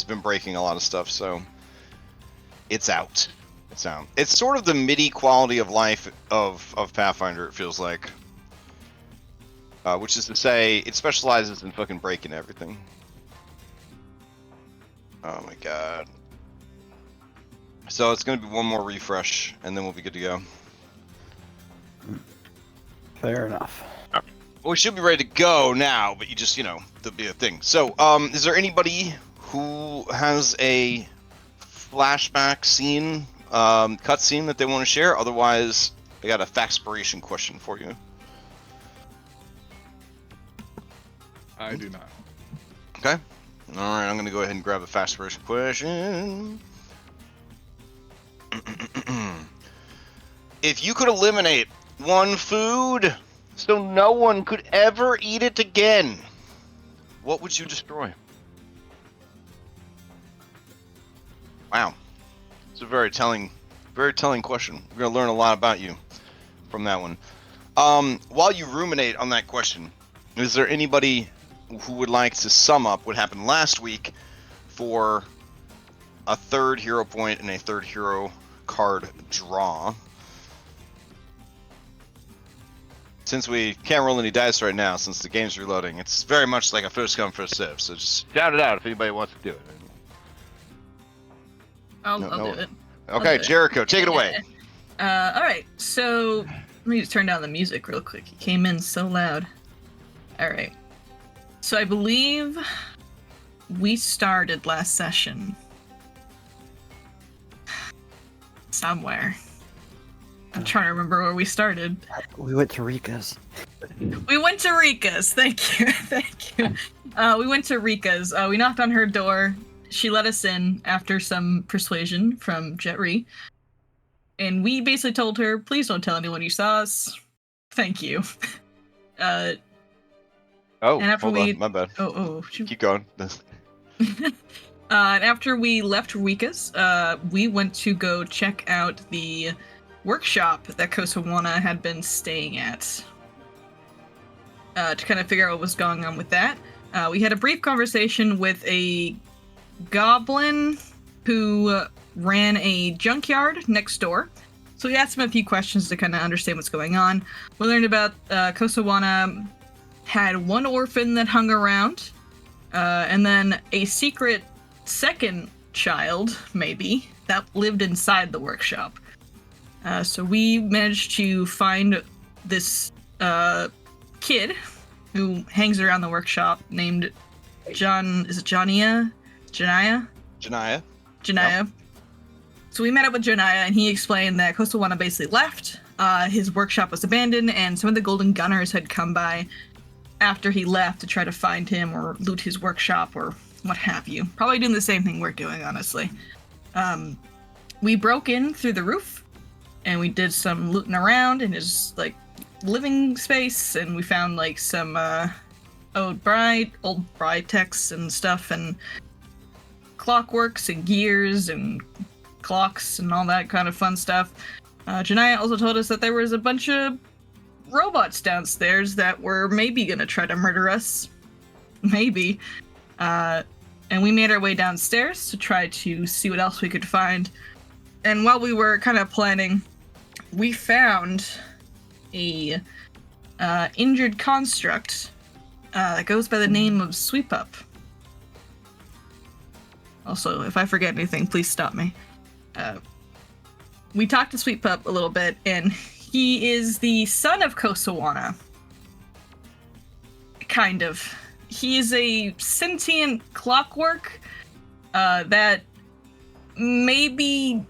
been breaking a lot of stuff, so it's out. It's out. It's sort of the MIDI quality of life of Pathfinder, it feels like. Which is to say, it specializes in fucking breaking everything. Oh my god. So it's going to be one more refresh, and then we'll be good to go. Fair enough. Well, we should be ready to go now, but you just, there'll be a thing. So, is there anybody who has a flashback scene, cutscene that they want to share? Otherwise, I got a faxpiration question for you. I do not. Okay. Alright, I'm going to go ahead and grab the faxpiration question. If you could eliminate one food so no one could ever eat it again, what would you destroy? Wow. It's a very telling question. We're going to learn a lot about you from that one. While you ruminate on that question, is there anybody who would like to sum up what happened last week for a third hero point and a third hero card draw? Since we can't roll any dice right now, since the game's reloading, it's very much like a first come, first serve. So just shout it out if anybody wants to do it. I'll do it. Okay, Jericho, take it away. Alright, so let me just turn down the music real quick. It came in so loud. Alright. So I believe we started last session somewhere. I'm trying to remember where we started. We went to Rika's. We went to Rika's. Thank you. Thank you. We went to Rika's. We knocked on her door. She let us in after some persuasion from Jetri. And we basically told her, please don't tell anyone you saw us. Thank you. Oh, and after hold on, my bad. Keep going. And after we left Rika's, we went to go check out the workshop that Kosawana had been staying at to kind of figure out what was going on with that. We had a brief conversation with a goblin who ran a junkyard next door. So we asked him a few questions to kind of understand what's going on. We learned about Kosawana had one orphan that hung around, and then a secret second child, maybe, that lived inside the workshop. So we managed to find this kid who hangs around the workshop named Janaya? Yep. So we met up with Janaya, and he explained that Kosawana basically left. His workshop was abandoned, and some of the Golden Gunners had come by after he left to try to find him or loot his workshop or what have you. Probably doing the same thing we're doing, honestly. We broke in through the roof, and we did some looting around in his, living space, and we found, some, old bride techs and stuff, and clockworks and gears and clocks and all that kind of fun stuff. Janaya also told us that there was a bunch of robots downstairs that were maybe gonna try to murder us. Maybe. And we made our way downstairs to try to see what else we could find. And while we were kind of planning, we found a injured construct that goes by the name of Sweep Up. Also, if I forget anything, please stop me. We talked to Sweep Up a little bit, and he is the son of Kosawana. Kind of. He is a sentient clockwork that maybe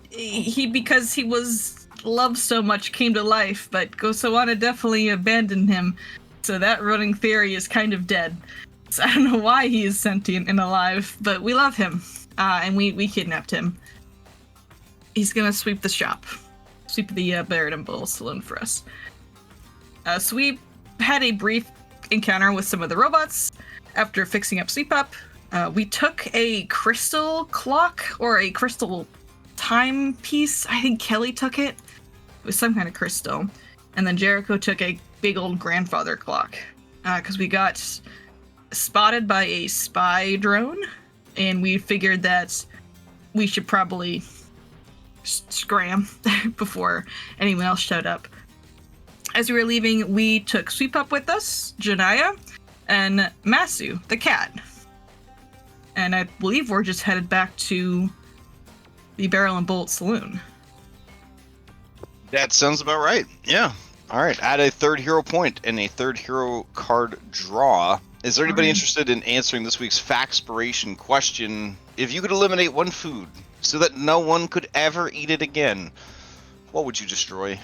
because he was loved so much, came to life, but Kosawana definitely abandoned him. So that running theory is kind of dead. So I don't know why he is sentient and alive, but we love him. And we kidnapped him. He's gonna sweep the shop. Sweep the Barrett and Bull saloon for us. So we had a brief encounter with some of the robots. After fixing up Sweep Up, we took a crystal clock or a crystal timepiece. I think Kelly took it. It was some kind of crystal. And then Jericho took a big old grandfather clock. Because we got spotted by a spy drone. and we figured that we should probably scram before anyone else showed up. As we were leaving, we took Sweep Up with us, Janaya, and Masu, the cat. And I believe we're just headed back to the Barrel and Bolt Saloon. That sounds about right. Yeah. All right. Add a third hero point and a third hero card draw. Is there anybody interested in answering this week's Factspiration question? If you could eliminate one food so that no one could ever eat it again, what would you destroy?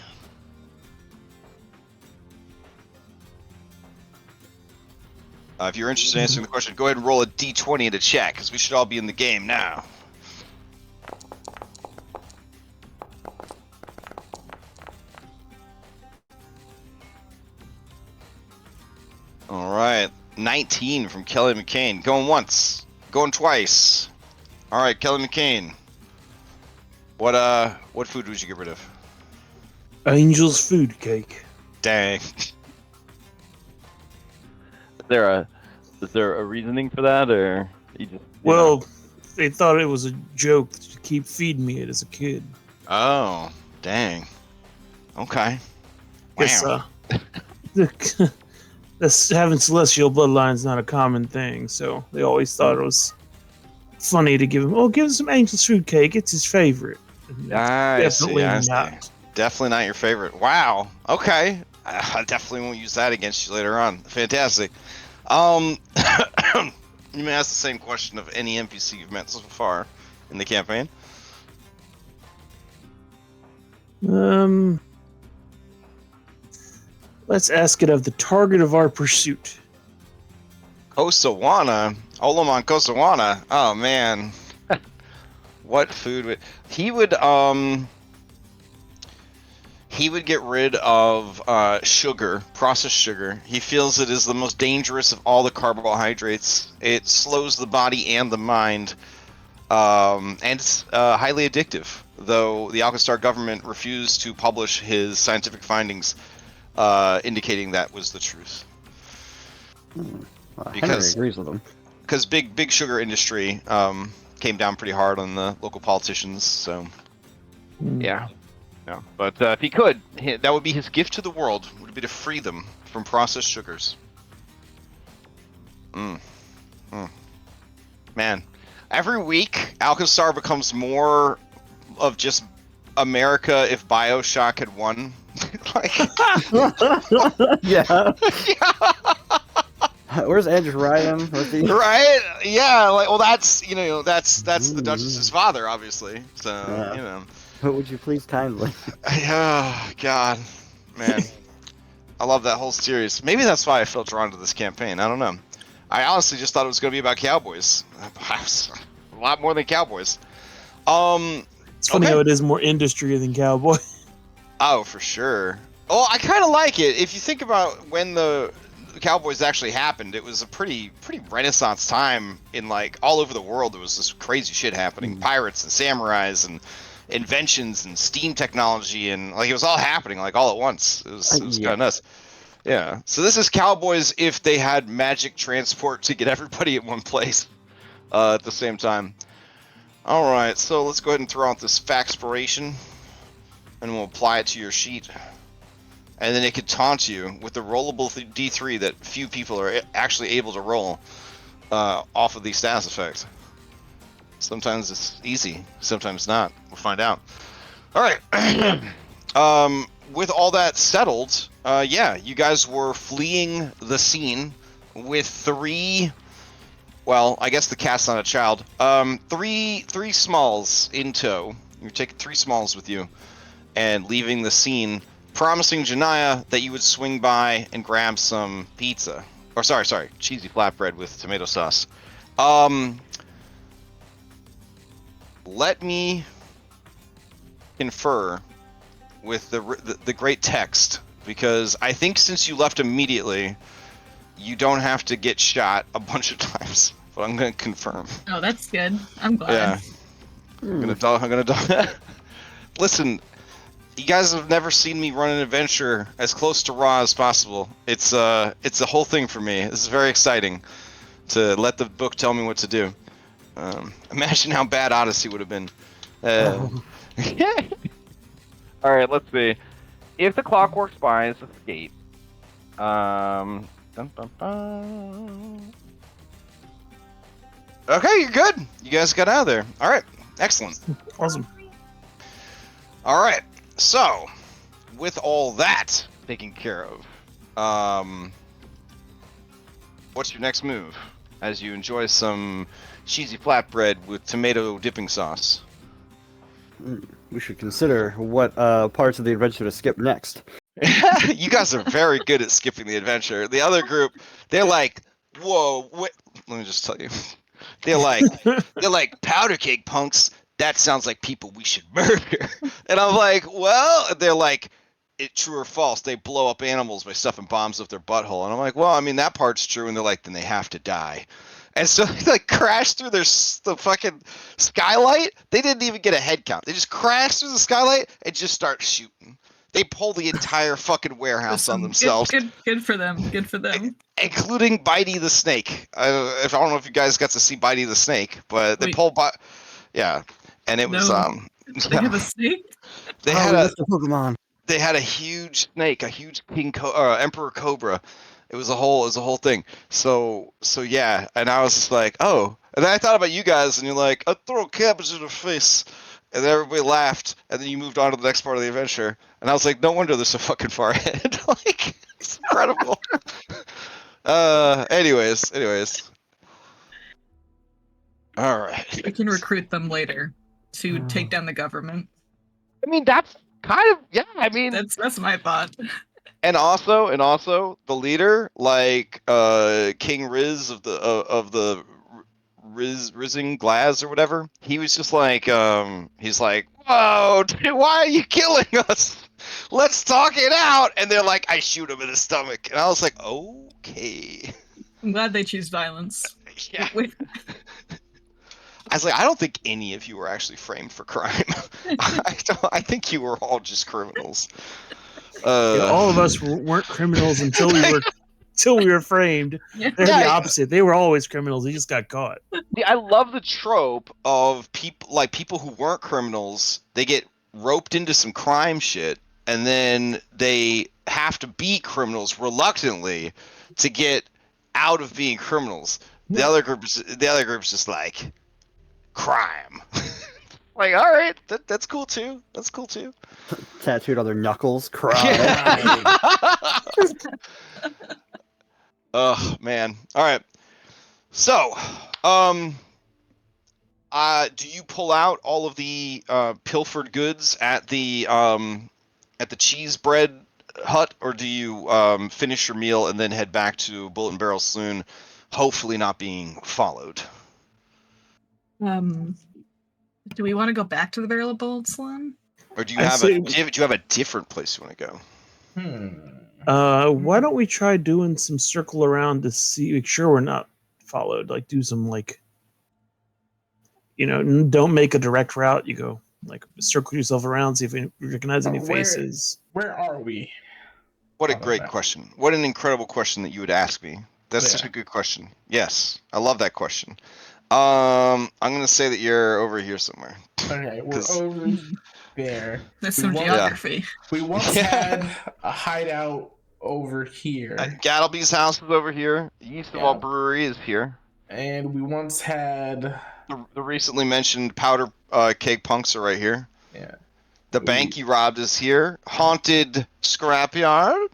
If you're interested in answering the question, go ahead and roll a d20 into chat, because we should all be in the game now. All right, 19 from Kelly McCain. Going once, going twice. All right, Kelly McCain. What food would you get rid of? Angel's food cake. Dang. Is there a reasoning for that, or you just? Well, they thought it was a joke to keep feeding me it as a kid. Oh, dang. Okay. Guess, Wow. That's having celestial bloodlines not a common thing, so they always thought it was funny to give him. Oh, give him some angel's food cake. It's his favorite. I Definitely see. not. Definitely not your favorite. Wow. Okay. I definitely won't use that against you later on. Fantastic. You may ask the same question of any NPC you've met so far in the campaign. Let's ask it of the target of our pursuit. Kosawana. Olomon Kosawana. Oh man. What food would he would get rid of sugar, processed sugar. He feels it is the most dangerous of all the carbohydrates. It slows the body and the mind, and it's highly addictive. Though the Alkenstar government refused to publish his scientific findings, indicating that was the truth. Well, Henry Because- agrees with him. Because big sugar industry came down pretty hard on the local politicians. So yeah. No, but if he could, that would be his gift to the world, would be to free them from processed sugars. Man, every week, Alkenstar becomes more of just America if BioShock had won. Like, Yeah. yeah, Where's Edge Ryan? Where's the... right? Yeah, like, well, that's the Duchess's father, obviously. So, Yeah. What would you please kindly? Oh, God. Man. I love that whole series. Maybe that's why I felt drawn to this campaign. I don't know. I honestly just thought it was going to be about cowboys. A lot more than cowboys. It's funny how it is more industry than cowboy. Oh, for sure. Oh, I kind of like it. If you think about when the Cowboys actually happened, it was a pretty renaissance time in, like, all over the world. There was this crazy shit happening. Pirates and samurais and inventions and steam technology, and like it was all happening like all at once. It was kind of nuts. Yeah. So this is Cowboys if they had magic transport to get everybody at one place at the same time. All right. So let's go ahead and throw out this Factspiration, and we'll apply it to your sheet. And then it could taunt you with the rollable D3 that few people are actually able to roll off of the status effect. Sometimes it's easy, sometimes not. We'll find out. All right. With all that settled, yeah, you guys were fleeing the scene with three. Well, I guess the cat's not a child. Three smalls in tow. You're taking 3 smalls with you, and leaving the scene, promising Janaya that you would swing by and grab some pizza. Or sorry, cheesy flatbread with tomato sauce. Let me confer with the great text, because I think since you left immediately, you don't have to get shot a bunch of times. But I'm gonna confirm. Oh, that's good. I'm glad. Yeah. I'm gonna Listen, you guys have never seen me run an adventure as close to raw as possible. It's a whole thing for me. This is very exciting to let the book tell me what to do. Imagine how bad Odyssey would have been. Oh. All right, let's see. If the Clockwork spies escape, dun, dun, dun. Okay, you're good. You guys got out of there. All right, excellent. Awesome. All right, so with all that taken care of, what's your next move? As you enjoy some cheesy flatbread with tomato dipping sauce. We should consider what parts of the adventure to skip next. You guys are very good at skipping the adventure. The other group, they're like, "Whoa, wait." Let me just tell you, they're like powder cake punks. That sounds like people we should murder. And I'm like, well, they're like, it true or false? They blow up animals by stuffing bombs up their butthole. And I'm like, well, I mean that part's true. And they're like, then they have to die. And so they like crashed through the fucking skylight. They didn't even get a head count. They just crashed through the skylight and just start shooting. They pull the entire fucking warehouse on themselves. Good for them. Good for them. Including Bitey the Snake. I don't know if you guys got to see Bitey the Snake, but they pulled yeah. And it was They have a snake? They had a Pokemon. They had a huge snake, a huge Emperor Cobra. It was a whole thing. So yeah, and I was just like, oh. And then I thought about you guys, and you're like, I throw cabbage in the face. And then everybody laughed, and then you moved on to the next part of the adventure. And I was like, no wonder they're so fucking far ahead. Like, it's incredible. Anyways. All right. We can recruit them later to take down the government. I mean, that's kind of, yeah, I mean. That's my thought. And also the leader, like King Riz of the Rizzing Glaz or whatever, he was just like he's like, whoa, dude, why are you killing us? Let's talk it out. And they're like, I shoot him in the stomach. And I was like, okay. I'm glad they choose violence. Yeah. I was like, I don't think any of you were actually framed for crime. I think you were all just criminals. All of us weren't criminals until we were framed. Yeah. They're the opposite. They were always criminals. They just got caught. Yeah, I love the trope of people who weren't criminals. They get roped into some crime shit, and then they have to be criminals reluctantly to get out of being criminals. The other group's just like crime. Like, all right, that's cool too. That's cool too. Tattooed on their knuckles, cry. Oh man. All right. So, do you pull out all of the pilfered goods at the cheese bread hut, or do you finish your meal and then head back to Bullet and Barrel Saloon, hopefully not being followed? Do we want to go back to the Barrel of Bullet Saloon? Or do you have a different place you want to go? Why don't we try doing some circle around to make sure we're not followed? Like, do some don't make a direct route. You go circle yourself around, see if you recognize any faces. Where are we? What a great question! What an incredible question that you would ask me. That's such a good question. Yes, I love that question. I'm gonna say that you're over here somewhere. Okay, we're over there. That's some geography. We once had a hideout over here. Gattleby's house is over here. East of All Brewery is here. And we once had the recently mentioned powder cake punks are right here. Yeah. The bank you robbed is here. Haunted scrapyard.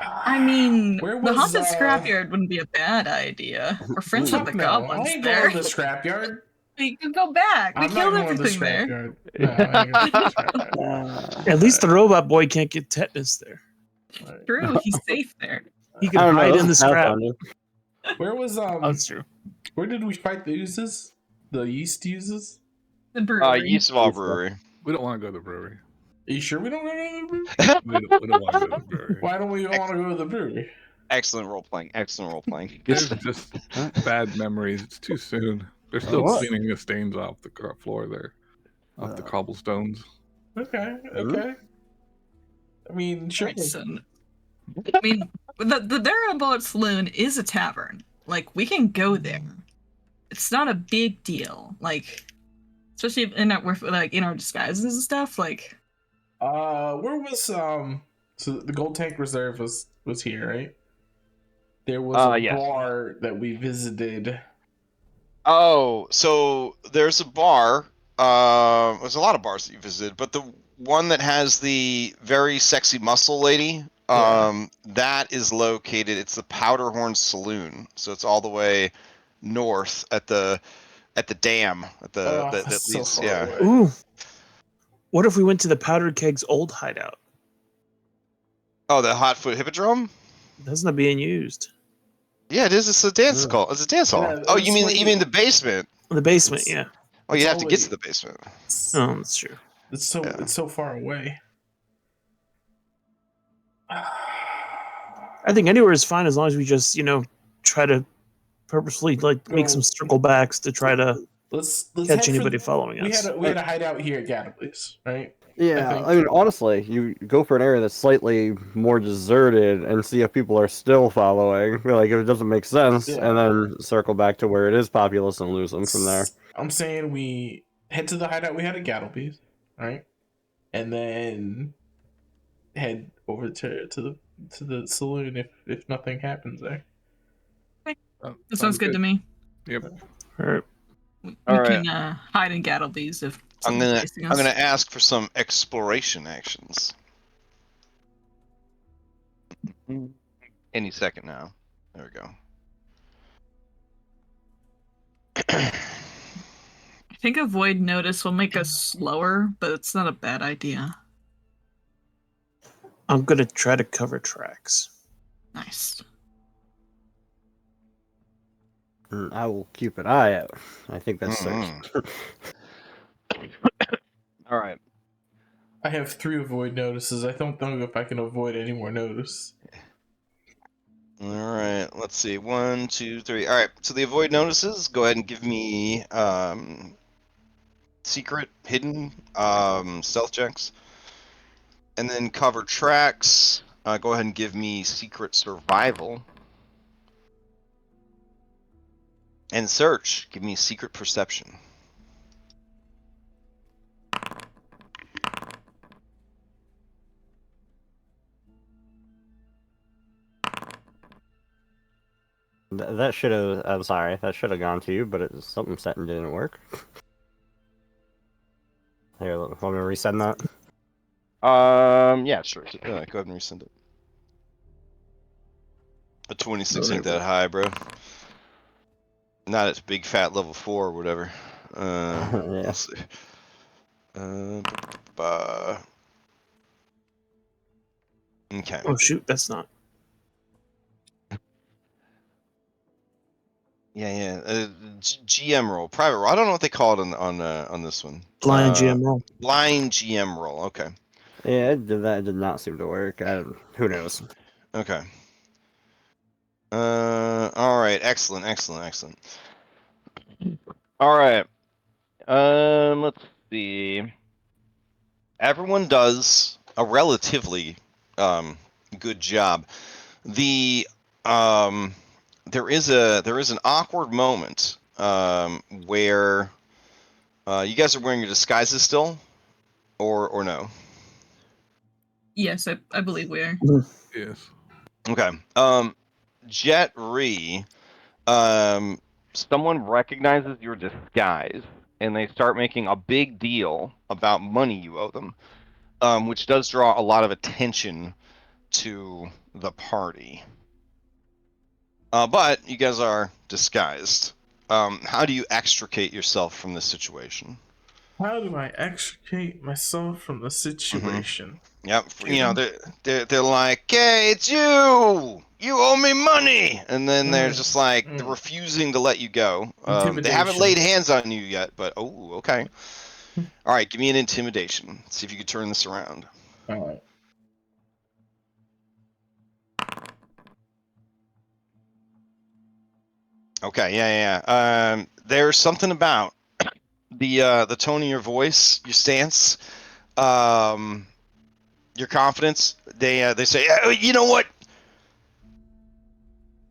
I mean, the haunted scrapyard wouldn't be a bad idea. We're friends with the goblins I ain't there. going to the scrapyard. We can go back. We killed everything there. At least the robot boy can't get tetanus there. True, he's safe there. He can hide in the scrap. Where was That's true. Where did we fight the oozes? The yeast uses? The brewery. East of All Brewery. We don't want to go to the brewery. Are you sure we don't want to go to the brewery? we don't want to go to the brewery. Why don't we want to go to the brewery? Excellent role playing. Excellent role playing. It's just bad memories. It's too soon. They're still cleaning the stains off the floor there, off the cobblestones. Okay. I mean, sure. Right, I mean, The Barrel Bullet Saloon is a tavern. Like, we can go there. It's not a big deal. Like, especially in our disguises and stuff. Like, where was so the Gold Tank Reserve was here, right? There was a yes. bar that we visited. Oh, so there's a bar. There's a lot of bars that you visited, but the one that has the very sexy muscle lady, that is located. It's the Powderhorn Saloon. So it's all the way north at the dam that So leads. far Yeah. away. Ooh. What if we went to the Powdered Keg's old hideout? Oh, the Hotfoot Hippodrome. That's not being used. Yeah, it is. It's a dance call. It's a dance hall. Yeah, Oh, it's you mean like- the basement? The basement, It's- yeah. Oh, you It's have to get always- to the basement. Oh, that's true. It's so Yeah. it's so far away. I think anywhere is fine as long as we just, try to purposefully make some circle backs to try to Let's catch head for anybody the- following We us. had a hideout here at Gatterley's, right? Yeah, think- I mean, honestly, you go for an area that's slightly more deserted and see if people are still following. Like, if it doesn't make sense, Yeah. and then circle back to where it is populous and lose them from there. I'm saying we head to the hideout we had at Gatterley's, right? And then head over to the saloon if nothing happens there. Oh, that sounds good to me. Yep. All right. We All right. can hide in Gattlebys if I'm someone's chasing us. gonna ask for some exploration actions. Any second now. There we go. I think avoid notice will make us slower, but it's not a bad idea. I'm going to try to cover tracks. Nice. I will keep an eye out. I think that's Mhm. safe. All right. I have 3 avoid notices. I don't know if I can avoid any more notice. All right, let's see. 1, 2, 3. All right, so the avoid notices. Go ahead and give me secret, hidden, stealth checks, and then cover tracks. Go ahead and give me secret survival, and search. Give me secret perception. That should have. I'm sorry. That should have gone to you, but something set and didn't work. Here, want me to resend that? Yeah, sure. Go ahead and resend it. A 26 Oh, ain't that high, bro. Not at big fat level 4 or whatever. Yeah. Let's see. Okay. Oh, shoot. That's not. Yeah. GM roll, private roll. I don't know what they call it on this one. Blind GM roll. Blind GM roll. Okay. Yeah, that did not seem to work. Who knows? Okay. All right. Excellent. All right. Let's see. Everyone does a relatively good job. The there is an awkward moment where you guys are wearing your disguises still, or no? Yes, I believe we are. Yes. Okay. Jet Re, Someone recognizes your disguise, and they start making a big deal about money you owe them, which does draw a lot of attention to the party. But you guys are disguised. How do you extricate yourself from this situation? How do I extricate myself from the situation? Yep, they're like, "Hey, it's you! You owe me money!" And then they're just like they're refusing to let you go. They haven't Intimidation. laid hands on you yet, but oh, okay. All right, give me an intimidation. See if you can turn this around. All right. Okay, yeah. There's something about the tone of your voice, your stance, your confidence. They say, "You know what?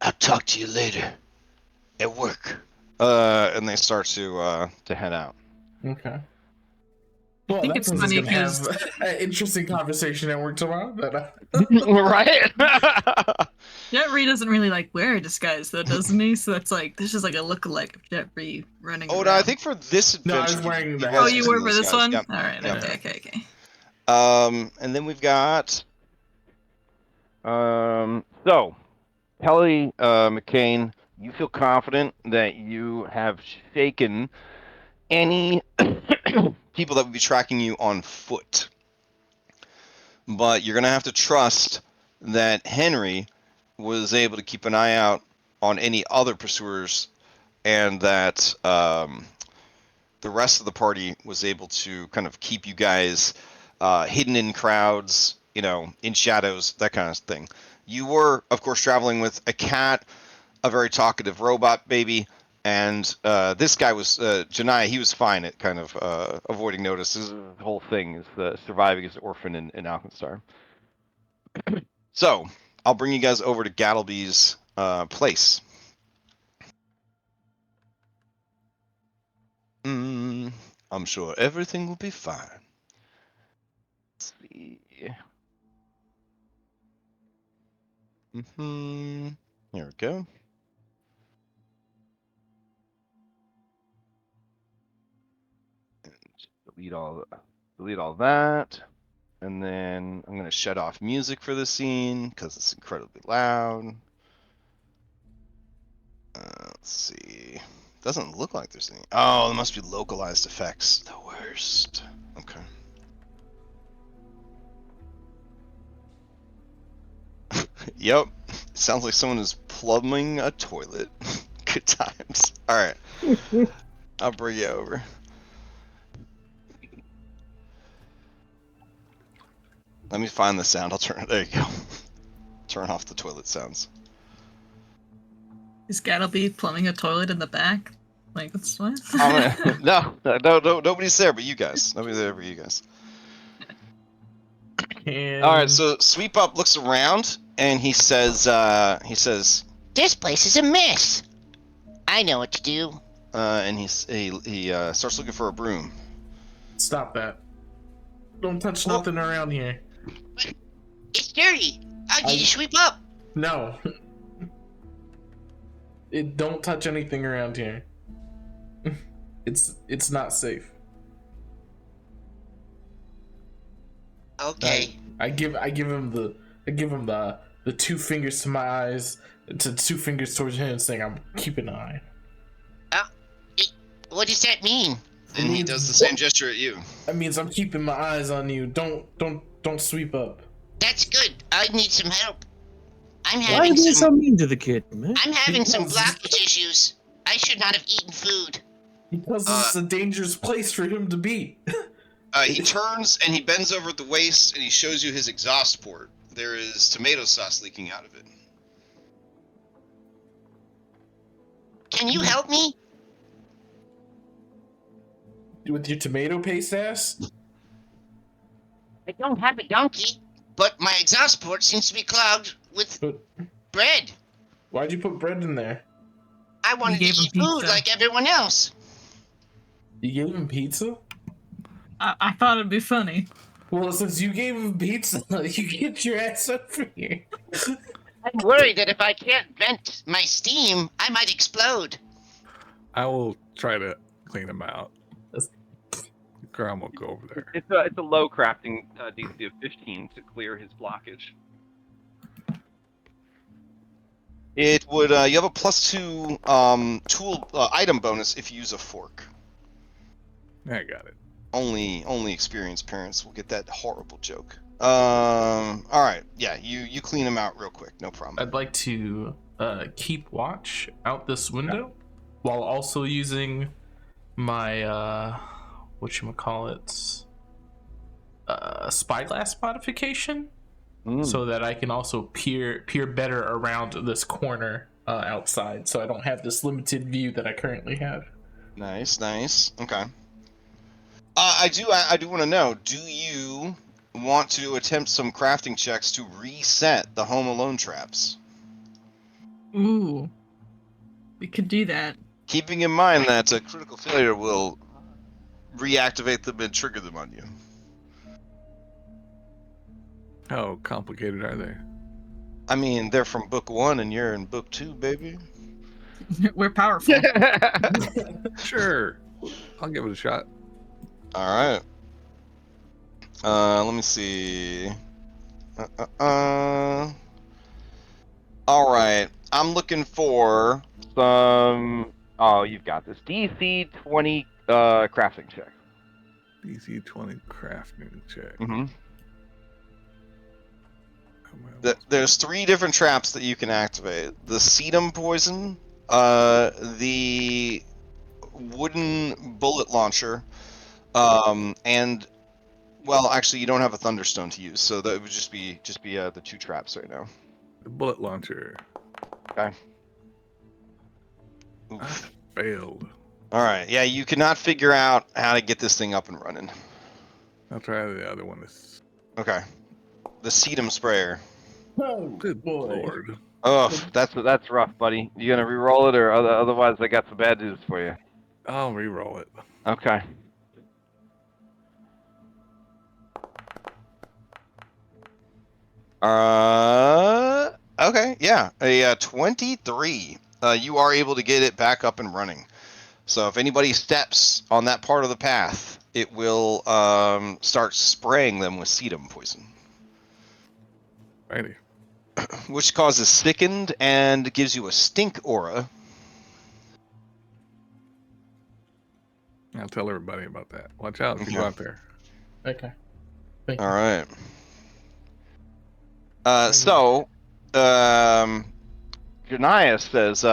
I'll talk to you later at work. And they start to head out. Okay. I Well, think that it's person's funny gonna have 'cause- an interesting conversation at work tomorrow. Right? Jet doesn't really like wear a disguise though, doesn't he? So that's like this is like a lookalike of Jet running Oh, around. no, I think for this No, I adventure, was wearing the he Oh, was you using were for this disguise. one? Yep. Alright, Yep. okay. And then we've got so Kelly McCain, you feel confident that you have shaken any people that would be tracking you on foot, but you're gonna have to trust that Henry was able to keep an eye out on any other pursuers, and that the rest of the party was able to kind of keep you guys hidden in crowds, in shadows, that kind of thing. You were, of course, traveling with a cat, a very talkative robot baby, and this guy was, Janai, he was fine at kind of avoiding notice. His whole thing is surviving as an orphan in Alkenstar. So, I'll bring you guys over to Gattleby's place. I'm sure everything will be fine. Let's see. Here we go. And delete all that. And then I'm gonna shut off music for the scene because it's incredibly loud. Let's see. Doesn't look like there's any. Oh, there must be localized effects. The worst. Okay. Yep. Sounds like someone is plumbing a toilet. Good times. Alright. I'll bring you over. Let me find the sound. I'll turn it. There you go. Turn off the toilet sounds. Is Gattleby plumbing a toilet in the back? Like, that's what? No, nobody's there but you guys. Nobody's there but you guys. Alright, so Sweep Up looks around and he says, This place is a mess. I know what to do. and he starts looking for a broom. Stop that. Don't touch nothing around here. It's dirty. Did you sweep up? No. Don't touch anything around here. It's not safe. Okay. I give him the 2 fingers to my eyes, to 2 fingers towards him, saying I'm keeping an eye. What does that mean? And he does the same gesture at you. That means I'm keeping my eyes on you. Don't sweep up. That's good. I need some help. I'm Why having are you so some. mean to the kid, man? I'm having some blockage issues. I should not have eaten food. Because this is a dangerous place for him to be. He turns and he bends over at the waist and he shows you his exhaust port. There is tomato sauce leaking out of it. Can you help me? With your tomato paste ass? I don't have a donkey, but my exhaust port seems to be clogged with bread. Why'd you put bread in there? I wanted to gave him eat food pizza. like everyone else. You gave him pizza? I thought it'd be funny. Well, since you gave him pizza, you get your ass over here. I'm worried that if I can't vent my steam, I might explode. I will try to clean him out. Graham will go over there. It's a low crafting DC of 15 to clear his blockage. It would, you have a +2 tool item bonus if you use a fork. I got it. Only experienced parents will get that horrible joke. Alright, yeah, you clean them out real quick, no problem. I'd like to keep watch out this window while also using my whatchamacallit, spyglass modification, so that I can also peer better around this corner outside, so I don't have this limited view that I currently have. Nice. Okay. I do want to know, do you want to attempt some crafting checks to reset the Home Alone traps? Ooh. We could do that. Keeping in mind that a critical failure will reactivate them and trigger them on you. How complicated are they? I mean, they're from book 1 and you're in book 2, baby. We're powerful. Sure. I'll give it a shot. All right. Let me see. All right. I'm looking for Some. Oh, you've got this. DC 20 crafting check. DC 20 crafting check. Mm-hmm. Oh, man. There's 3 different traps that you can activate: the sedum poison, the wooden bullet launcher, and well, actually, you don't have a thunderstone to use, so that would just be the 2 traps right now. The bullet launcher. Okay. I Oof. failed. All right. Yeah, you cannot figure out how to get this thing up and running. I'll try the other one. Okay. The sedum sprayer. Oh, Good boy. lord. Oh, That's rough, buddy. You gonna re-roll it, or otherwise I got some bad news for you. I'll re-roll it. Okay. Okay, yeah, a 23. You are able to get it back up and running. So if anybody steps on that part of the path, it will start spraying them with sedum poison, Righty. which causes sickened and gives you a stink aura. I'll tell everybody about that. Watch out if you Okay. go out there. Okay. Thank you. All right. Janaya says,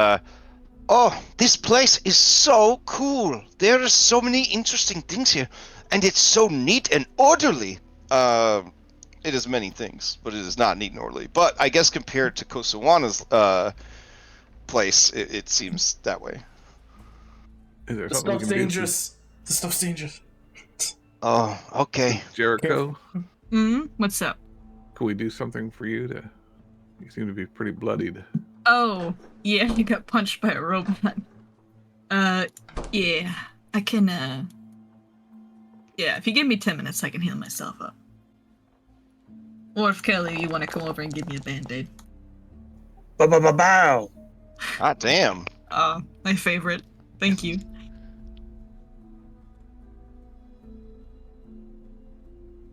"Oh, this place is so cool. There are so many interesting things here, and it's so neat and orderly." It is many things, but it is not neat and orderly. But I guess compared to Kosawana's place, it seems that way. Is there The something we stuff's can dangerous. The stuff's dangerous. Oh, okay. do? Jericho, What's up? can we do something for you? You seem to be pretty bloodied. Oh, yeah, you got punched by a robot. Yeah, I can, yeah, if you give me 10 minutes, I can heal myself up. Or if Kelly, you want to come over and give me a band-aid. Bow. God damn. My favorite. Thank you.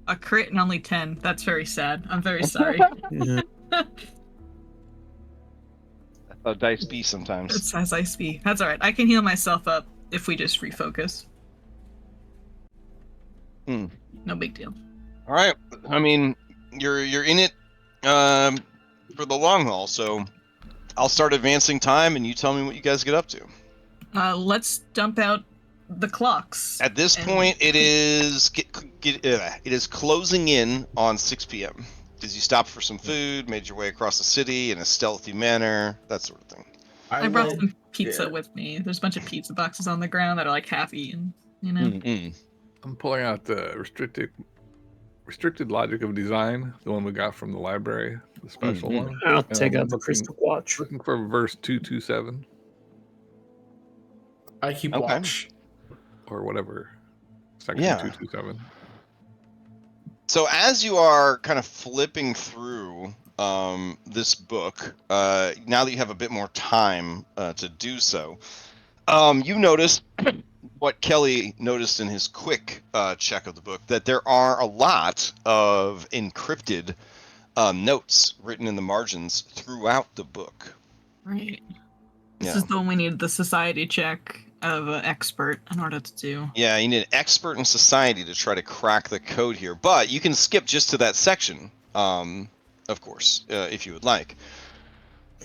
A crit and only 10. That's very sad. I'm very sorry. That's how dice be sometimes. That's as I speak. That's alright. I can heal myself up if we just refocus. No big deal. All right. I mean, you're in it for the long haul, so I'll start advancing time, and you tell me what you guys get up to. Let's dump out the clocks. At this point, it is it is closing in on 6 p.m. Because you stopped for some food, made your way across the city in a stealthy manner, that sort of thing. I brought some pizza with me. There's a bunch of pizza boxes on the ground that are like half eaten, you know? I'm pulling out the restricted logic of design, the one we got from the library, the special one. I'll And take I'm out the crystal watch. Looking for verse 227 I keep watch. or whatever. Section Yeah. 227. So as you are kind of flipping through this book, now that you have a bit more time to do so, you notice what Kelly noticed in his quick check of the book, that there are a lot of encrypted notes written in the margins throughout the book. Right. This Yeah. is the one we need the society check of an expert in order to do. Yeah, you need an expert in society to try to crack the code here, but you can skip just to that section, of course, if you would like.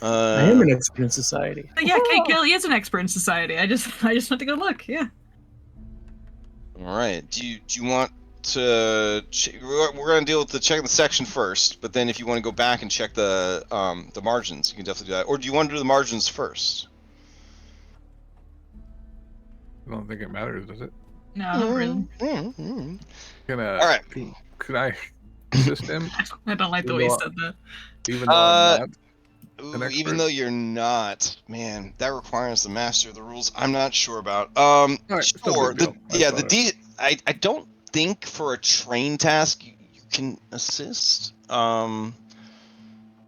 I am an expert in society. Yeah, Kelly is an expert in society. I just went to go look. Yeah. All right. Do you want to? We're going to deal with checking the section first, but then if you want to go back and check the margins, you can definitely do that. Or do you want to do the margins first? I don't think it matters, does it? No, not really. Can All right. Can I assist him? I don't like the way you said that. Even though I'm not? Ooh, expert. even though you're not, man, that requires the master of the rules. I'm not sure about. right, it's no Sure. big deal. I don't think for a train task you can assist.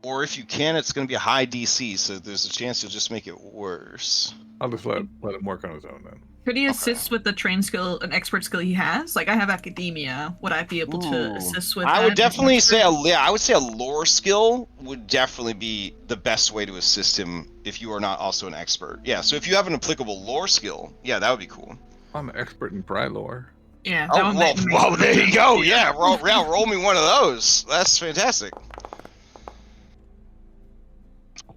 Or if you can, it's going to be a high DC, so there's a chance you'll just make it worse. I'll just let him work on his own then. Could he assist with the train skill, an expert skill he has? Like I have academia. Would I be able to assist with that? I would definitely say I would say a lore skill would definitely be the best way to assist him if you are not also an expert. Yeah, so if you have an applicable lore skill, yeah, that would be cool. I'm an expert in Bry lore. Yeah. That one well, there you go. Yeah, roll me one of those. That's fantastic.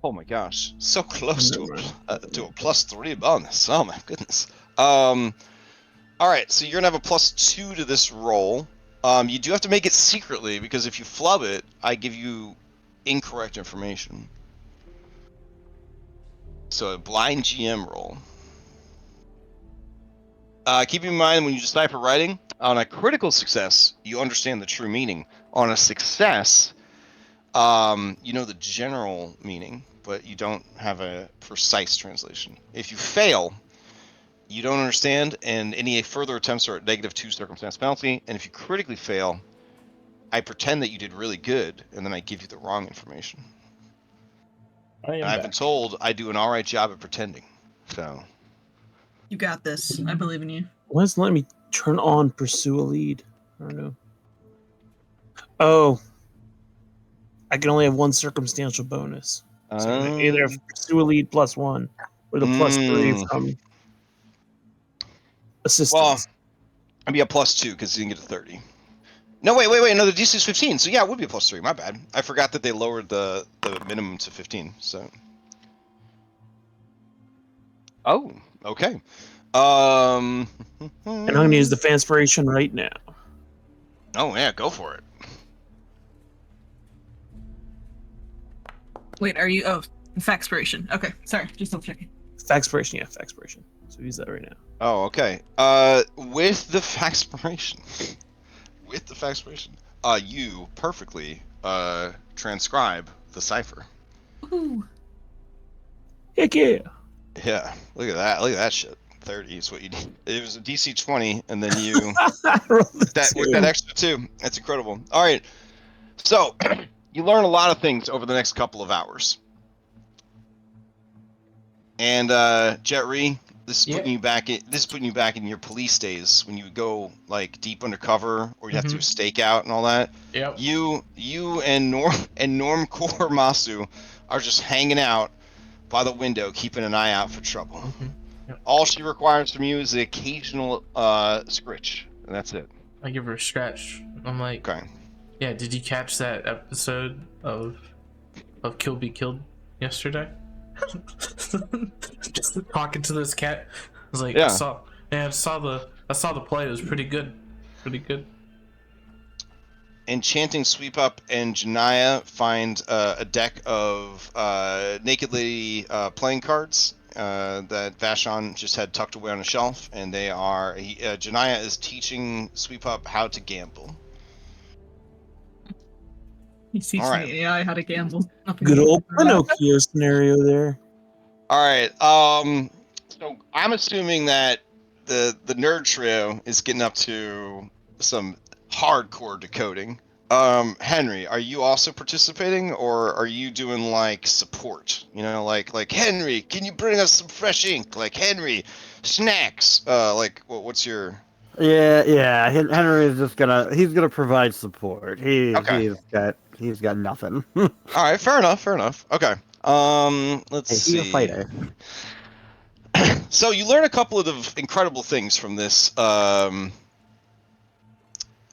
Oh my gosh, so close to a +3 bonus. Oh my goodness. All right, so you're gonna have a +2 to this roll. You do have to make it secretly because if you flub it, I give you incorrect information. So a blind GM roll. Keep in mind when you decipher writing, on a critical success, you understand the true meaning. On a success, you know the general meaning, but you don't have a precise translation. If you fail, you don't understand, and any further attempts are at -2 circumstance penalty. And if you critically fail, I pretend that you did really good, and then I give you the wrong information. And I've been told I do an alright job at pretending. So You got this. I believe in you. Why doesn't it let me turn on pursue a lead? I don't know. Oh. I can only have one circumstantial bonus. So either have pursue a lead +1 or the +3 from assistance. Well, I'd be a +2 because you can get a 30. No, wait. No, the DC is 15. So yeah, it would be a +3. My bad. I forgot that they lowered the minimum to 15. So. Oh, okay. And I'm gonna use the Fanspiration right now. Oh yeah, go for it. Wait, are you? Oh, Faxpiration. Okay, sorry, just double checking. Faxpiration, yeah, Faxpiration. So use that right now. Oh, okay. With the Faxpiration, you perfectly transcribe the cipher. Ooh. Heck yeah! Yeah, look at that. Look at that shit. 30 is what you need. It was a DC 20, and then you with that extra 2. That's incredible. All right, so you learn a lot of things over the next couple of hours. And Jet Ree, this is putting you back in. This is putting you back in your police days when you would go like deep undercover, or you have to do a stakeout and all that. Yep. You and Norm Core Masu are just hanging out by the window, keeping an eye out for trouble. Yep. All she requires from you is the occasional scritch, and that's it. I give her a scratch. I'm like, Okay. Yeah, did you catch that episode of Kill Be Killed yesterday? Just talking to this cat. I was like, Yeah. I saw the play. It was pretty good. Pretty good. Enchanting Sweep Up and Janaya find a deck of Naked Lady playing cards that Vashon just had tucked away on a shelf, and they are Janaya is teaching Sweep Up how to gamble. He's teaching All right. the AI how to gamble. Nothing Good more. old Pinocchio scenario there. All right. So I'm assuming that the nerd trio is getting up to some hardcore decoding. Henry, are you also participating, or are you doing like support? You know, like Henry, can you bring us some fresh ink? Like Henry, snacks. What's your? Yeah. Henry is just he's gonna provide support. Okay. He's got nothing. All right, fair enough. Okay. Let's see. He's a fighter. So you learn a couple of incredible things from this. I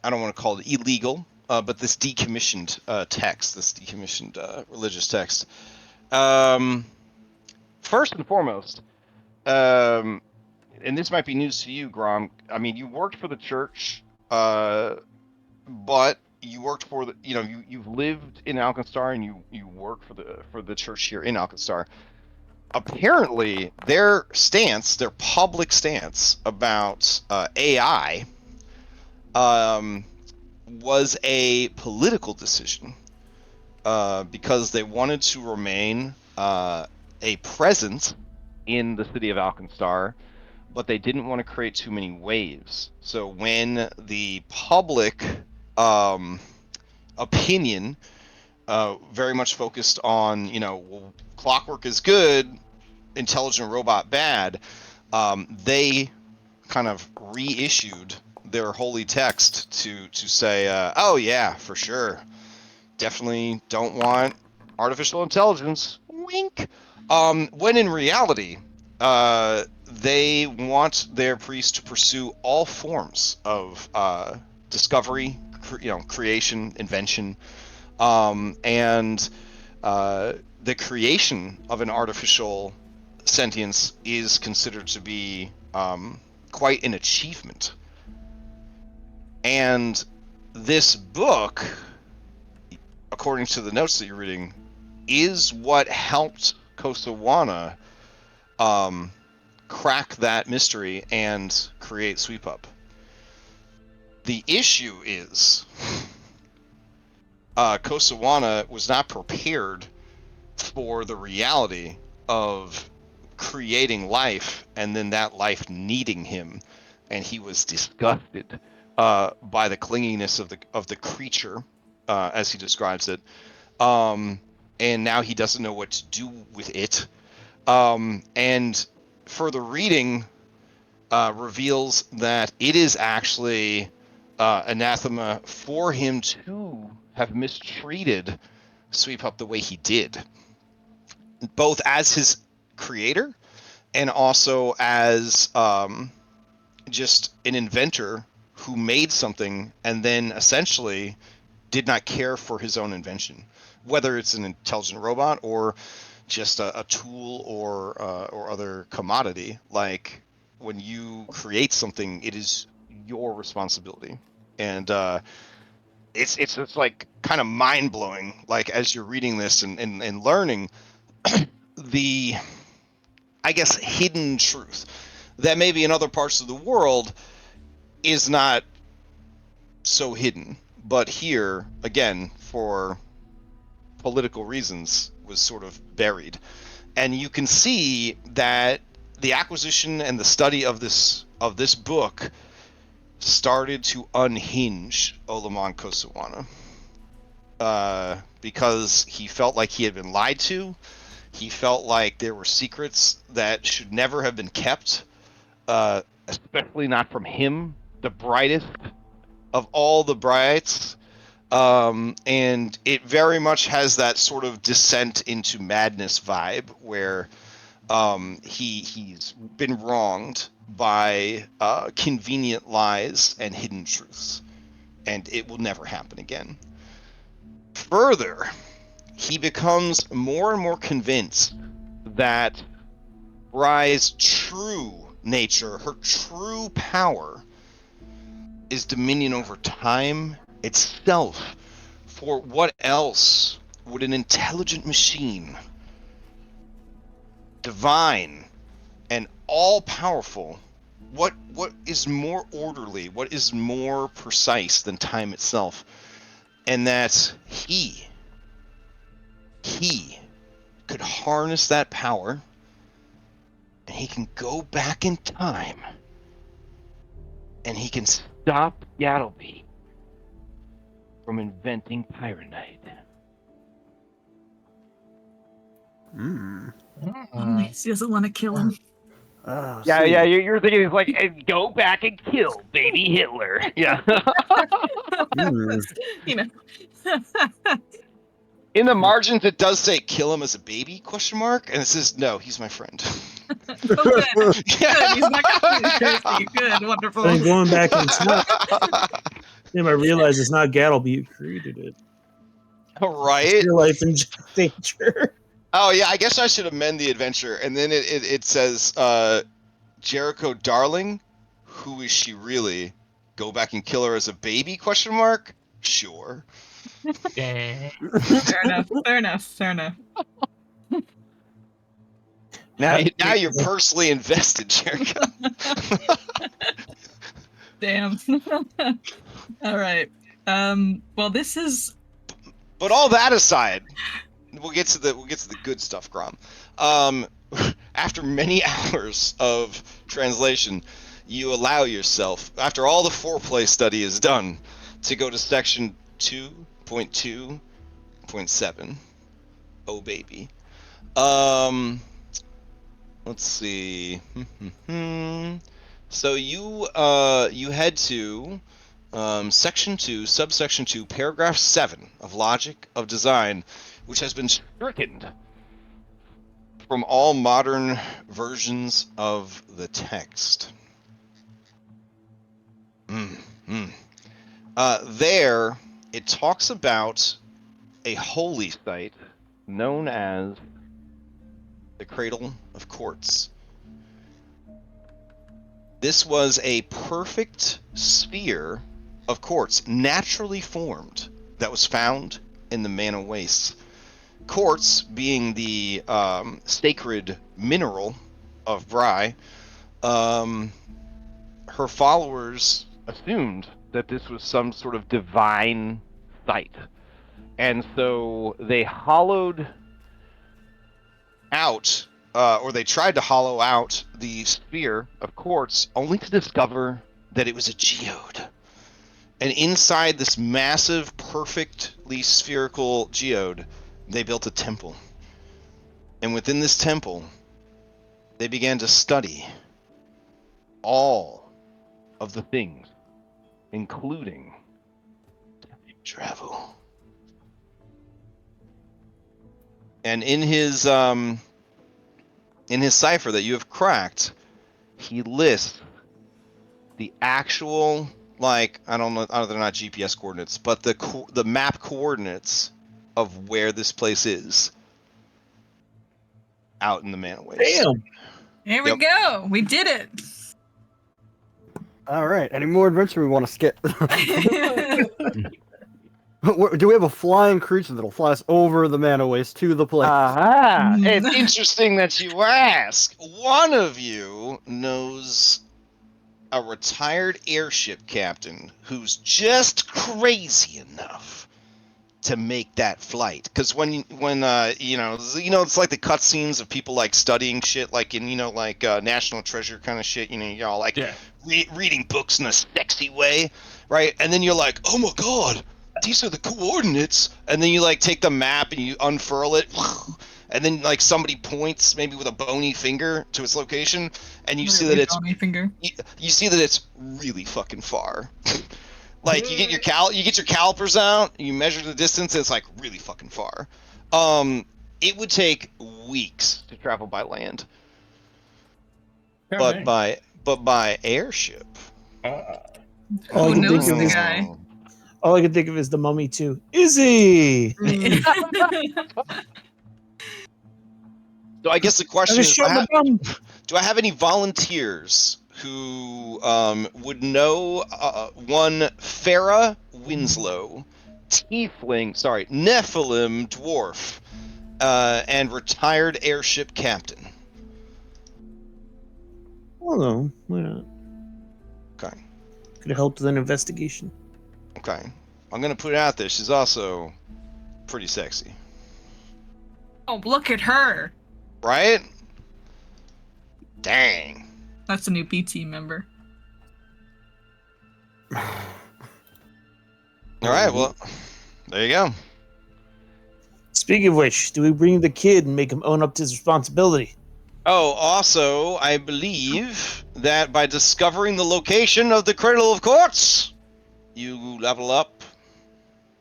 don't want to call it illegal, but this decommissioned text, this decommissioned religious text. First and foremost, and this might be news to you, Grom. I mean, you worked for the church, but you worked for the, you've lived in Alkenstar, and you work for the church here in Alkenstar. Apparently, their public stance about AI, was a political decision. because they wanted to remain a presence in the city of Alkenstar, but they didn't want to create too many waves. So when the public opinion very much focused on, well, Clockwork is good, intelligent robot bad, they kind of reissued their holy text to say, oh yeah, for sure, definitely don't want artificial intelligence. Wink. When in reality, they want their priests to pursue all forms of discovery, creation, invention, and the creation of an artificial sentience is considered to be quite an achievement. And this book, according to the notes that you're reading, is what helped Kosawana crack that mystery and create Sweep Up. The issue is Kosawana was not prepared for the reality of creating life and then that life needing him, and he was disgusted by the clinginess of the creature, as he describes it, and now he doesn't know what to do with it. And further reading reveals that it is actually anathema for him to have mistreated Sweep Up the way he did, both as his creator and also as just an inventor who made something and then essentially did not care for his own invention, whether it's an intelligent robot or just a tool or other commodity. Like, when you create something, it is your responsibility, and it's like kind of mind blowing. Like, as you're reading this and learning the, I guess, hidden truth that maybe in other parts of the world is not so hidden, but here, again, for political reasons, was sort of buried. And you can see that the acquisition and the study of this book started to unhinge Olaman Kosawana, because he felt like he had been lied to. He felt like there were secrets that should never have been kept, especially not from him, the brightest of all the brights. And it very much has that sort of descent into madness vibe where he's been wronged by convenient lies and hidden truths, and it will never happen again. Further, he becomes more and more convinced that Rai's true nature, her true power, is dominion over time itself. For what else would an intelligent machine, divine and all-powerful, what is more orderly, what is more precise than time itself? And that he could harness that power, and he can go back in time, and he can stop Gattleby from inventing Pyronite. He doesn't want to kill him. Oh, Yeah, sweet. yeah. You're thinking it's like, hey, go back and kill baby Hitler. Yeah. You know. In the margins, it does say "kill him as a baby?" ? And it says, "No, he's my friend." Oh, good. Good. He's not completely crazy. Good. Wonderful. And going back in time, I realized it's not Gattleby who created it. Right? Your life in danger. Oh yeah, I guess I should amend the adventure, and then it says, Jericho Darling, who is she really? Go back and kill her as a baby? ? Sure. Yeah. Fair enough. Now you're personally invested, Jericho. Damn. All right. Well, this is But all that aside, we'll get to the good stuff, Grom. After many hours of translation, you allow yourself, after all the foreplay study is done, to go to section 2.2.7. Oh baby. Let's see. So you head to section 2, subsection 2, paragraph 7 of Logic of Design, which has been stricken from all modern versions of the text. There, it talks about a holy site known as the Cradle of Quartz. This was a perfect sphere of quartz, naturally formed, that was found in the Mana Wastes. Quartz being the sacred mineral of Bry, her followers assumed that this was some sort of divine site. And so they hollowed out, or they tried to hollow out the sphere of quartz, only to discover that it was a geode. And inside this massive, perfectly spherical geode, they built a temple. And within this temple, they began to study all of the things, including time travel. And in his cipher that you have cracked, he lists the actual, like, I don't know, they're not GPS coordinates, but the map coordinates of where this place is out in the Mana Wastes. Damn. Here we go. We did it. All right. Any more adventure we want to skip? Do we have a flying creature that'll fly us over the Mana Waste to the place? Aha! It's interesting that you ask. One of you knows a retired airship captain who's just crazy enough to make that flight. Because when you know, it's like the cutscenes of people like studying shit, like in, like National Treasure kind of shit. You're all like reading books in a sexy way, right? And then you're like, oh my god, these are the coordinates. And then you like take the map and you unfurl it, and then like somebody points maybe with a bony finger to its location, and you see that it's you see that it's really fucking far. Like you get your calipers out, you measure the distance, and it's like really fucking far. It would take weeks to travel by land, but by airship. All Who knows the guy? All I can think of is the Mummy 2. Izzy! So I guess the question is, do I have any volunteers who would know one Farah Winslow, Nephilim dwarf, and retired airship captain? Hold on. Why not? Okay. Could have helped with an investigation. Okay. I'm going to put it out there. She's also pretty sexy. Oh, look at her. Right? Dang. That's a new PT member. All right, well, there you go. Speaking of which, do we bring the kid and make him own up to his responsibility? Oh, also, I believe that by discovering the location of the Cradle of Quartz, you level up.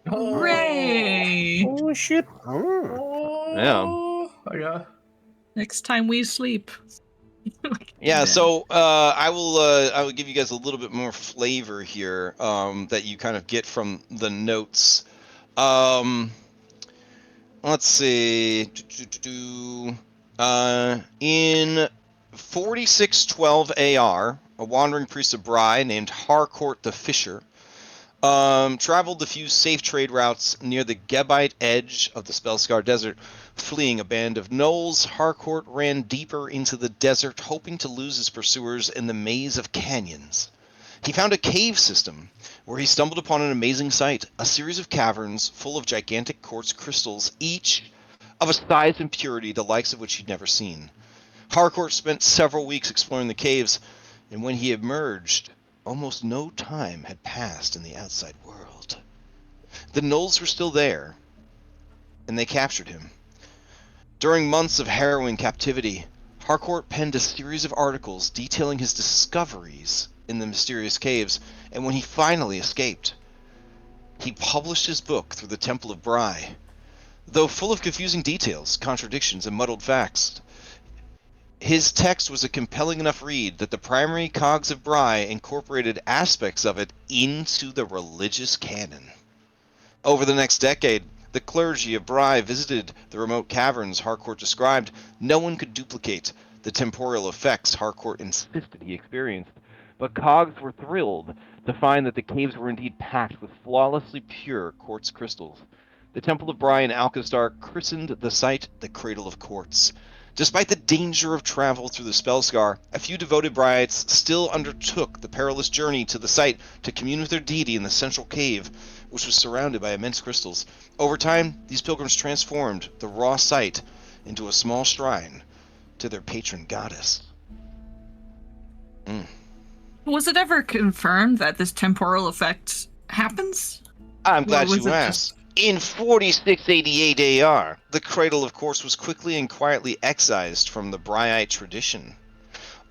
Hooray! Oh, shit. Yeah. Yeah. Next time we sleep. Yeah, so I will give you guys a little bit more flavor here that you kind of get from the notes. Let's see. In 4612 AR, a wandering priest of Bry named Harcourt the Fisher traveled a few safe trade routes near the Gebite edge of the Spellscar Desert. Fleeing a band of gnolls, Harcourt ran deeper into the desert, hoping to lose his pursuers in the maze of canyons. He found a cave system where he stumbled upon an amazing sight, a series of caverns full of gigantic quartz crystals, each of a size and purity the likes of which he'd never seen. Harcourt spent several weeks exploring the caves, and when he emerged, almost no time had passed in the outside world. The gnolls were still there, and they captured him. During months of harrowing captivity, Harcourt penned a series of articles detailing his discoveries in the mysterious caves, and when he finally escaped, he published his book through the Temple of Bry. Though full of confusing details, contradictions, and muddled facts, his text was a compelling enough read that the primary cogs of Bry incorporated aspects of it into the religious canon. Over the next decade, the clergy of Bry visited the remote caverns Harcourt described. No one could duplicate the temporal effects Harcourt insisted he experienced, but cogs were thrilled to find that the caves were indeed packed with flawlessly pure quartz crystals. The Temple of Bry in Alkenstar christened the site the Cradle of Quartz. Despite the danger of travel through the Spellscar, a few devoted Bryites still undertook the perilous journey to the site to commune with their deity in the central cave, which was surrounded by immense crystals. Over time, these pilgrims transformed the raw site into a small shrine to their patron goddess. Was it ever confirmed that this temporal effect happens? I'm glad was you it asked. In 4688 AR, the Cradle of Quartz was quickly and quietly excised from the Bryite tradition.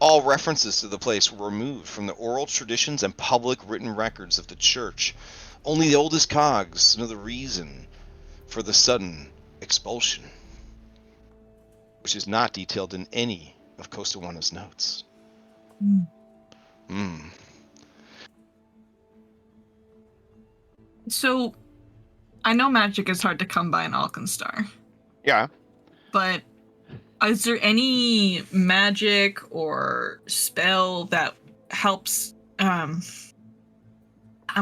All references to the place were removed from the oral traditions and public written records of the church. Only the oldest cogs know the reason for the sudden expulsion, which is not detailed in any of Kostawana's notes. So, I know magic is hard to come by in Alkenstar. Yeah. But is there any magic or spell that helps? I'm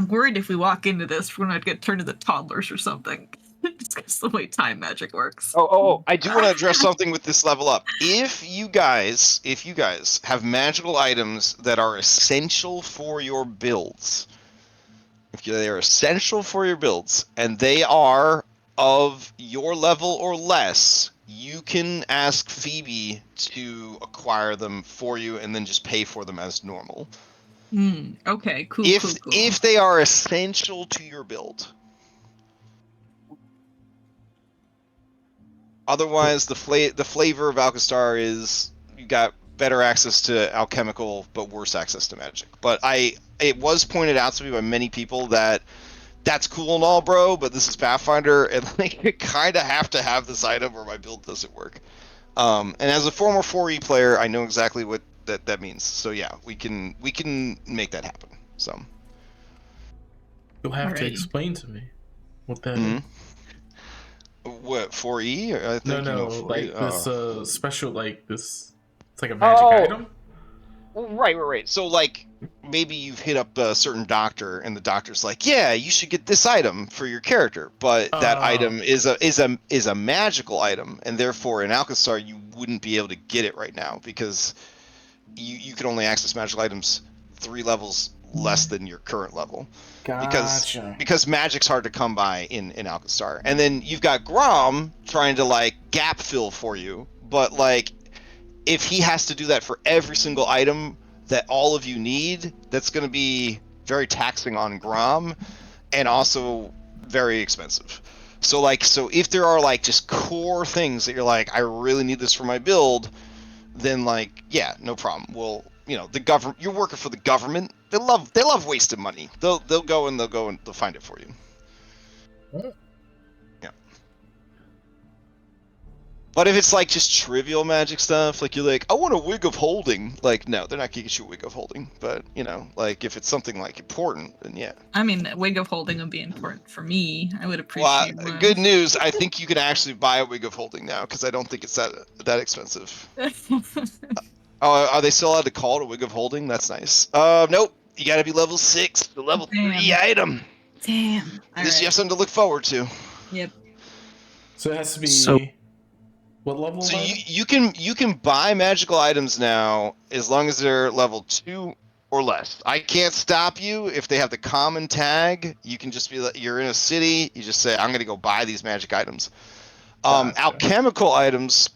worried if we walk into this, we're gonna get turned into toddlers or something. Just because the way time magic works. I do want to address something with this level up. If you guys have magical items that are essential for your builds, they are essential for your builds, and they are of your level or less, you can ask Phoebe to acquire them for you and then just pay for them as normal. Okay, cool, cool. If they are essential to your build. Otherwise, the flavor of Alkenstar is you got better access to alchemical, but worse access to magic. But it was pointed out to me by many people that that's cool and all, bro, but this is Pathfinder, and like you kind of have to have this item or my build doesn't work. And as a former 4E player, I know exactly what that means. So yeah, we can make that happen. So you'll have to explain to me what that is. What 4E? I think no, 4E. like this special, like this. It's like a magic item. Right. So like maybe you've hit up a certain doctor, and the doctor's like, "Yeah, you should get this item for your character," but that item is a magical item, and therefore in Alkenstar you wouldn't be able to get it right now because you can only access magical items 3 levels less than your current level. Gotcha. Because magic's hard to come by in Alkenstar. And then you've got Grom trying to like gap fill for you, but like if he has to do that for every single item that all of you need, that's going to be very taxing on Grom and also very expensive. So if there are like just core things that you're like, I really need this for my build, then like, yeah, no problem. Well, the government, you're working for the government. They love wasting money. They'll go and they'll find it for you. Yeah. But if it's like just trivial magic stuff, like you're like, I want a wig of holding. Like, no, they're not gonna get you a wig of holding. But like if it's something like important, then yeah. I mean, a wig of holding would be important for me. I would appreciate one. Good news. I think you can actually buy a wig of holding now because I don't think it's that expensive. Are they still allowed to call it a wig of holding? That's nice. Nope. You gotta be level 6, the level 3 item. Damn. This you have something to look forward to. Yep. So it has to be what level? So you can buy magical items now as long as they're level 2 or less. I can't stop you if they have the common tag. You can just be like, you're in a city. You just say, I'm going to go buy these magic items. Gotcha. Alchemical items,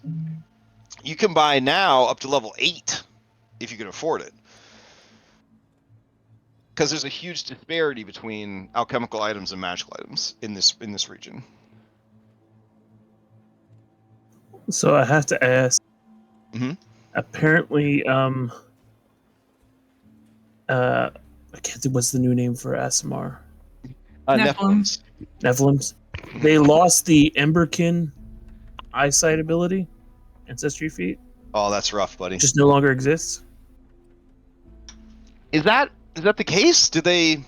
you can buy now up to level 8 if you can afford it. Because there's a huge disparity between alchemical items and magical items in this region. So I have to ask. Mhm. Apparently, I can't think what's the new name for Asimar. Nephilims. Nephilims. They lost the Emberkin eyesight ability, ancestry feat. Oh, that's rough, buddy. Just no longer exists. Is that the case? Did they?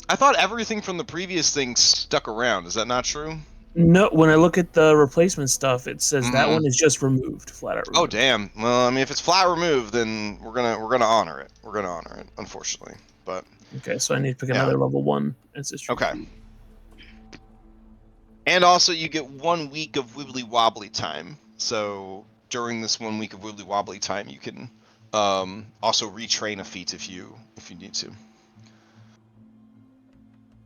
I thought everything from the previous thing stuck around. Is that not true? No, when I look at the replacement stuff, it says that Mhm. one is just removed, flat out removed. Oh damn. Well, I mean, if it's flat removed, then we're gonna honor it. We're gonna honor it, unfortunately. But Okay, so I need to pick Yeah. another level 1 ancestry. okay. And also, you get 1 week of wibbly wobbly time. So during this 1 week of wibbly wobbly time, you can also retrain a feat if you need to.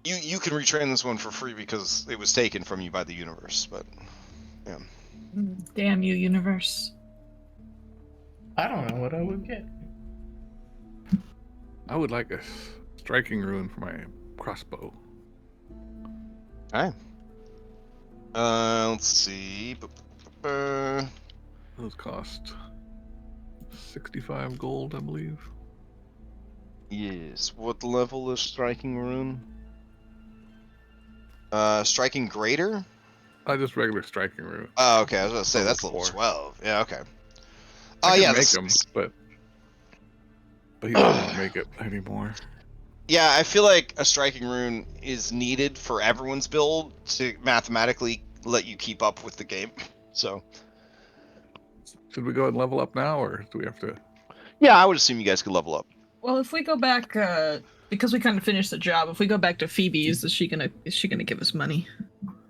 You can retrain this one for free because it was taken from you by the universe. But yeah. Damn you, universe. I don't know what I would get. I would like a striking rune for my crossbow. Okay. Let's see. Those cost 65 gold, I believe. Yes. What level is striking rune? Striking greater? Just regular striking rune. Oh, okay. I was gonna say Level that's level 4. 12. Yeah. Okay. I can yeah. make them, but he doesn't make it anymore. Yeah, I feel like a striking rune is needed for everyone's build to mathematically let you keep up with the game. So. Should we go and level up now, or do we have to? Yeah, I would assume you guys could level up. Well, if we go back, because we kind of finished the job, if we go back to Phoebe's, is she gonna give us money?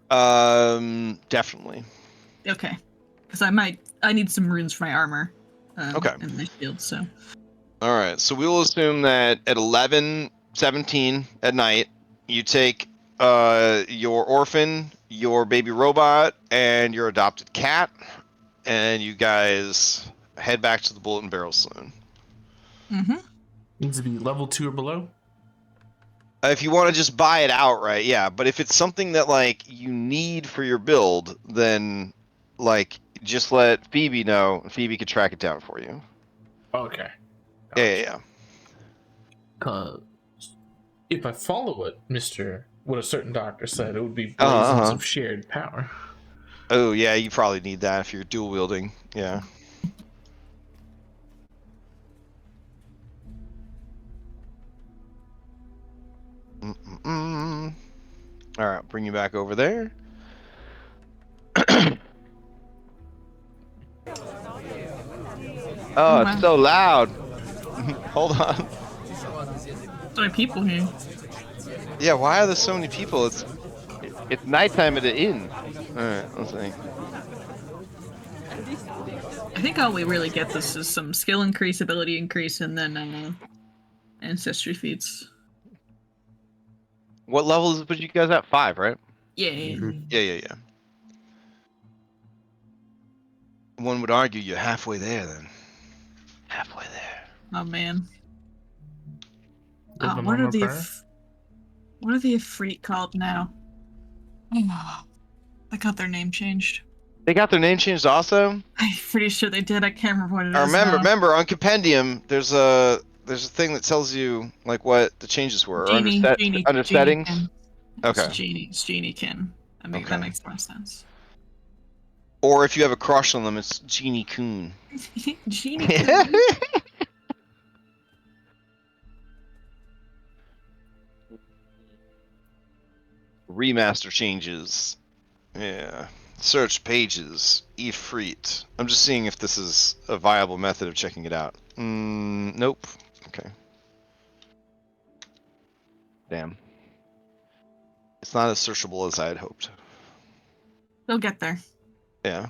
Definitely. Okay, because I need some runes for my armor. Okay. And my shield. So. All right. So we will assume that at 11:17 at night, you take your orphan, your baby robot, and your adopted cat, and you guys head back to the Bullet and Barrel Saloon. Mm-hmm. Needs to be level 2 or below. If you want to just buy it outright, yeah. But if it's something that like you need for your build, then like just let Phoebe know. Phoebe could track it down for you. Okay. Yeah. Cause if I follow what a certain doctor said, it would be blazons of shared power. Oh yeah, you probably need that if you're dual wielding. Yeah. All right, bring you back over there. Oh, it's so loud. Hold on. So many people here. Yeah, why are there so many people? It's nighttime at the inn. All right, let's see. I think all we really get this is some skill increase, ability increase, and then ancestry feats. What level is it put you guys at? 5, right? Yeah. Yeah. One would argue you're halfway there then. Halfway there. Oh man. Living What on are the the prayer? what are the Ifrit called now? I got their name changed. They got their name changed also? I'm pretty sure they did. I can't remember what it is. I now. remember on Compendium there's a thing that tells you like what the changes were under settings. Ken. Okay. It's Genie-kin. That makes more sense. Or if you have a crush on them, it's Genie Coon. Genie-kin. Remaster changes. Yeah. Search pages. Ifrit. I'm just seeing if this is a viable method of checking it out. Nope. Okay. Damn. It's not as searchable as I had hoped. They'll get there. Yeah.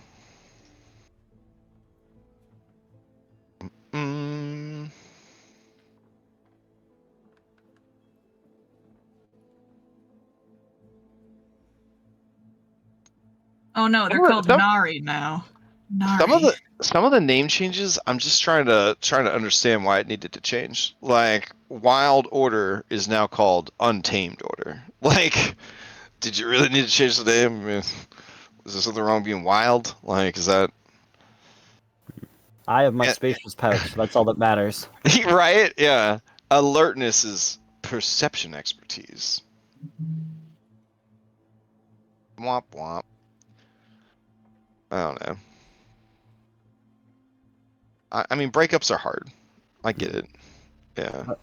Oh no, they're called Nari now. Nari. Some of the name changes, I'm just trying to understand why it needed to change. Like, Wild Order is now called Untamed Order. Like, did you really need to change the name? I mean, is there something wrong being wild? Like, is that... I have my spacious pouch. That's all that matters. Right? Yeah. Alertness is perception expertise. Womp womp. I don't know. I mean, breakups are hard. I get it. Yeah.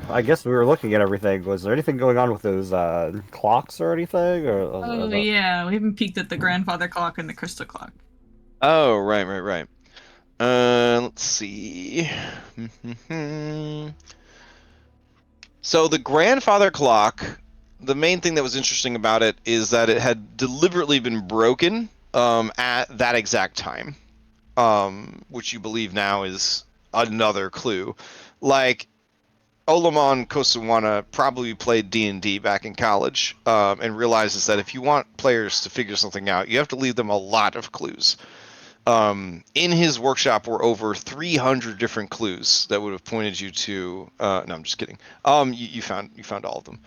I guess we were looking at everything. Was there anything going on with those clocks or anything? Yeah, we haven't peeked at the grandfather clock and the crystal clock. Oh, right. Let's see. So the grandfather clock, the main thing that was interesting about it is that it had deliberately been broken at that exact time, which you believe now is another clue. Like, Olamon Kosawana probably played D&D back in college and realizes that if you want players to figure something out, you have to leave them a lot of clues. In his workshop were over 300 different clues that would have pointed you to. No, I'm just kidding. You found all of them.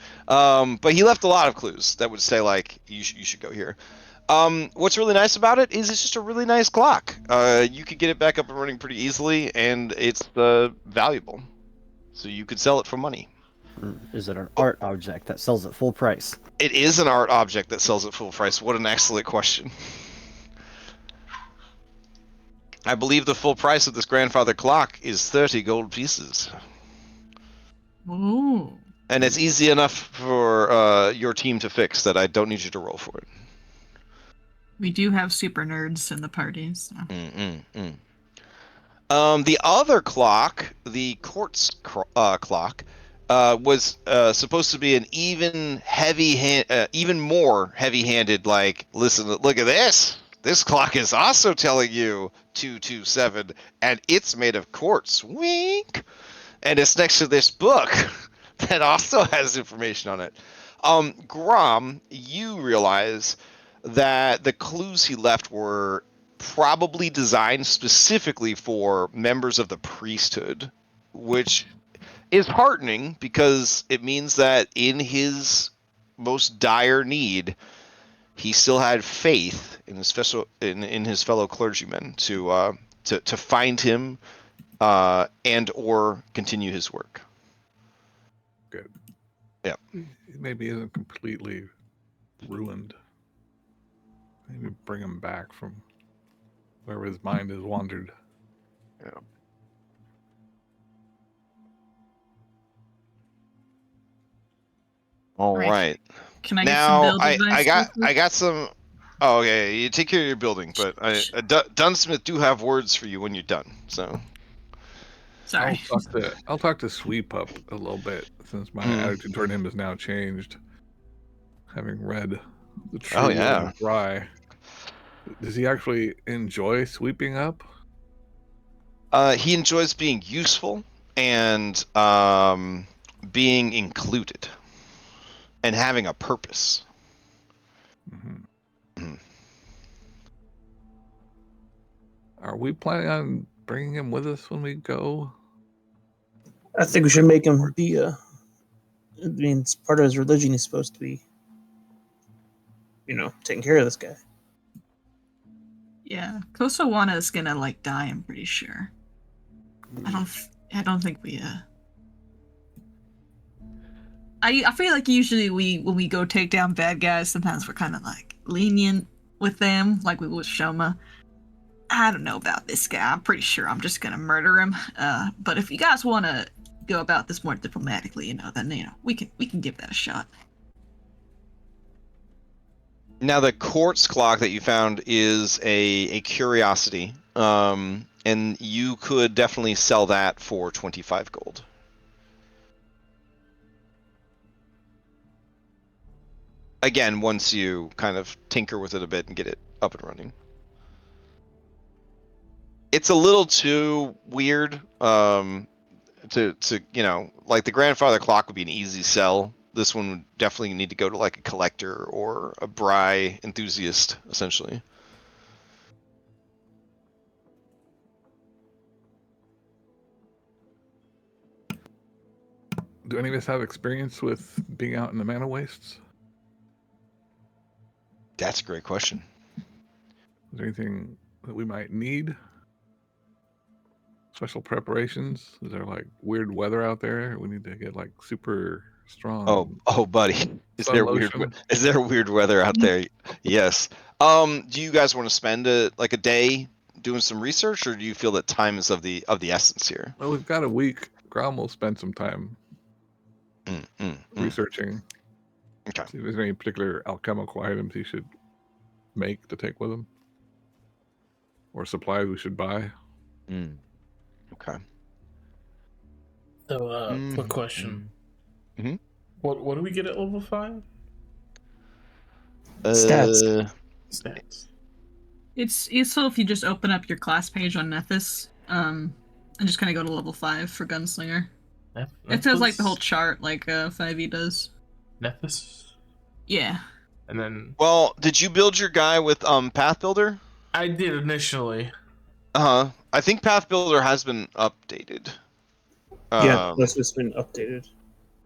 But he left a lot of clues that would say, like, you should go here. What's really nice about it is it's just a really nice clock. You could get it back up and running pretty easily, and it's valuable, so you could sell it for money. Is it an art object that sells at full price? It is an art object that sells at full price. What an excellent question. I believe the full price of this grandfather clock is 30 gold pieces. Ooh. And it's easy enough for your team to fix that I don't need you to roll for it. We do have super nerds in the party, so. The other clock, the quartz clock, was supposed to be an even more heavy-handed. Like, listen, look at this. This clock is also telling you 227, and it's made of quartz. Wink. And it's next to this book that also has information on it. Grom, you realize that the clues he left were probably designed specifically for members of the priesthood, which is heartening because it means that in his most dire need, he still had faith in his fellow clergymen to find him and or continue his work. Good. Yeah. He maybe isn't completely ruined. Maybe bring him back from wherever his mind has wandered. Yeah. All right. Can I now, get some build advice? I got some. Oh, okay. You take care of your building, but Dunsmith do have words for you when you're done. So. Sorry. I'll talk to Sweep Up a little bit since my attitude toward him has now changed. Having read the True and Dry, does he actually enjoy sweeping up? He enjoys being useful and being included and having a purpose. Are we planning on bringing him with us when we go? I think we should make him be I mean, it's part of his religion. He's supposed to be, taking care of this guy. Yeah, Kosawana is gonna die. I'm pretty sure. I don't think we. I feel like usually when we go take down bad guys, sometimes we're kind of lenient with them, like we would Shoma. I don't know about this guy. I'm pretty sure I'm just gonna murder him. But if you guys want to go about this more diplomatically, then we can give that a shot. Now, the quartz clock that you found is a curiosity, and you could definitely sell that for 25 gold. Again, once you kind of tinker with it a bit and get it up and running. It's a little too weird to like the grandfather clock would be an easy sell. this one would definitely need to go to like a collector or a Bry enthusiast, essentially. Do any of us have experience with being out in the mana wastes? That's a great question. Is there anything that we might need? Special preparations? Is there like weird weather out there? We need to get like super strong. Oh, buddy, is there weird weather out there? Yes. Do you guys want to spend a day doing some research, or do you feel that time is of the essence here? Well, we've got a week. Grom will spend some time researching. Okay. See if there's any particular alchemical items he should make to take with him, or supplies we should buy. Okay. So, quick question. Mm-hmm. What do we get at level 5? Stats. Stats. It's useful if you just open up your class page on Nethys, and just kind of go to level 5 for Gunslinger. It says like the whole chart, like 5e does. Nethys? Yeah. And then... Well, did you build your guy with Path Builder? I did initially. I think Path Builder has been updated. Yeah, that's just been updated.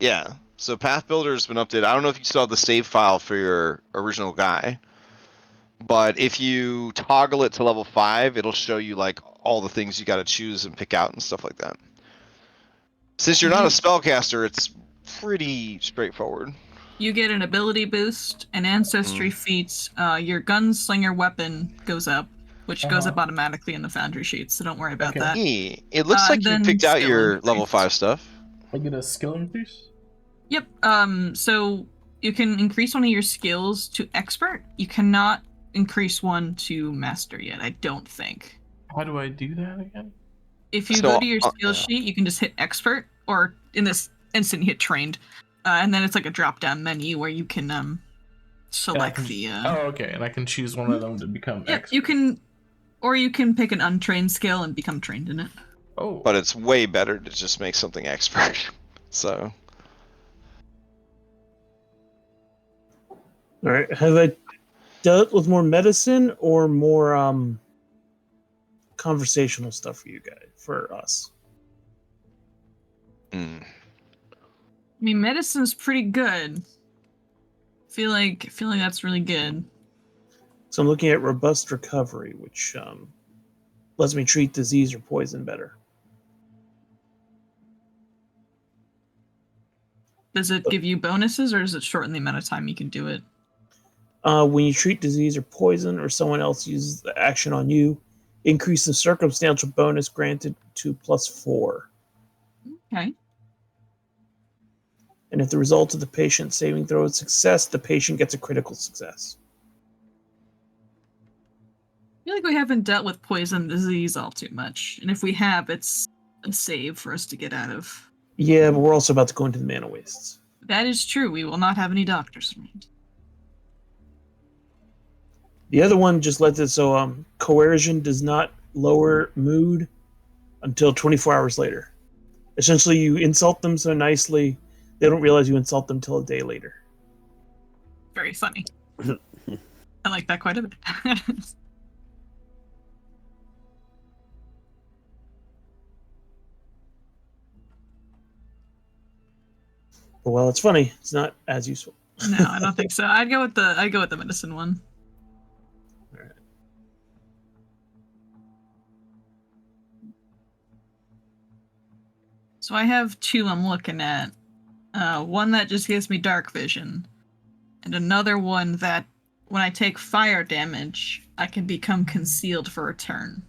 Yeah, so Path Builder has been updated. I don't know if you still have the save file for your original guy, but if you toggle it to level 5, it'll show you like all the things you got to choose and pick out and stuff like that. Since you're not a spellcaster, it's pretty straightforward. You get an ability boost, an ancestry feats, your gunslinger weapon goes up, which goes up automatically in the foundry sheet, so don't worry about that. It looks like you picked out your level 5 stuff. I get a skill increase? Yep, so you can increase one of your skills to expert. You cannot increase one to master yet, I don't think. How do I do that again? If you go to your skill sheet, you can just hit expert, or in this instant, you hit trained. And then it's like a drop-down menu where you can select the... Oh, okay, and I can choose one of them to become expert. You can... Or you can pick an untrained skill and become trained in it. Oh. But it's way better to just make something expert. So... Alright, have I dealt with more medicine or more conversational stuff for you guys, for us? I mean, medicine's pretty good. Feel like that's really good. So I'm looking at robust recovery, which lets me treat disease or poison better. Does it give you bonuses, or does it shorten the amount of time you can do it? When you treat disease or poison, or someone else uses the action on you, increase the circumstantial bonus granted to +4. Okay. And if the result of the patient's saving throw is success, the patient gets a critical success. I feel like we haven't dealt with poison disease all too much. And if we have, it's a save for us to get out of. Yeah, but we're also about to go into the mana wastes. That is true. We will not have any doctors around. The other one just lets it so coercion does not lower mood until 24 hours later. Essentially, you insult them so nicely, they don't realize you insult them till a day later. Very funny. I like that quite a bit. But while it's funny, it's not as useful. No, I don't think so. I'd go with the medicine one. All right. So I have two I'm looking at. One that just gives me dark vision, and another one that when I take fire damage, I can become concealed for a turn.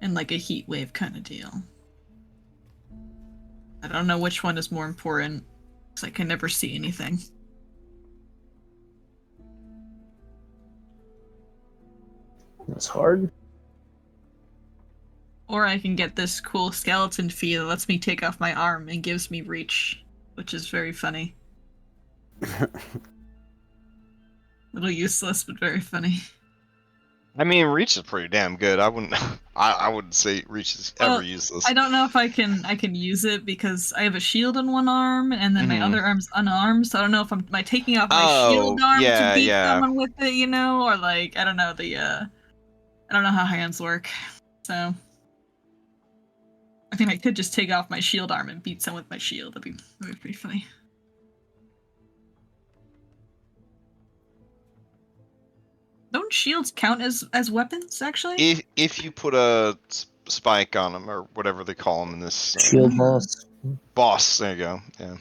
And like a heat wave kind of deal. I don't know which one is more important, because I can never see anything. That's hard. Or I can get this cool skeleton fee that lets me take off my arm and gives me reach, which is very funny. Little useless, but very funny. I mean, Reach is pretty damn good. I wouldn't. I wouldn't say Reach is ever useless. I don't know if I can use it because I have a shield on one arm and then my other arm's unarmed. So I don't know if am I taking off my shield arm to beat someone with it, you know, or like I don't know I don't know how hands work. So I think I could just take off my shield arm and beat someone with my shield. That'd be pretty funny. Don't shields count as weapons, actually? If you put a spike on them, or whatever they call them in this... Shield boss. Boss, there you go, yeah.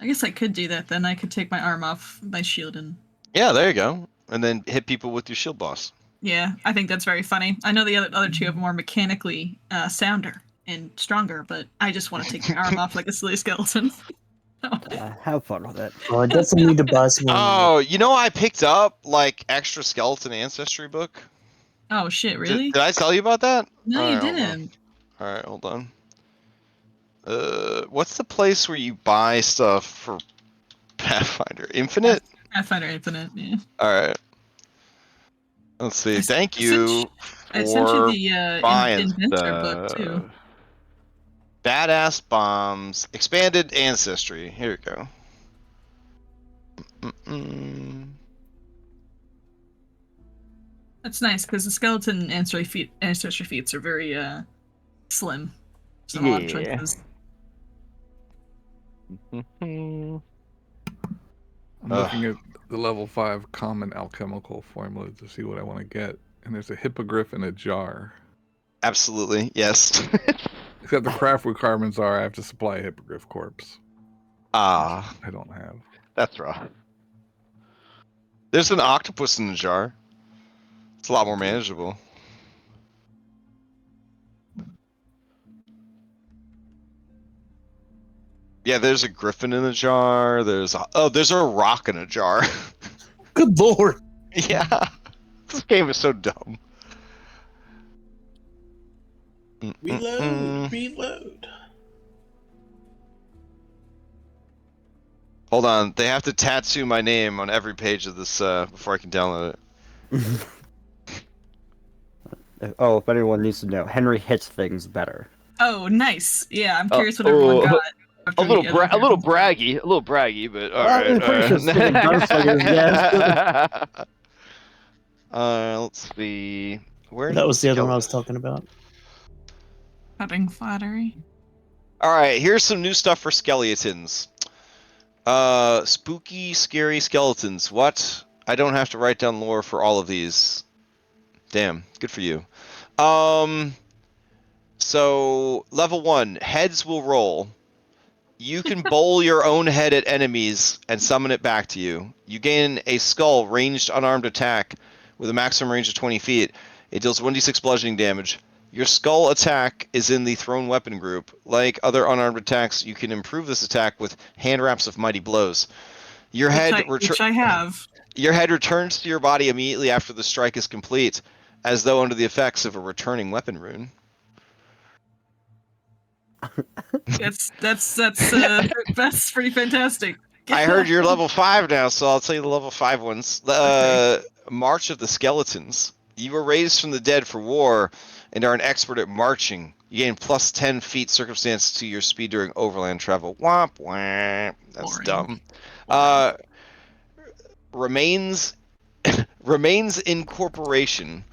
I guess I could do that, then. I could take my arm off my shield and... Yeah, there you go. And then hit people with your shield boss. Yeah, I think that's very funny. I know the other two have more mechanically sounder and stronger, but I just want to take my arm off like a silly skeleton. Have fun with it. Oh, it doesn't need to bust me. Oh, you know, I picked up like extra skeleton ancestry book. Oh shit! Really? Did I tell you about that? No, you didn't. All right, hold on. What's the place where you buy stuff for Pathfinder? Infinite? Pathfinder Infinite. Yeah. All right. Let's see. Thank you I sent you the buying inventor book too. Badass bombs, expanded ancestry. Here we go. That's nice because the skeleton ancestry feats are very slim. So a lot of choices. I'm looking at the level 5 common alchemical formula to see what I want to get, and there's a hippogriff in a jar. Absolutely, yes. Except the craft requirements are I have to supply a hippogriff corpse. Ah. I don't have. That's rough. There's an octopus in the jar. It's a lot more manageable. Yeah, there's a griffin in a jar. There's a rock in a jar. Good lord. Yeah. This game is so dumb. Reload. Hold on, they have to tattoo my name on every page of this before I can download it. Oh, if anyone needs to know, Henry hits things better. Oh, nice. Yeah, I'm curious what everyone got. A little braggy, but all right. Let's see. Where that was the other one I was talking about. Cutting flattery. All right, here's some new stuff for skeletons. Spooky, scary skeletons. What? I don't have to write down lore for all of these. Damn, good for you. So level 1, heads will roll. You can bowl your own head at enemies and summon it back to you. You gain a skull ranged unarmed attack with a maximum range of 20 feet. It deals 1d6 bludgeoning damage. Your skull attack is in the thrown weapon group. Like other unarmed attacks, you can improve this attack with hand wraps of mighty blows. Your head which I have. Your head returns to your body immediately after the strike is complete, as though under the effects of a returning weapon rune. That's pretty fantastic. I heard you're level 5 now, so I'll tell you the level 5 ones. March of the Skeletons. You were raised from the dead for war and are an expert at marching. You gain plus 10 feet circumstance to your speed during overland travel. Womp womp. That's boring. Dumb. Remains incorporation.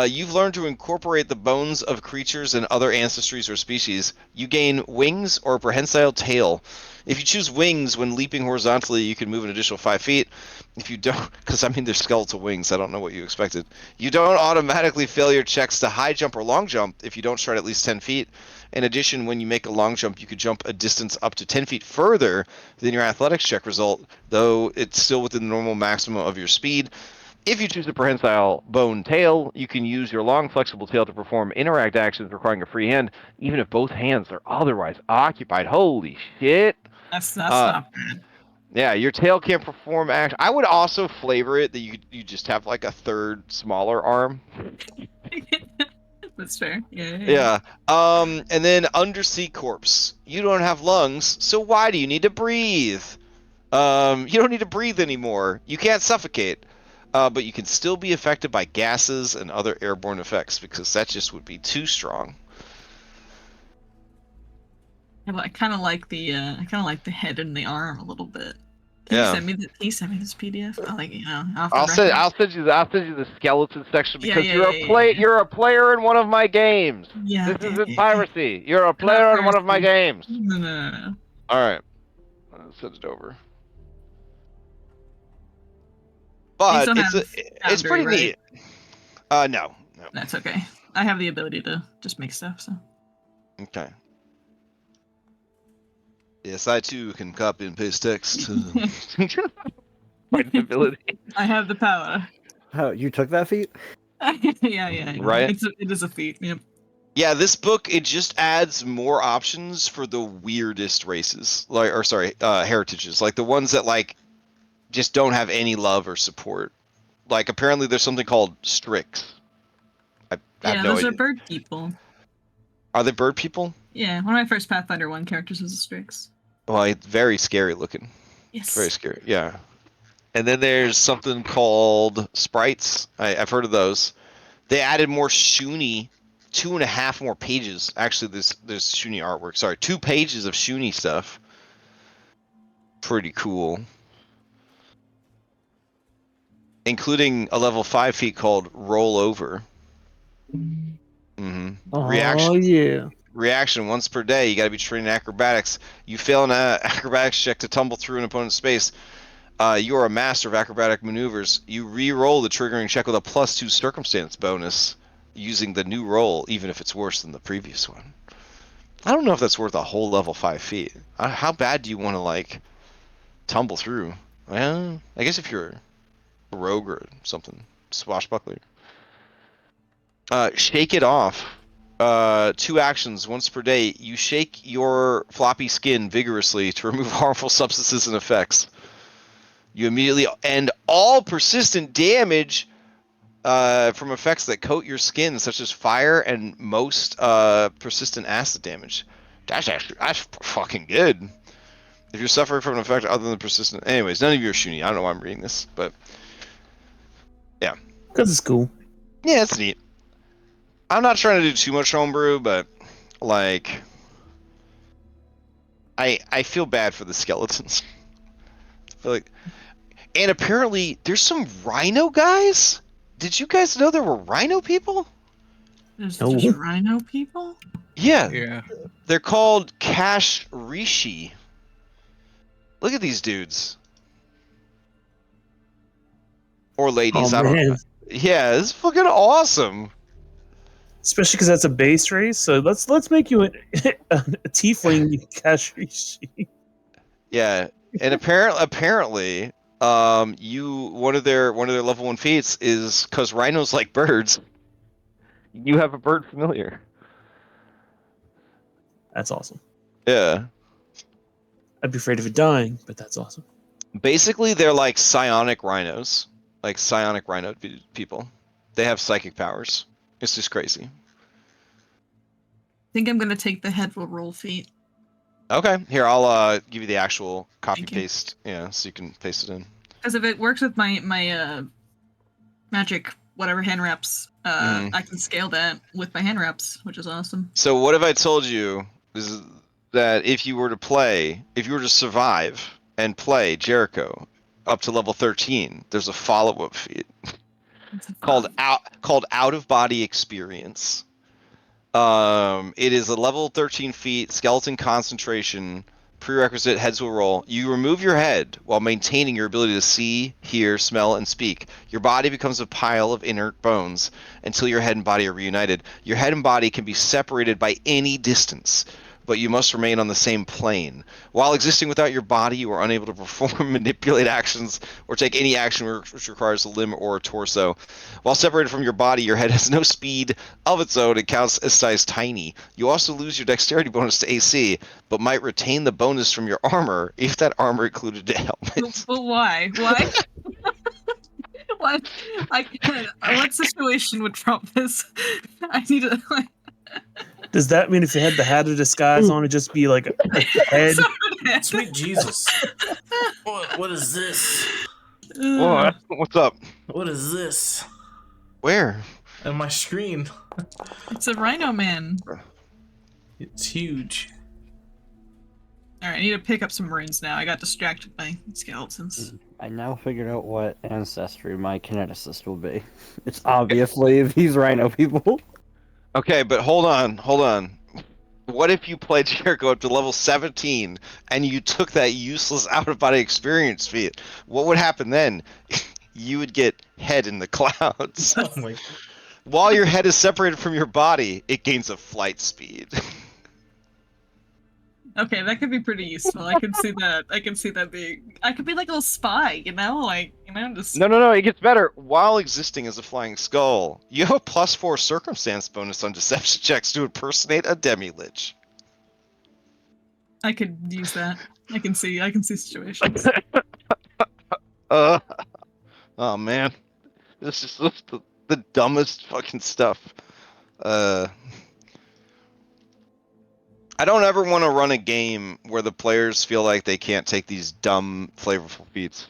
You've learned to incorporate the bones of creatures and other ancestries or species. You gain wings or a prehensile tail. If you choose wings when leaping horizontally, you can move an additional 5 feet. If you don't, because I mean they're skeletal wings, I don't know what you expected. You don't automatically fail your checks to high jump or long jump if you don't stride at least 10 feet. In addition, when you make a long jump, you could jump a distance up to 10 feet further than your athletics check result, though it's still within the normal maximum of your speed. If you choose the prehensile bone tail, you can use your long, flexible tail to perform interact actions requiring a free hand, even if both hands are otherwise occupied. Holy shit! That's not bad. Yeah, your tail can't perform action. I would also flavor it that you just have like a third smaller arm. That's fair. Yeah. And then undersea corpse. You don't have lungs, so why do you need to breathe? You don't need to breathe anymore. You can't suffocate. but you can still be affected by gases and other airborne effects because that just would be too strong. I kind of like the head and the arm a little bit. Yeah. Can you send me this PDF? I like, I'll send you the skeleton section because Yeah. you're a player in one of my games. Yeah. This isn't piracy. You're a player in one of my games. No. All right, I'll send it over. But it's pretty neat. No. That's okay. I have the ability to just make stuff. So. Okay. Yes, I too can copy and paste text. Ability. I have the power. How you took that feat? Yeah. Right. It is a feat. Yep. Yeah, this book it just adds more options for the weirdest races, heritages, like the ones that like just don't have any love or support. Like apparently there's something called Strix. I have no those idea. are bird people. Are they bird people? Yeah, one of my first Pathfinder 1 characters was a Strix. Well, it's very scary looking. Yes. Very scary. Yeah. And then there's something called sprites. I've heard of those. They added more Shuni, 2.5 more pages. Actually, there's Shuni artwork. Sorry, 2 pages of Shuni stuff. Pretty cool. Including a level 5 feat called Roll Over. Mm-hmm. Oh, yeah. Reaction once per day. You got to be trained in acrobatics. You fail an acrobatics check to tumble through an opponent's space. You are a master of acrobatic maneuvers. You re-roll the triggering check with a +2 circumstance bonus using the new roll, even if it's worse than the previous one. I don't know if that's worth a whole level 5 feat. How bad do you want to like tumble through? Well, I guess if you're a rogue or something, swashbuckler. Shake it off. 2 actions once per day. You shake your floppy skin vigorously to remove harmful substances and effects. You immediately end all persistent damage from effects that coat your skin, such as fire and most persistent acid damage. That's fucking good. If you're suffering from an effect other than persistent... Anyways, none of you are Shuni. I don't know why I'm reading this, but... Yeah. Because it's cool. Yeah, it's neat. I'm not trying to do too much homebrew, but like I feel bad for the skeletons. I feel like, and apparently there's some rhino guys. Did you guys know there were rhino people? There's rhino people? Yeah. They're called Cash Rishi. Look at these dudes. Or ladies, I don't know. Yeah, it's fucking awesome. Especially because that's a base race, so let's make you a tiefling Kashrishi. Yeah, and apparently, one of their level 1 feats is because rhinos like birds. You have a bird familiar. That's awesome. Yeah. I'd be afraid of it dying, but that's awesome. Basically, they're like psionic rhinos, like psionic rhino people. They have psychic powers. It's just crazy. I think I'm gonna take the head will roll feat. Okay, here I'll give you the actual copy paste. Yeah, so you can paste it in. Because if it works with my magic whatever hand wraps, I can scale that with my hand wraps, which is awesome. So what if I told you is that if you were to survive and play Jericho up to level 13, there's a follow-up feat called Out of Body Experience. It is a level 13 feat skeleton concentration prerequisite heads will roll. You remove your head while maintaining your ability to see, hear, smell, and speak. Your body becomes a pile of inert bones until your head and body are reunited. Your head and body can be separated by any distance, but you must remain on the same plane. While existing without your body, you are unable to perform, manipulate actions, or take any action which requires a limb or a torso. While separated from your body, your head has no speed of its own. It counts as size tiny. You also lose your dexterity bonus to AC, but might retain the bonus from your armor if that armor included a helmet. But why? Why? What? What situation would trump this? I need to. Does that mean if you had the hat of disguise on, it'd just be like a head? Sweet Jesus. What is this? What's up? What is this? Where? On my screen. It's a rhino man. It's huge. All right, I need to pick up some runes now. I got distracted by skeletons. I now figured out what ancestry my kineticist will be. It's obviously these rhino people. Okay, but hold on. What if you played Jericho up to level 17 and you took that useless out-of-body experience feat? What would happen then? You would get head in the clouds. Oh my. While your head is separated from your body, it gains a flight speed. Okay, that could be pretty useful. I can see that. I can see that being. I could be like a little spy, just. No, it gets better. While existing as a flying skull, you have a +4 circumstance bonus on deception checks to impersonate a demi-lich. I could use that. I can see situations. Oh man, this is just the dumbest fucking stuff. I don't ever want to run a game where the players feel like they can't take these dumb, flavorful feats.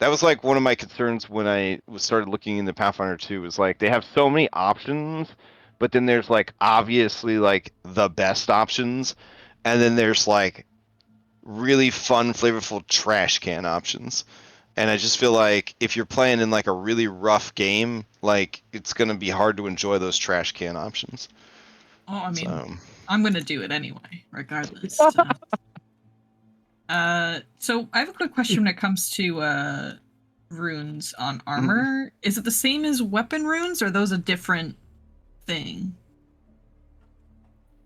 That was like one of my concerns when I started looking into Pathfinder 2. Was like they have so many options, but then there's like obviously like the best options, and then there's like really fun, flavorful trash can options. And I just feel like if you're playing in like a really rough game, like it's gonna be hard to enjoy those trash can options. Oh, I mean, So. I'm gonna do it anyway, regardless. So I have a quick question when it comes to runes on armor. Is it the same as weapon runes, or are those a different thing?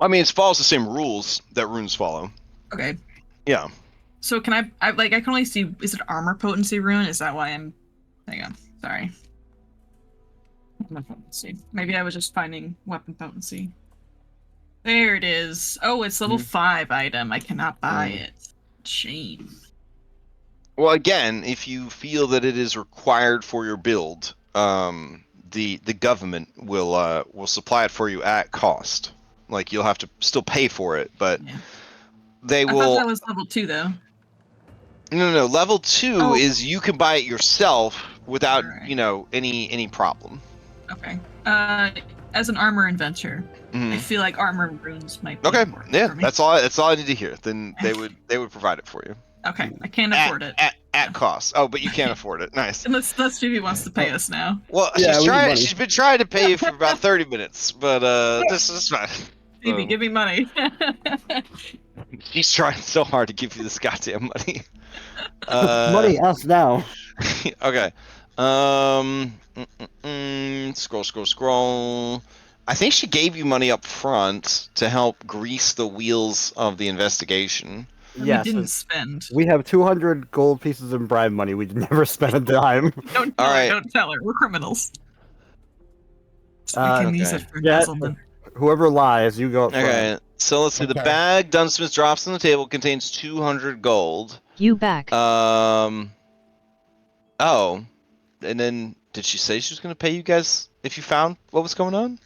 I mean, it follows the same rules that runes follow. Okay. Yeah. So can I can only see, is it armor potency rune? Is that why I'm... Hang on, sorry. Weapon potency. Maybe I was just finding weapon potency. There it is. Oh, it's level 5 item. I cannot buy it. Shame. Well, again, if you feel that it is required for your build, the government will supply it for you at cost. Like you'll have to still pay for it, but they will. I thought that was level 2 though. No. Level 2 is you can buy it yourself without any problem. Okay. As an armor inventor, I feel like armor runes might be important for me. That's all I need to hear. Then they would provide it for you. Okay, I can't afford it. At cost. Oh, but you can't afford it. Nice. Unless Stevie wants to pay us now. Well, she's been trying to pay you for about 30 minutes, but this is fine. Stevie, give me money. She's trying so hard to give you this goddamn money. Money, us now. Okay. Scroll. I think she gave you money up front to help grease the wheels of the investigation. Yes, we didn't spend. We have 200 gold pieces in bribe money. We never spent a dime. Don't tell her. We're criminals. So we can use it for embezzlement. Whoever lies, you go up front. Okay, so let's see. The bag Dunsmith drops on the table contains 200 gold. You back. Oh, and then did she say she was going to pay you guys if you found what was going on?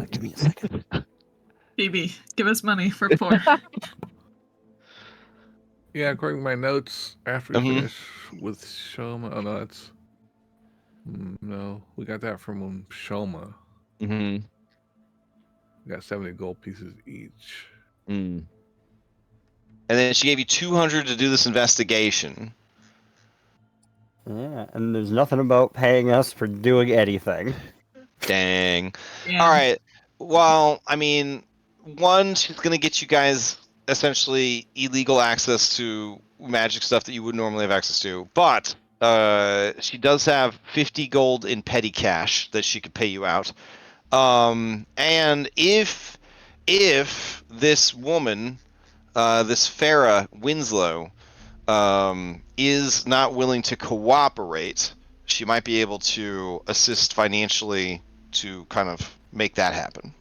Give me a second. Phoebe, give us money. We're poor. Yeah, according to my notes, after we finish with Shoma, oh no, that's no, we got that from Shoma. We got 70 gold pieces each. And then she gave you 200 to do this investigation. Yeah, and there's nothing about paying us for doing anything. Dang. Yeah. All right. Well, I mean, one, she's going to get you guys essentially illegal access to magic stuff that you would normally have access to. But she does have 50 gold in petty cash that she could pay you out. And if this woman, this Farah Winslow, is not willing to cooperate, she might be able to assist financially to kind of make that happen.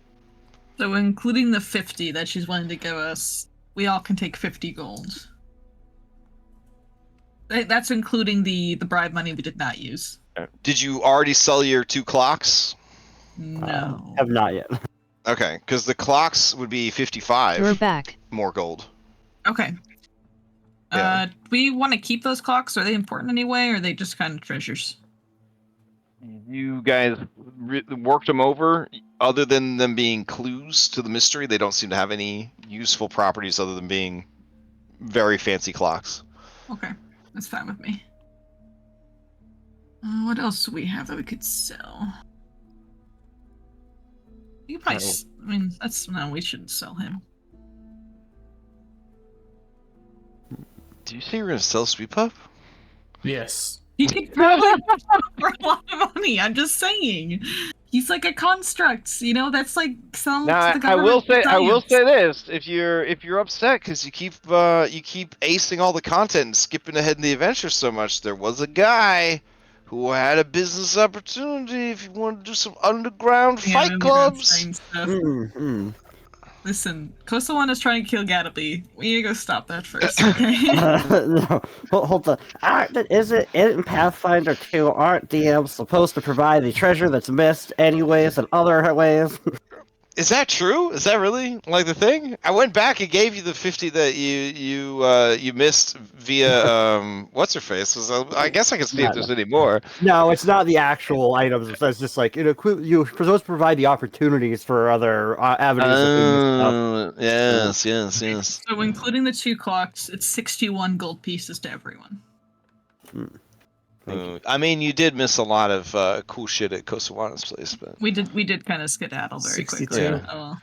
So including the 50 that she's willing to give us, we all can take 50 gold. That's including the bribe money we did not use. Did you already sell your 2 clocks? No. Have not yet. Okay, because the clocks would be 55. You're back. More gold. Okay. Yeah. Do we want to keep those clocks? Are they important anyway, or are they just kind of treasures? You guys worked them over. Other than them being clues to the mystery, they don't seem to have any useful properties other than being very fancy clocks. Okay, that's fine with me. What else do we have that we could sell? You probably. I mean, no. We shouldn't sell him. Do you say you're gonna sell Sweet Pup? Yes. He could probably for a lot of money. I'm just saying. He's like a construct, you know. That's like some. Now, to the I will say science. this: if you're upset because you keep acing all the content and skipping ahead in the adventure so much, there was a guy who had a business opportunity. If you want to do some underground fight clubs, Mm-hmm. Listen, Kosawan is trying to kill Gataby. We need to go stop that first, okay? No, hold on. Isn't Pathfinder 2, aren't DMs supposed to provide the treasure that's missed anyways in other ways? is that true? Is that really like the thing? I went back and gave you the 50 that you missed via what's her face. I guess I can see if there's any more. No, it's not the actual items. It's just like you're supposed to provide the opportunities for other avenues of doing this stuff. Yes. So including the 2 clocks, it's 61 gold pieces to everyone. I mean, you did miss a lot of cool shit at Kosawana's place, but We did kind of skedaddle very 62. quickly. Yeah. Oh, well.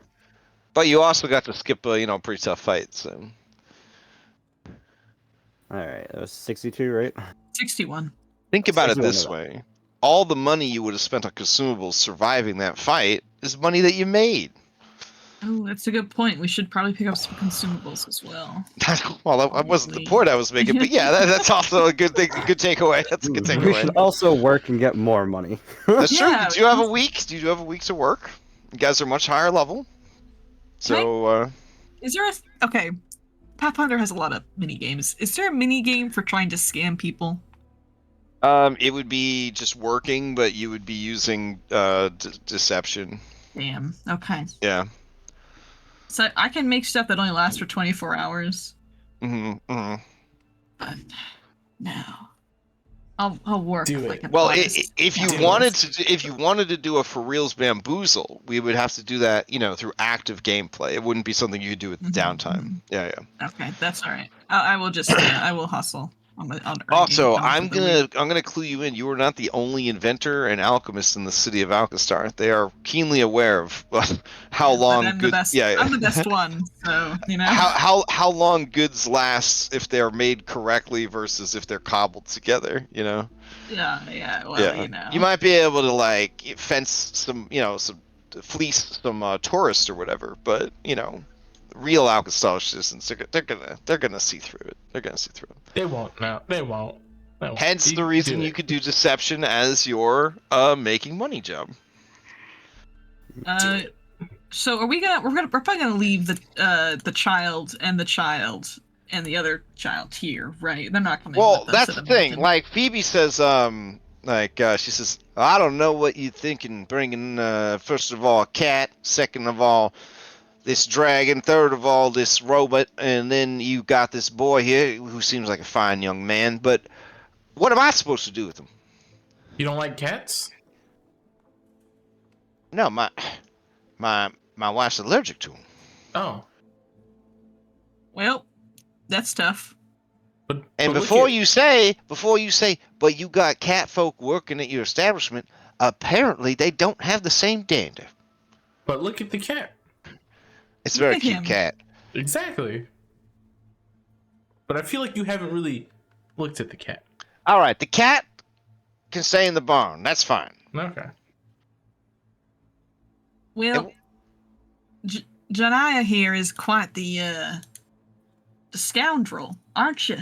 but you also got to skip a pretty tough fight. So All right, that was 62, right? 61. think about it 61 this of way: all the money you would have spent on consumables surviving that fight is money that you made. Oh, that's a good point. We should probably pick up some consumables as well. Well, that wasn't the point I was making, but yeah, that's also a good thing, good takeaway. That's a good takeaway. We should also work and get more money. That's true. Yeah, Do you have a week? Do you have a week to work? You guys are much higher level. So, Is there a... Okay, Pathfinder has a lot of mini games. Is there a mini game for trying to scam people? it would be just working, but you would be using deception. Damn. Okay. Yeah. So I can make stuff that only lasts for 24 hours. Mm-hmm. But no. I'll work Do like it. a Well, goddess. if you Do wanted to do a for reals bamboozle, we would have to do that, through active gameplay. It wouldn't be something you could do with downtime. Yeah. Okay, that's all right. I will just I will hustle. Also, I'm gonna clue you in. You are not the only inventor and alchemist in the city of Alkenstar. They are keenly aware of how long I'm goods. I'm the best one, so how long goods last if they're made correctly versus if they're cobbled together. Yeah. Well, You might be able to fence some, fleece some tourists or whatever, but real Alkenstar citizens, they're gonna see through it. They're gonna see through it. They won't. No, they won't. Hence the reason you could do deception as your making money job. So we're probably gonna leave the child and the other child here, right? They're not coming. Well, with us that's at the thing. Mountain. Like Phoebe says, she says, I don't know what you thinking bringing first of all a cat, second of all this dragon, third of all this robot, and then you got this boy here who seems like a fine young man. But what am I supposed to do with him? You don't like cats? No, my wife's allergic to him. Oh. Well, that's tough. But before you say, but you got cat folk working at your establishment, apparently they don't have the same dander. But look at the cat. It's a very cute cat. Exactly. But I feel like you haven't really looked at the cat. All right, the cat can stay in the barn. That's fine. Okay. Well, Janaya here is quite the scoundrel, aren't you?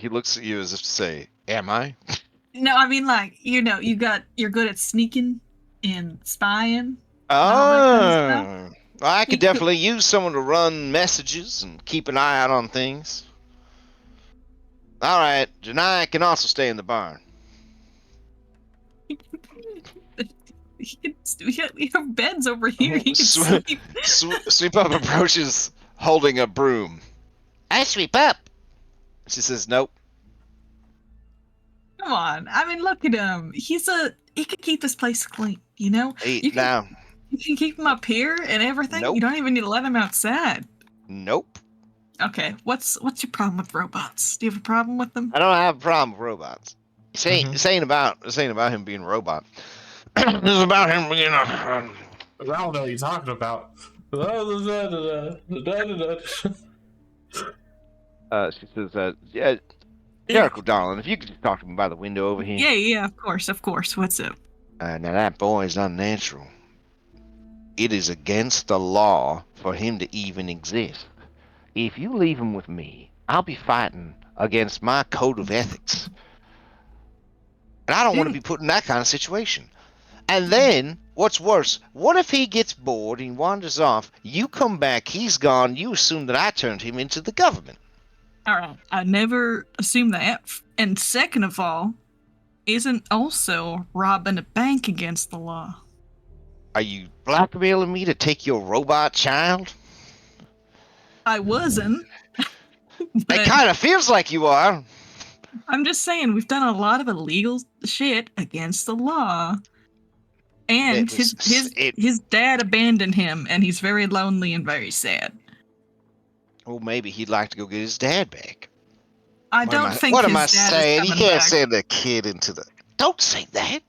He looks at you as if to say, "Am I?" No, I mean you're good at sneaking and spying. Oh, well, I could definitely use someone to run messages and keep an eye out on things. All right, Janai can also stay in the barn. We have beds over here. He can sleep. Sweep Up approaches holding a broom. I sweep up. She says, nope. Come on. I mean, look at him. He could keep this place clean, you know? Hey, You can, now, you can keep him up here and everything. Nope. You don't even need to let him outside. nope. Okay, what's your problem with robots? Do you have a problem with them? I don't have a problem with robots. This ain't, Mhm. this ain't about him being a robot. This is about him being a... I don't know what you're talking about. She says, yeah, Jericho, darling, if you could just talk to me by the window over here. Yeah, of course. What's up? Now that boy is unnatural. It is against the law for him to even exist. If you leave him with me, I'll be fighting against my code of ethics. And I don't want to be put in that kind of situation. And then, what's worse, what if he gets bored and wanders off, you come back, he's gone, you assume that I turned him into the government. All right, I never assumed that. And second of all, isn't also robbing a bank against the law? Are you blackmailing me to take your robot child? I wasn't. It But kind of feels like you are. I'm just saying, we've done a lot of illegal shit against the law. And It was- his dad abandoned him, and he's very lonely and very sad. Well, maybe he'd like to go get his dad back. I don't think What his am I dad saying? is You coming can't back. send a kid into the... Don't say that.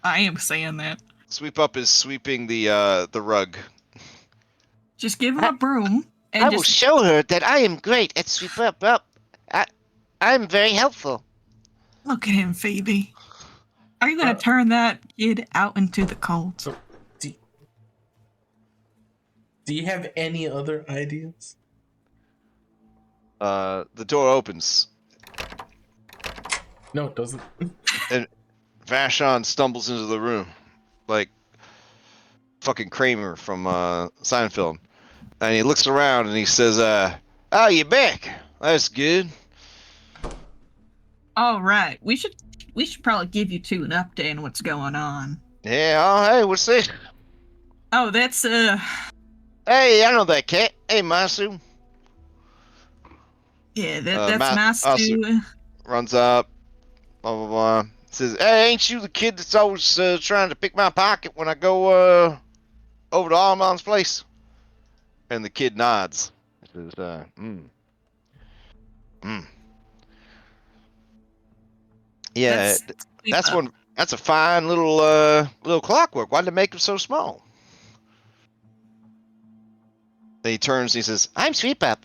I am saying that. Sweep Up is sweeping the rug. Just give him a broom and I will just show her that I am great at sweep up. I'm very helpful. look at him, Phoebe. Are you gonna turn that kid out into the cold? So, do you have any other ideas? The door opens. No, it doesn't. And Vashon stumbles into the room. Like fucking Kramer from Seinfeld. And he looks around and he says, oh, you're back. That's good. All right, we should probably give you two an update on what's going on. Yeah, oh, hey, what's this? Oh, that's Hey, I know that cat. Hey, Masu. yeah, that's nice Masu to. runs up, blah, blah, blah. Says, hey, ain't you the kid that's always trying to pick my pocket when I go over to Almon's place? And the kid nods. He says, Yeah, that's a fine little clockwork. Why did it make him so small? Then he turns and he says, I'm Sweep Up.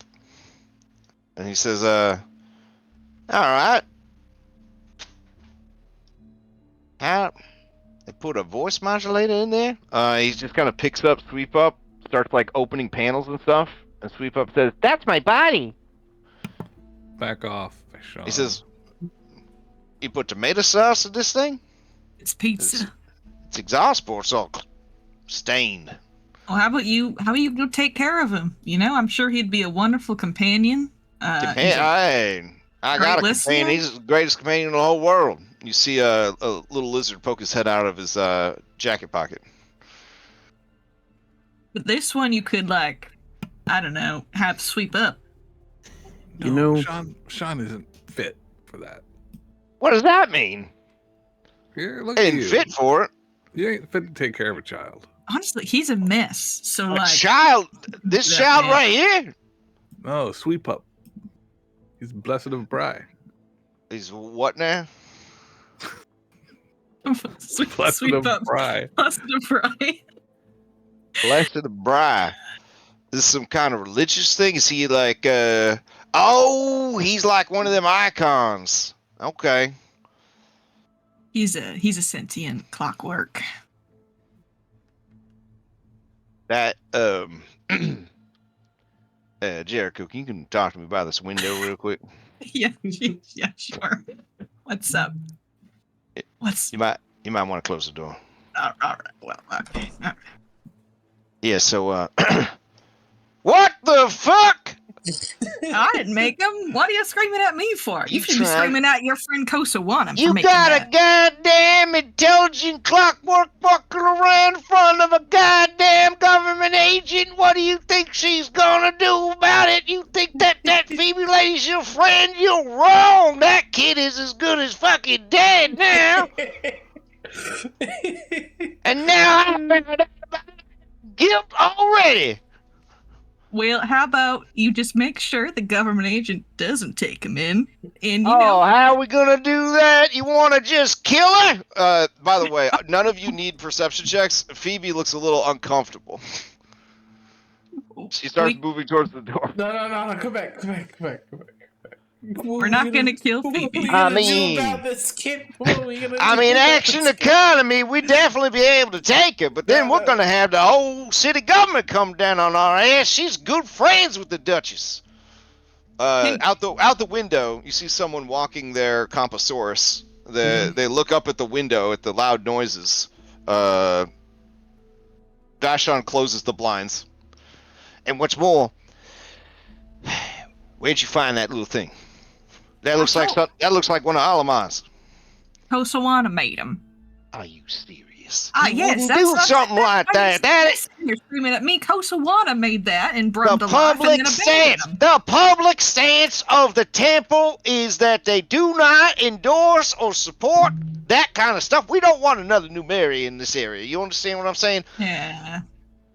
And he says, all right. How? They put a voice modulator in there? He just kind of picks up Sweep Up, starts like opening panels and stuff. And Sweep Up says, that's my body. Back off, Sean. He says, you put tomato sauce in this thing? It's pizza. It's exhaust port's all stained. Well, how about you go take care of him? You know, I'm sure he'd be a wonderful companion. I got a listener? companion. He's the greatest companion in the whole world. You see a little lizard poke his head out of his jacket pocket. But this one you could like, I don't know, have Sweep Up. You know, Sean isn't fit for that. What does that mean? Here, look at Ain't you. fit for it. You ain't fit to take care of a child. Honestly, he's a mess. So A like, child? This that child man. right here? No, Sweep Up. He's blessed of Bry. He's what now? Blessed Sweep of Up, Bry. Blessed of Bry. Blessed of Bry. Is this some kind of religious thing? Is he like, oh, he's like one of them icons. Okay. He's a sentient clockwork. That, Jericho, can you talk to me by this window real quick? Yeah, sure. What's up? You might want to close the door. All right. Well, okay. All right. Yeah, so, what the fuck? I didn't make him. What are you screaming at me for? You You should be tried. screaming at your friend Kosawana You for making got that. a goddamn intelligent clockwork fucking around in front of a goddamn government agent. What do you think she's gonna do about it? You think that Phoebe, lady's your friend. You're wrong. That kid is as good as fucking dead now. And now I found out about guilt already. Well, how about you just make sure the government agent doesn't take him in, and how are we gonna do that? You want to just kill her? By the way, none of you need perception checks. Phoebe looks a little uncomfortable. She starts moving towards the door. No, come back. We're not gonna kill Phoebe. I mean, about this kid? Action economy, we'd definitely be able to take her, but then we're gonna have the whole city government come down on our ass. She's good friends with the Duchess. Out the window, you see someone walking their Compasaurus. They look up at the window at the loud noises. Vashon closes the blinds. And what's more, where'd you find that little thing? That looks like one of Alamar's. Kosawana made him. Are you serious? Yes, do something like that. You're screaming at me. Kosawana made that and brought him The to life and public then stance. abandoned him. The public stance of the temple is that they do not endorse or support that kind of stuff. We don't want another new Mary in this area. You understand what I'm saying? Yeah.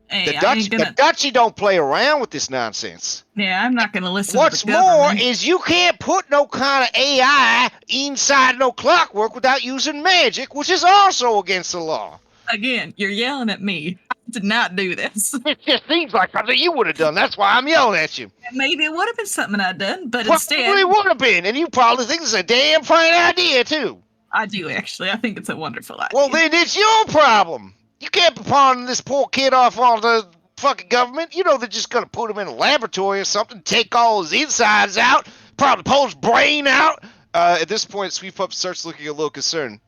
Hey, The Duchy don't play around with this nonsense. Yeah, I'm not gonna listen What's to the government. more is you can't put no kind of AI inside no clockwork without using magic, which is also against the law. Again, you're yelling at me. I did not do this. It just seems like something you would have done. That's why I'm yelling at you. Maybe it would have been something I'd done, but Probably instead... would have been, and you probably think it's a damn fine idea, too. I do, actually. I think it's a wonderful idea. Well, then it's your problem. You can't be pawning this poor kid off on the fucking government. You know they're just gonna put him in a laboratory or something, take all his insides out, probably pull his brain out. At this point, Sweep Up starts looking a little concerned.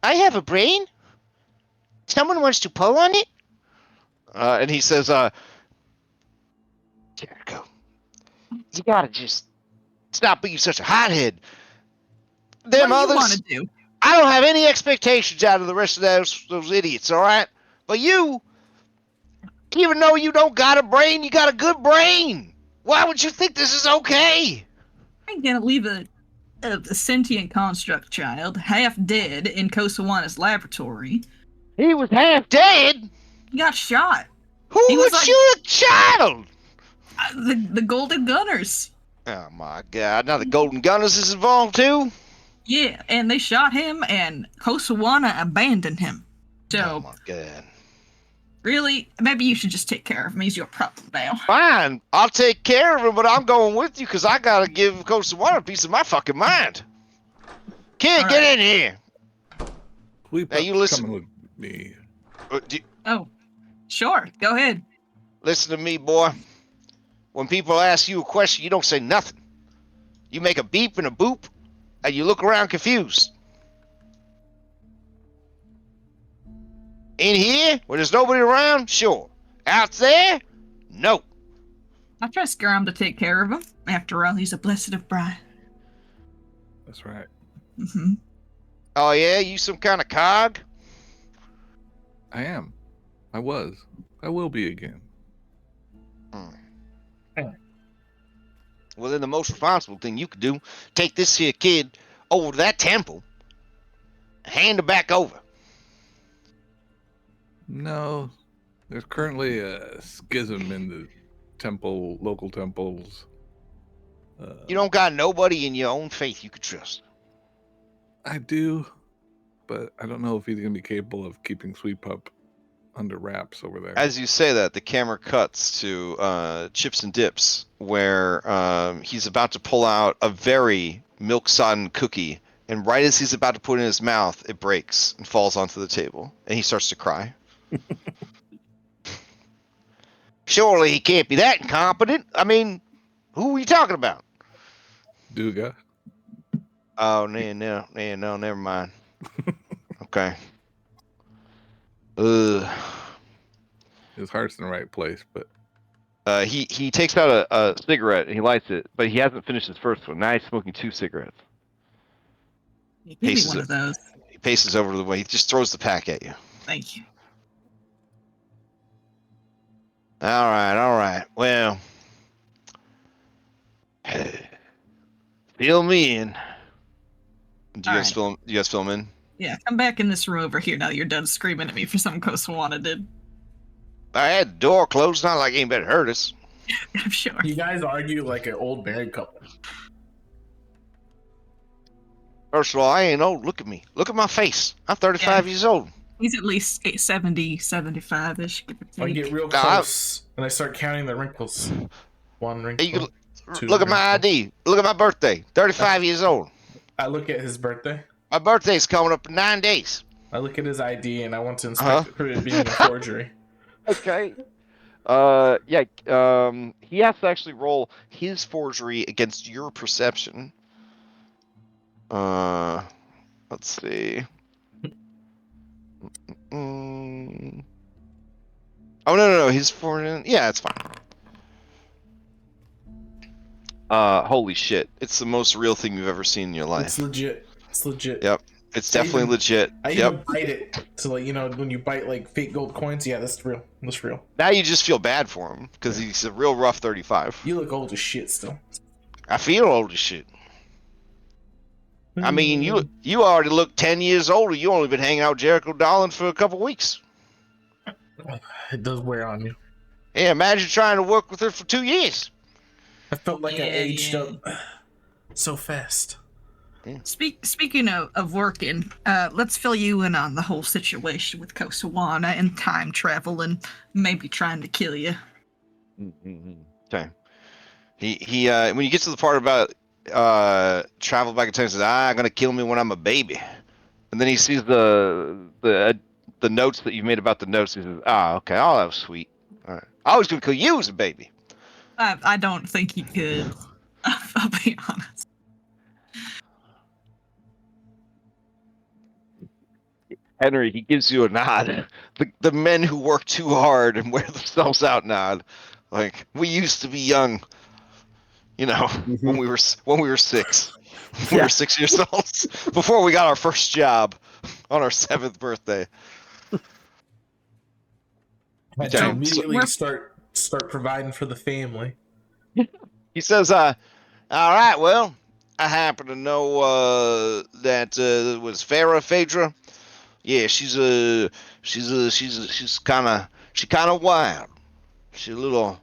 I have a brain? Someone wants to pull on it? And he says, Jericho, you gotta just stop being such a hothead. Them what do you others, want to do? I don't have any expectations out of the rest of those idiots, all right? But you, even though you don't got a brain, you got a good brain. Why would you think this is okay? I ain't gonna leave a sentient construct child half dead in Kosawana's laboratory. He was half dead. He got shot. Who would shoot a child? The Golden Gunners. Oh my God! Now the Golden Gunners is involved too. Yeah, and they shot him, and Kosawana abandoned him. So, oh my God! Really, maybe you should just take care of him. He's your problem now. Fine, I'll take care of him, but I'm going with you because I gotta give Kosawana a piece of my fucking mind. Kid, get in here. Now you listen. Coming with me. Oh, sure. Go ahead. Listen to me, boy. When people ask you a question, you don't say nothing. You make a beep and a boop, and you look around confused. In here, where there's nobody around, sure. Out there, no. I trust Graham to take care of him. After all, he's a blessed of bride. That's right. Mm-hmm. Oh yeah, you some kind of cog? I am. I was. I will be again. Well, then the most responsible thing you could do, take this here kid over to that temple, hand her back over. No, there's currently a schism in the local temples. You don't got nobody in your own faith you could trust. I do, but I don't know if he's going to be capable of keeping Sweep Up under wraps over there. As you say that, the camera cuts to Chips and Dips, where he's about to pull out a very milk-sodden cookie, and right as he's about to put it in his mouth, it breaks and falls onto the table, and he starts to cry. Surely he can't be that incompetent. I mean, who are you talking about? Duga. Oh, no, never mind. Okay. His heart's in the right place, but he takes out a cigarette and he lights it, but he hasn't finished his first one. Now he's smoking 2 cigarettes. Give me one of those. He paces over to the way. He just throws the pack at you. Thank you. All right. Well, Fill me in. Do you guys film? You guys film in? Yeah, come back in this room over here now that you're done screaming at me for something Kosawana did. I had the door closed, not like anybody heard us. I'm sure. You guys argue like an old married couple. First of all, I ain't old. Look at me. Look at my face. I'm 35 years old. He's at least 70, 75-ish. I get real Now, close and I start counting the wrinkles. One wrinkle. You two look at my wrinkle. ID. Look at my birthday. 35 years old. I look at his birthday. My birthday's coming up in 9 days. I look at his ID and I want to inspect it for it being a forgery. Okay. He has to actually roll his forgery against your perception. Let's see. Oh no, his forgery. Yeah, it's fine. Holy shit! It's the most real thing you've ever seen in your life. It's legit. It's legit. Yep. It's definitely legit. I Yep. even bite it to like when you bite like fake gold coins. Yeah, that's real. That's real. Now you just feel bad for him because he's a real rough 35. You look old as shit still. I feel old as shit. I mean, you already look 10 years older. You only been hanging out with Jericho Dolan for a couple weeks. It does wear on you. Yeah, imagine trying to work with her for 2 years. I felt like I aged up so fast. Speaking of working, let's fill you in on the whole situation with Kosawana and time travel and maybe trying to kill you. Okay. He when you get to the part about travel back in time, he says, gonna kill me when I'm a baby. And then he sees the notes that you made about the notes. He says, okay, oh, that was sweet. All right. I was gonna kill you as a baby. I don't think he could. I'll be honest. Henry, he gives you a nod. The men who work too hard and wear themselves out nod. Like, we used to be young, you know, when we were 6. When we were 6 years old, before we got our first job on our 7th birthday. I Okay. immediately start providing for the family. He says, all right, well, I happen to know that it was Phaedra. Yeah, she's kind of wild. She's a little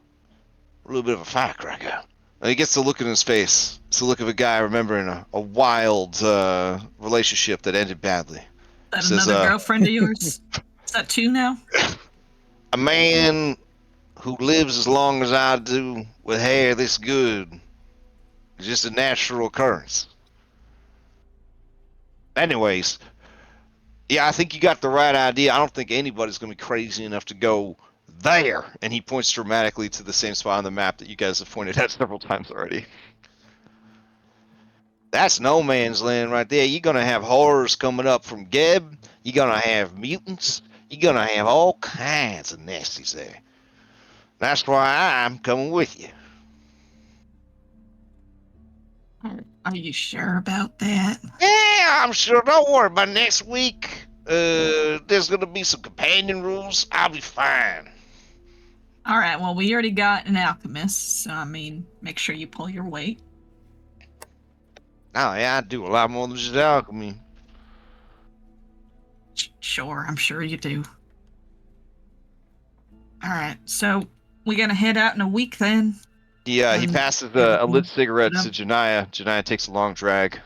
bit of a firecracker. And he gets the look in his face. It's the look of a guy remembering a wild relationship that ended badly. Is that another girlfriend of yours? Is that 2 now? A man who lives as long as I do with hair this good is just a natural occurrence. Anyways, yeah, I think you got the right idea. I don't think anybody's going to be crazy enough to go there. And he points dramatically to the same spot on the map that you guys have pointed at several times already. That's no man's land right there. You're going to have horrors coming up from Geb. You're going to have mutants. You're going to have all kinds of nasties there. That's why I'm coming with you. Are you sure about that? Yeah, I'm sure. Don't worry. By next week, there's going to be some companion rules. I'll be fine. All right, well, we already got an alchemist, so, I mean, make sure you pull your weight. Oh, yeah, I do a lot more than just alchemy. Sure, I'm sure you do. All right, so we gonna head out in a week then? Yeah, he passes a lit cigarette to Janaya. Janaya takes a long drag.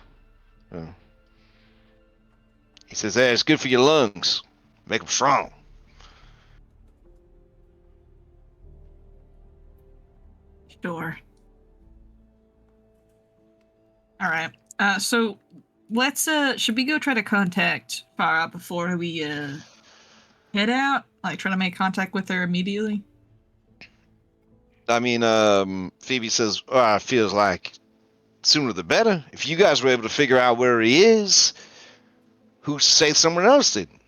He says, hey, it's good for your lungs. Make them strong. Sure. All right. So let's should we go try to contact Farah before we head out? Like try to make contact with her immediately? I mean, Phoebe says, it feels like sooner the better. If you guys were able to figure out where he is, who's to say someone else didn't?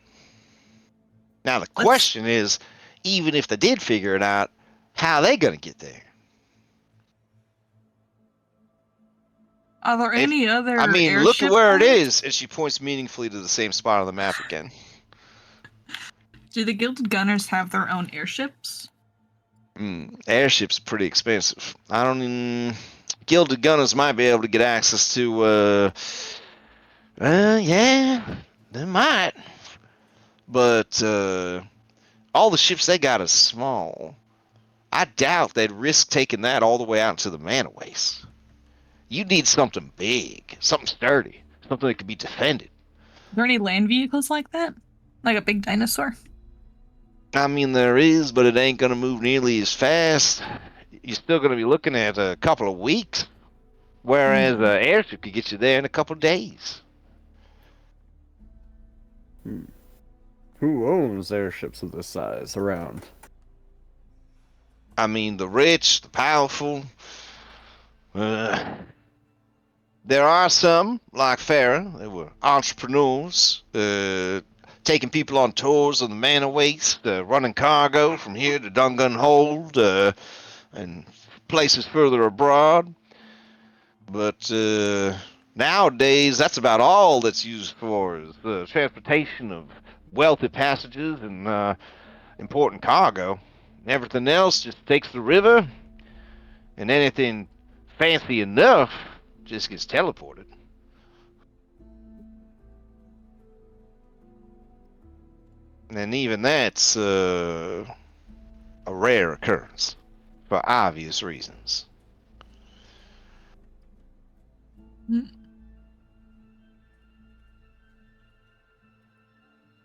Now, the question is, even if they did figure it out, how are they going to get there? Are there any other I mean, look at airship where it lines? is. And she points meaningfully to the same spot on the map again. Do the Gilded Gunners have their own airships? Airships are pretty expensive. I don't even... gilded gunners might be able to get access to, yeah, they might. But, all the ships they got is small. I doubt they'd risk taking that all the way out to the manaways. You need something big, something sturdy, something that can be defended. Are there any land vehicles like that? Like a big dinosaur? I mean, there is, but it ain't gonna move nearly as fast. You're still gonna be looking at a couple of weeks, whereas an airship could get you there in a couple of days. Who owns airships of this size around? I mean, the rich, the powerful. There are some, like Farah, they were entrepreneurs, taking people on tours on the Manaways, running cargo from here to Dungan Hold, and places further abroad. But nowadays, that's about all that's used for is the transportation of wealthy passages and important cargo. Everything else just takes the river, and anything fancy enough just gets teleported. And even that's a rare occurrence for obvious reasons.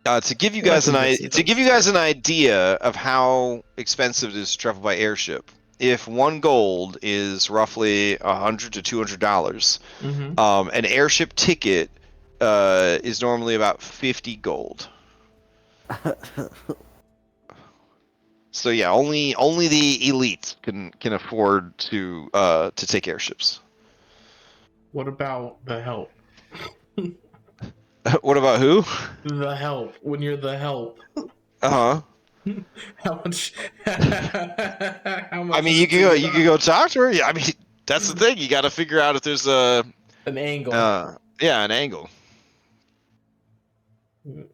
To give you guys an idea of how expensive it is to travel by airship, if 1 gold is roughly $100 to $200, an airship ticket is normally about 50 gold. So yeah, only the elites can afford to take airships. What about the help? What about who? The help. When you're the help. Uh-huh. How much? How much? I mean, you can go talk to her. Yeah, I mean, that's the thing. You got to figure out if there's an angle. Yeah, an angle. Yeah.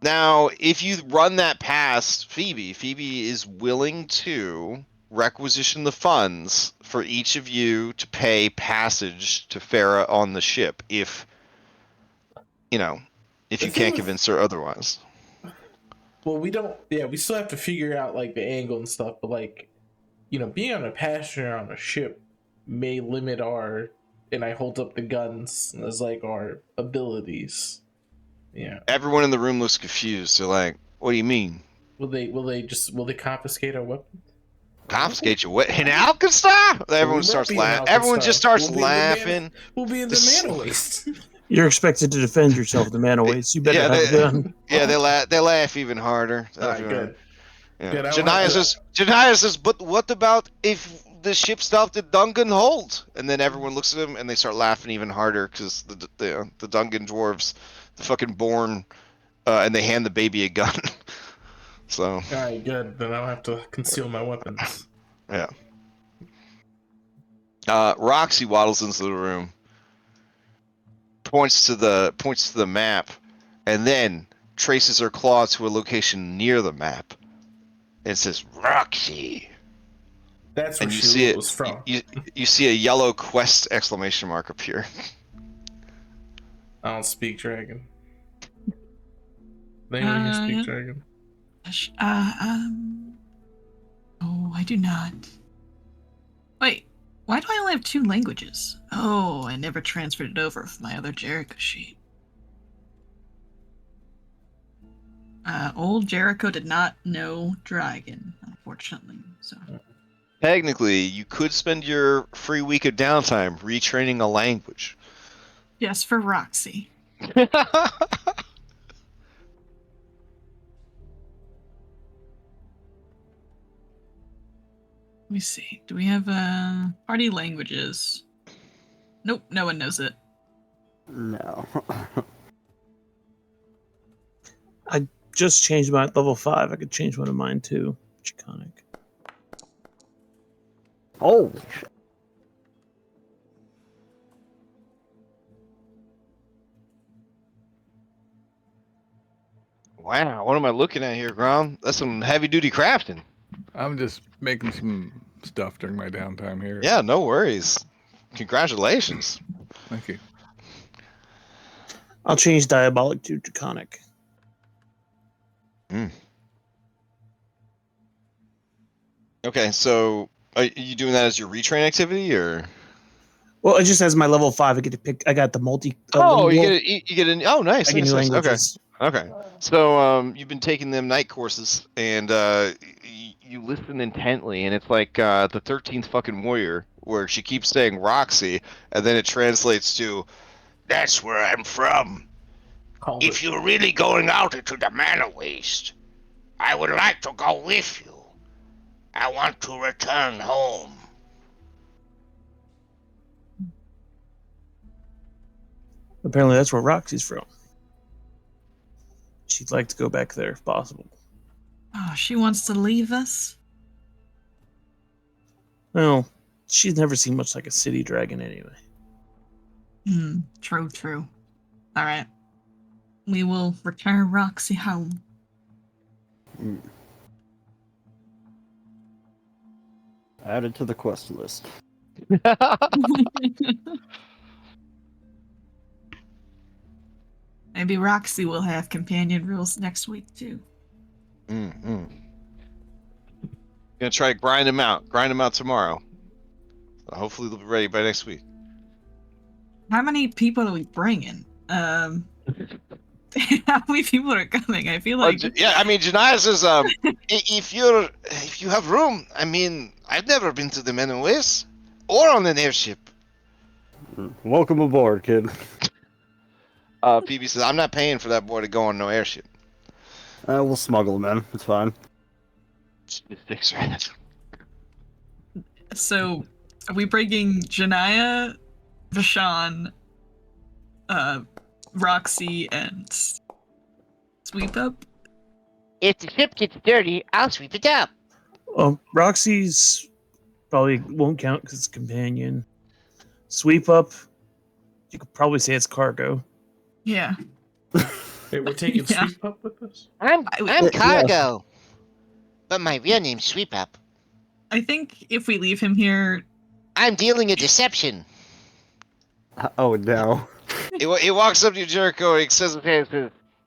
Now, if you run that past Phoebe is willing to requisition the funds for each of you to pay passage to Farah on the ship if you can't convince her otherwise. Well, we don't. Yeah, we still have to figure out like the angle and stuff. But like, being on a passenger on a ship may limit our. And I hold up the guns as like our abilities. Yeah. Everyone in the room looks confused. They're like, "What do you mean? Will they confiscate our weapons? Confiscate your weapon in Alkenstar?" Everyone starts laughing. Everyone just starts laughing. We'll be in the Manaways. You're expected to defend yourself, the Manaways. You better have a gun. Yeah, they laugh even harder. All right, good. Yeah. Good. Janaya says, "But what about if the ship stopped at Dungan Hold?" And then everyone looks at him and they start laughing even harder because the Dungan dwarves, the fucking born, and they hand the baby a gun. So. All right, good. Then I don't have to conceal my weapons. Yeah. Roxy waddles into the room, points to the map, and then traces her claw to a location near the map. It says Roxy. That's where was from. You see a yellow quest exclamation mark appear. I don't speak dragon. They can speak dragon. Oh, I do not. Wait, why do I only have 2 languages? Oh, I never transferred it over from my other Jericho sheet. Old Jericho did not know dragon, unfortunately. So Technically, you could spend your free week of downtime retraining a language. Yes, for Roxy. Let me see. Do we have party languages? Nope, no one knows it. No. I just changed mine at level 5. I could change one of mine too. Chiconic. Oh. Wow, what am I looking at here, Grom? That's some heavy duty crafting. I'm just making some stuff during my downtime here. Yeah, no worries. Congratulations. Thank you. I'll change diabolic to draconic. Okay, so are you doing that as your retrain activity, or? Well, it just has my level 5. I get to pick. I got the multi. Oh, you lingual. get an. Oh, nice. I get nice, new nice. Okay. languages. Okay. So you've been taking them night courses, and you listen intently, and it's like the 13th fucking warrior, where she keeps saying Roxy, and then it translates to, That's where I'm from. If you're really going out into the manor waste, I would like to go with you. I want to return home. Apparently, that's where Roxy's from. She'd like to go back there if possible. Oh, she wants to leave us? Well, she's never seen much like a city dragon anyway. True. All right. We will return Roxy home. Added to the quest list. Maybe Roxy will have companion rules next week, too. Gonna try to grind them out tomorrow. So hopefully they'll be ready by next week. How many people are we bringing? How many people are coming? I feel like Yeah, I mean, Janaya says, if you have room, I mean, I've never been to the Menowis or on an airship. Welcome aboard, kid. PB says, I'm not paying for that boy to go on no airship. We'll smuggle him in. It's fine. Sticks right. So, are we bringing Janaya, Vashon, Roxy, and Sweep Up? If the ship gets dirty, I'll sweep it up. Roxy's probably won't count because it's companion. Sweep Up, you could probably say it's cargo. Yeah. Wait, we're taking Sweep Up with us? I'm cargo. But my real name's Sweep Up. I think if we leave him here... I'm dealing a deception. Oh, no. He walks up to Jericho and he says,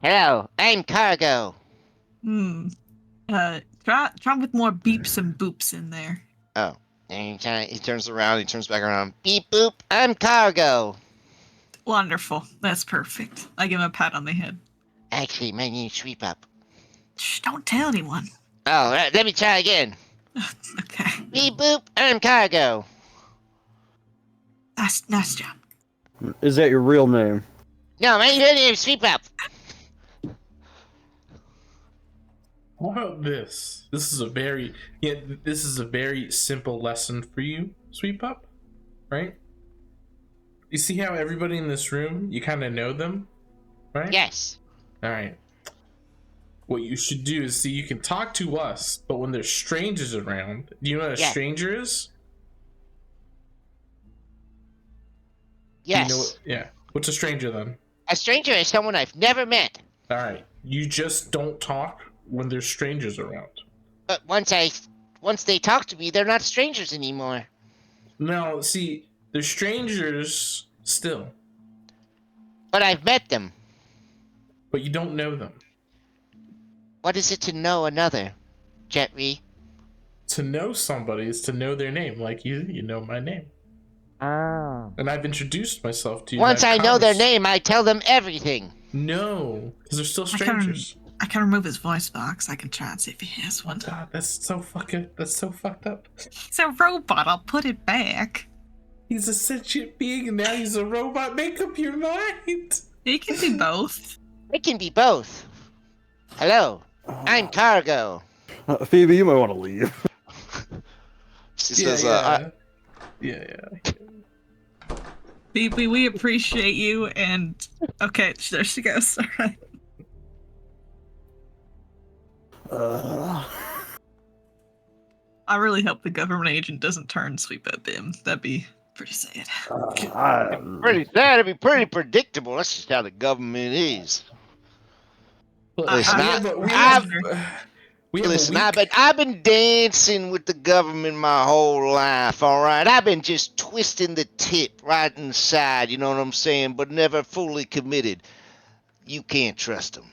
Hello, I'm cargo. Try with more beeps and boops in there. Oh. And he turns around, he turns back around. Beep boop, I'm cargo. Wonderful. That's perfect. I give him a pat on the head. Actually, my name's Sweep Up. Shh, don't tell anyone. Oh, let me try again. Okay. Beep boop, I'm cargo. Nice job. Is that your real name? No, my real name's Sweep Up. How about this? This is a very simple lesson for you, Sweep Up, right? You see how everybody in this room, you kind of know them, right? Yes. All right. What you should do is you can talk to us, but when there's strangers around, do you know what a stranger is? Yes. What's a stranger then? A stranger is someone I've never met. All right. You just don't talk when there's strangers around. But once they talk to me, they're not strangers anymore. No, see, they're strangers still. But I've met them. But you don't know them. What is it to know another, Jetri? To know somebody is to know their name, like you know my name. Oh. And I've introduced myself to you. Once I know their name, I tell them everything. No, because they're still strangers. I can remove his voice box. I can try and see if he has one. God, that's so fucked up. He's a robot. I'll put it back. He's a sentient being and now he's a robot. Make up your mind. He can be both. It can be both. Hello, I'm cargo. Phoebe, you might want to leave. She says, Yeah. Phoebe, we appreciate you, and... Okay, there she goes. All right. I really hope the government agent doesn't turn Sweep Up him. That'd be pretty sad. Pretty sad. It'd be pretty predictable. That's just how the government is. We have Listen, a week. I've been dancing with the government my whole life, all right? I've been just twisting the tip right inside, you know what I'm saying? But never fully committed. You can't trust them.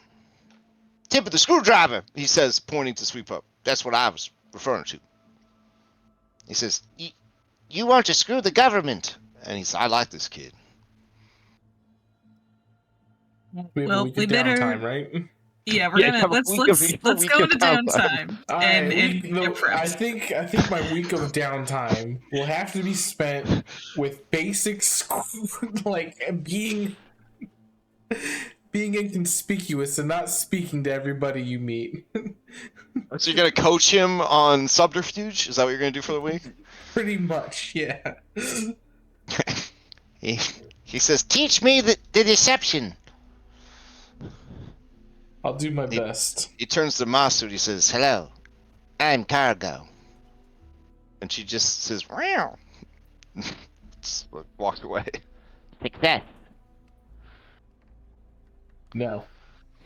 Tip of the screwdriver, he says, pointing to Sweep Up. That's what I was referring to. He says, you want to screw the government. And he says, I like this kid. We have a week of downtime, right? Yeah, we're gonna let's go into downtime and get prepped. I think my week of downtime will have to be spent with basics like being inconspicuous and not speaking to everybody you meet. So you're gonna coach him on subterfuge? Is that what you're gonna do for the week? Pretty much, yeah. He says, teach me the deception. I'll do my best. He turns to Masu and he says, hello, I'm Cargo. And she just says, "Meow." Just walks away. Success. No,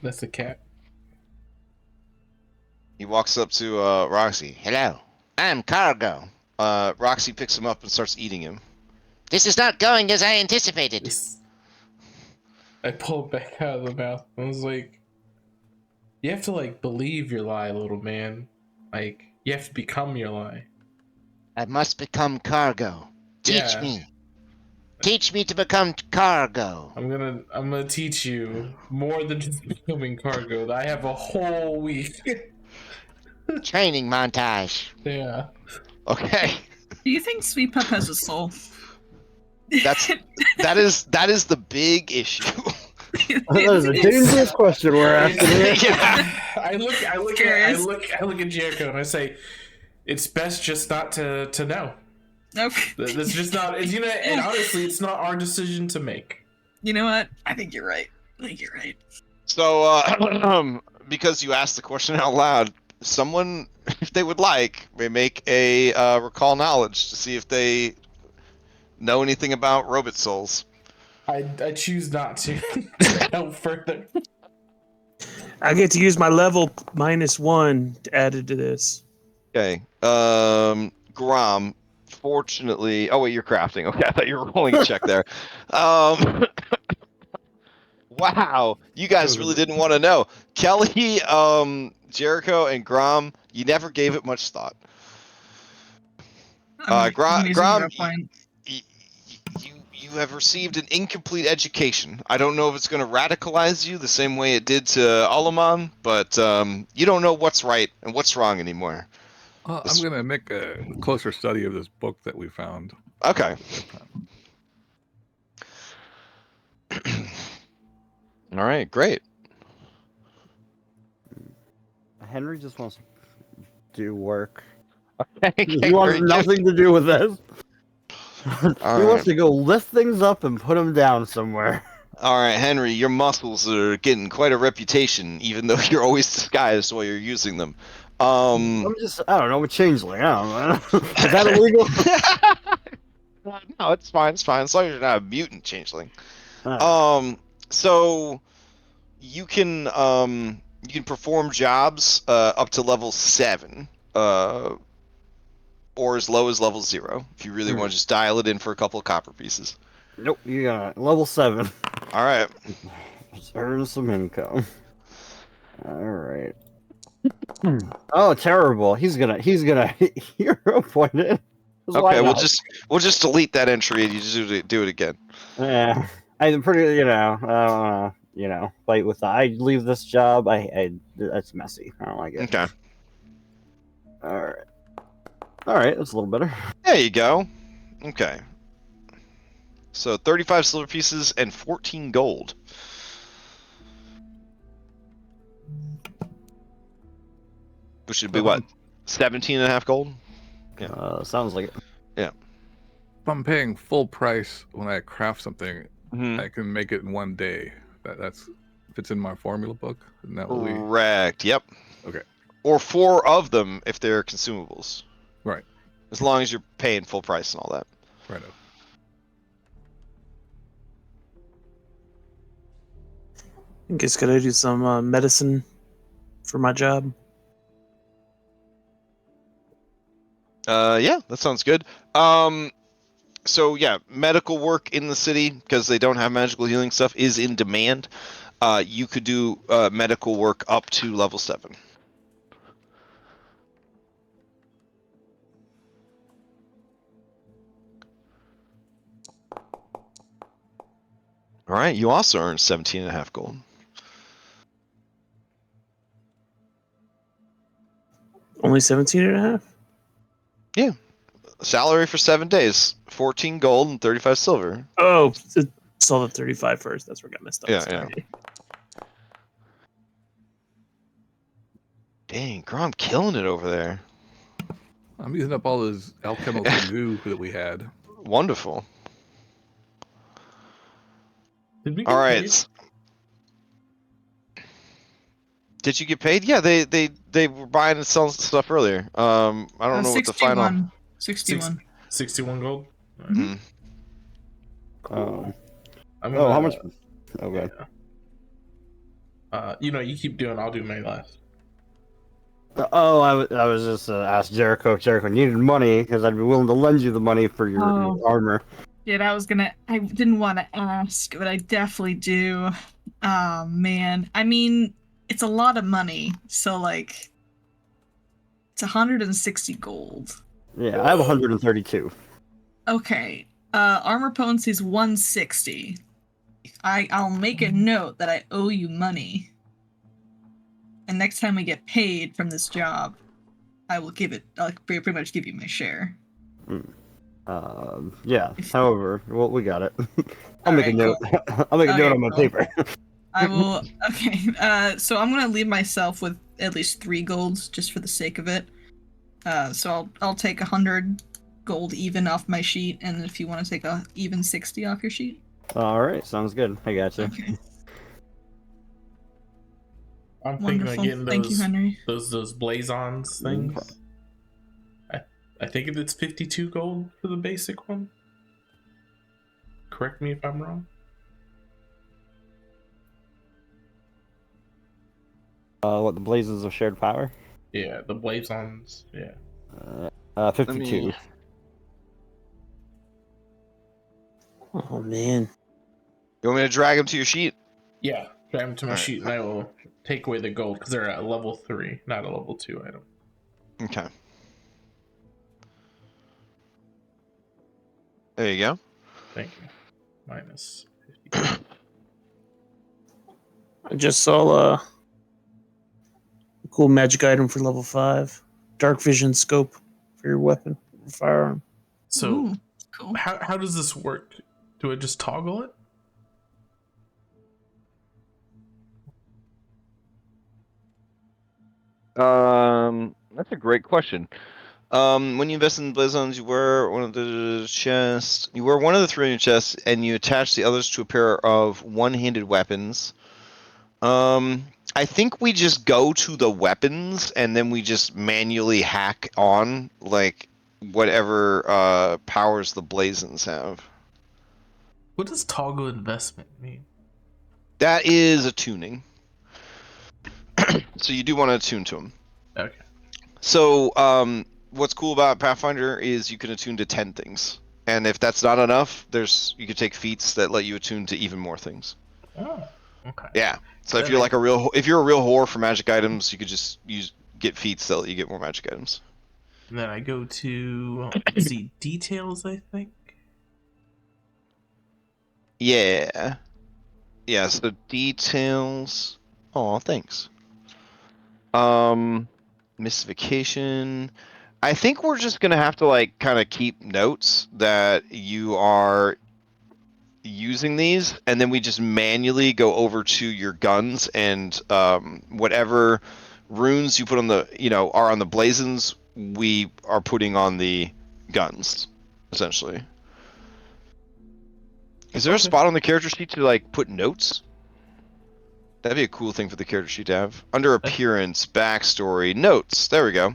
that's a cat. He walks up to Roxy. Hello, I'm Cargo. Roxy picks him up and starts eating him. This is not going as I anticipated. I pull it back out of the mouth. I was like, you have to like believe your lie, little man. Like, you have to become your lie. I must become Cargo. Teach me. Teach me to become Cargo. I'm gonna teach you more than just becoming Cargo. I have a whole week. Training montage. Yeah. Okay. Do you think Sweep Up has a soul? That is the big issue. That is a dangerous question we're asking here. Yeah. I look at Jericho and I say, it's best just not to know. Okay. That's just not, and honestly, it's not our decision to make. You know what? I think you're right. So, because you asked the question out loud, someone, if they would like, may make a recall knowledge to see if they know anything about robot souls. I choose not to help further. I get to use my level -1 to add it to this. Okay. Grom, fortunately... Oh, wait, you're crafting. Okay, I thought you were rolling a check there. Wow, you guys really didn't want to know. Kelly, Jericho, and Grom, you never gave it much thought. Grom, you have received an incomplete education. I don't know if it's going to radicalize you the same way it did to Alaman, but you don't know what's right and what's wrong anymore. I'm going to make a closer study of this book that we found. Okay. All right, great. Henry just wants to do work. Okay, He wants nothing to do with this. He wants to go lift things up and put them down somewhere. All right, Henry, your muscles are getting quite a reputation, even though you're always disguised while you're using them. I don't know, a changeling. I don't know. Is that illegal? No, it's fine. It's fine. As long as you're not a mutant changeling. So you can perform jobs up to level 7, or as low as level 0, if you really want to just dial it in for a couple of copper pieces. Nope, you got level 7. All right. Let's earn some income. All right. Oh, terrible! He's gonna hero point it. Okay, we'll just delete that entry and you just do it again. Yeah, I'm pretty. Fight with I leave this job. That's messy. I don't like it. Okay. All right, that's a little better. There you go. Okay. So 35 silver pieces and 14 gold. Which should be what? 17.5 gold? Yeah. Sounds like it. Yeah. If I'm paying full price when I craft something, I can make it in 1 day. That's fits in my formula book. Isn't that what Correct. Yep. Okay. Or 4 of them if they're consumables. Right. As long as you're paying full price and all that. Right. I guess could I do some medicine for my job? Yeah, that sounds good. So yeah, medical work in the city, because they don't have magical healing stuff, is in demand. You could do medical work up to level 7. All right, you also earn 17.5 gold. Only 17.5? Yeah. Salary for 7 days, 14 gold and 35 silver. Oh, saw the 35 first. That's where I got messed up. Yeah, Sorry. Dang, Grom killing it over there. I'm using up all those alchemical goo that we had. Wonderful. Did we get All right. paid? Did you get paid? Yeah, they were buying and selling stuff earlier. I don't know what the final. 61. 61 gold. Hmm. I'm Oh, gonna, how much? Okay. you keep doing. I'll do my last. Oh, I was just asked Jericho if Jericho needed money, because I'd be willing to lend you the money for your armor. Yeah, I didn't want to ask, but I definitely do. Oh, man. I mean, it's a lot of money, so, like, it's 160 gold. Yeah, I have 132. Okay. Armor potency is 160. I'll make a note that I owe you money. And next time we get paid from this job, I'll pretty much give you my share. Yeah. However, well, we got it. I'll All make right, a note. cool. I'll make a note on my cool. paper. I will. Okay. So I'm gonna leave myself with at least 3 golds just for the sake of it. So I'll take 100 gold even off my sheet, and if you want to take a even 60 off your sheet. All right, sounds good. I got you. Okay. I'm thinking Wonderful. of getting Thank you, Henry. those blazons things. I think it's 52 gold for the basic one. Correct me if I'm wrong. What, the Blazes of Shared Power? Yeah, the blazons. Yeah. 52. Oh, man. You want me to drag them to your sheet? Yeah. Drag them to my Alright. sheet, and I will take away the gold because they're at level 3, not a level 2 item. Okay. There you go. Thank you. Minus 50. I just saw a cool magic item for level 5. Dark vision scope for your weapon, or firearm. So, Ooh, cool. how does this work? Do I just toggle it? That's a great question. When you invest in Blazons, you wear one of the chests. You wear one of the 3 on your chest, and you attach the others to a pair of one-handed weapons. I think we just go to the weapons, and then we just manually hack on, like, whatever powers the Blazons have. What does toggle investment mean? That is a tuning. So you do want to attune to them. Okay. So, what's cool about Pathfinder is you can attune to 10 things, and if that's not enough, you can take feats that let you attune to even more things. Oh, okay. Yeah. So if you're if you're a real whore for magic items, you could just get feats that let you get more magic items. And then I go to see details, I think. Yeah. Yeah. So details. Oh, thanks. Mystification. I think we're just gonna have to like kind of keep notes that you are using these, and then we just manually go over to your guns and whatever runes you put on the are on the blazons, we are putting on the guns, essentially. Is there a spot on the character sheet to like put notes? That'd be a cool thing for the character sheet to have. Under appearance, backstory, notes. There we go.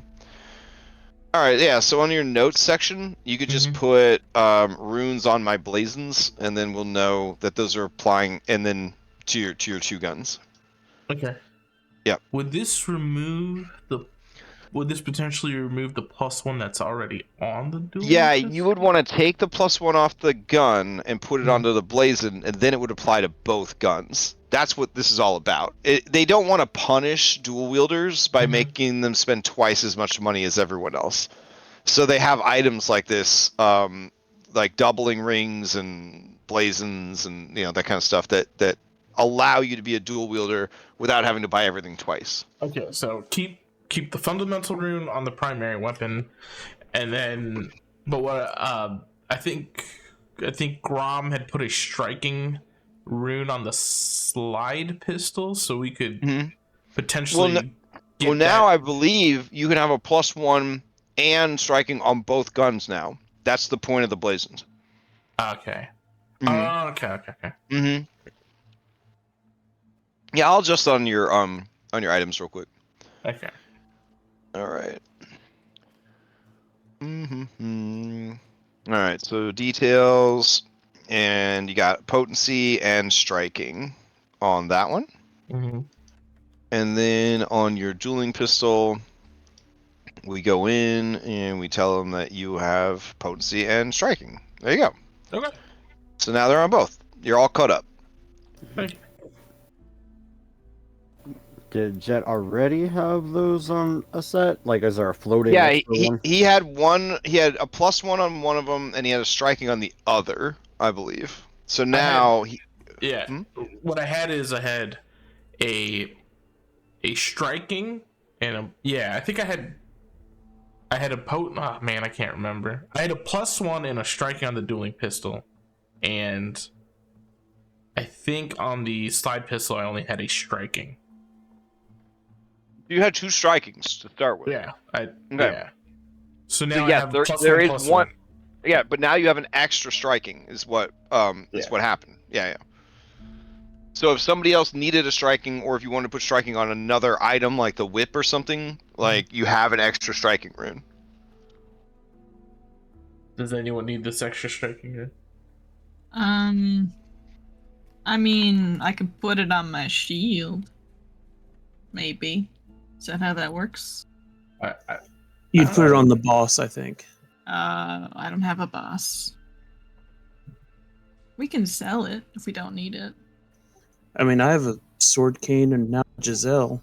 All right, yeah. So on your notes section, you could just put runes on my blazons, and then we'll know that those are applying, and then to your 2 guns. Okay. Yep. Would this remove would this potentially remove the +1 that's already on the dual? Yeah, you would want to take the +1 off the gun and put it onto the blazon, and then it would apply to both guns. That's what this is all about. They don't want to punish dual wielders by making them spend twice as much money as everyone else. So they have items like this, like doubling rings and blazons and that kind of stuff that allow you to be a dual wielder without having to buy everything twice. Okay, so keep the fundamental rune on the primary weapon, and then I think Grom had put a striking rune on the slide pistol, so we could potentially. Well, now I believe you can have a +1 and striking on both guns now. That's the point of the blazons. Okay. Okay. Yeah, I'll adjust on your items real quick. Okay. All right. All right. So details, and you got potency and striking on that one. And then on your dueling pistol, we go in and we tell them that you have potency and striking. There you go. Okay. So now they're on both. You're all caught up. Okay. Did Jet already have those on a set? Like, is there a floating? Yeah, one? he had one. He had a +1 on one of them, and he had a striking on the other, I believe. So now what I had is I had a striking and I think I had a potent. Oh man, I can't remember. I had a +1 and a striking on the dueling pistol, and I think on the slide pistol I only had a striking. You had 2 strikings to start with. Yeah. Yeah. So now yes, I have there is +1. one. Yeah, but now you have an extra striking. Is what what happened. Yeah. So if somebody else needed a striking, or if you want to put striking on another item like the whip or something, like you have an extra striking rune. Does anyone need this extra striking rune? I mean, I could put it on my shield. Maybe. Is that how that works? You'd put it on the boss, I think. I don't have a boss. We can sell it if we don't need it. I mean, I have a sword cane and now Giselle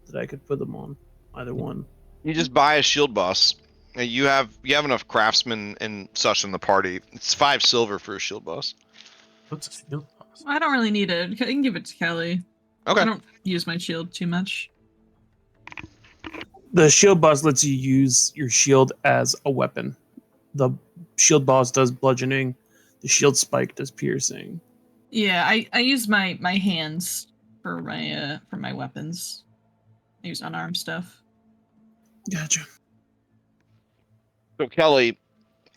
that I could put them on. Either one. You just buy a shield boss. And you have enough craftsmen and such in the party. It's 5 silver for a shield boss. What's a shield boss? I don't really need it. I can give it to Kelly. Okay. I don't use my shield too much. The shield boss lets you use your shield as a weapon. The shield boss does bludgeoning. The shield spike does piercing. Yeah, I use my hands for my weapons. I use unarmed stuff. Gotcha. So Kelly,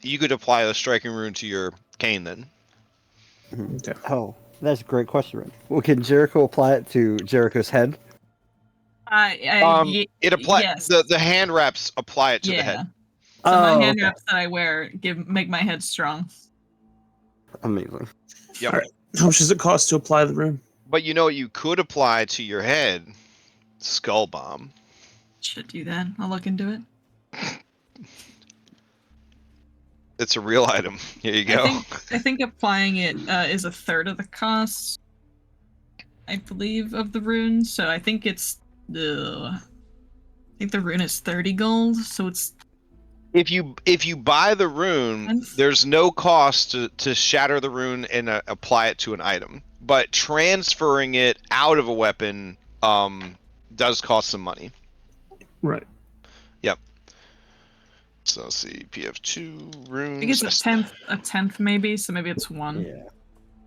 you could apply the striking rune to your cane then. Okay. Oh, that's a great question, Ren. Well, can Jericho apply it to Jericho's head? It applies. Yes. The hand wraps apply it to the head. So my hand wraps that I wear make my head strong. Amazing. Yep. All right. How much does it cost to apply the rune? But you know what you could apply to your head? Skull bomb. Should do that. I'll look into it. It's a real item. Here you go. I think applying it is a third of the cost, I believe, of the rune. So I think it's I think the rune is 30 gold. So it's if you buy the rune, there's no cost to shatter the rune and apply it to an item. But transferring it out of a weapon does cost some money. Right. Yep. So let's see, PF2 runes. I think it's a tenth maybe. So maybe it's 1.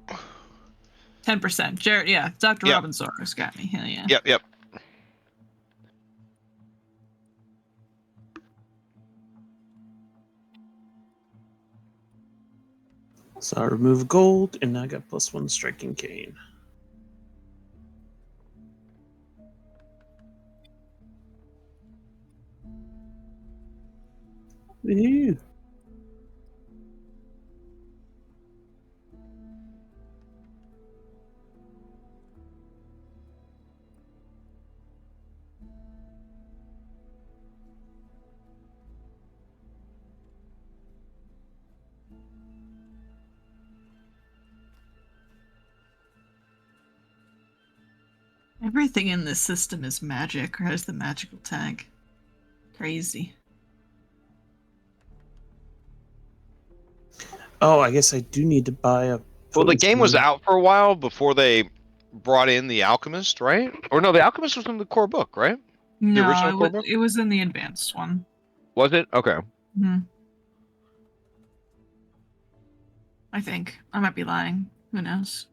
Yeah. 10%. Jared, yeah, Dr. Robinsaurus got me. Hell yeah. Yep. So I remove gold, and now I got +1 striking cane. Ew. Everything in this system is magic or has the magical tag. Crazy. Oh, I guess I do need to buy a. Well, the game was out for a while before they brought in the alchemist, right? Or no, the alchemist was in the core book, right? No, original core book? it was in the advanced one. Was it? Okay. I think. I might be lying. Who knows?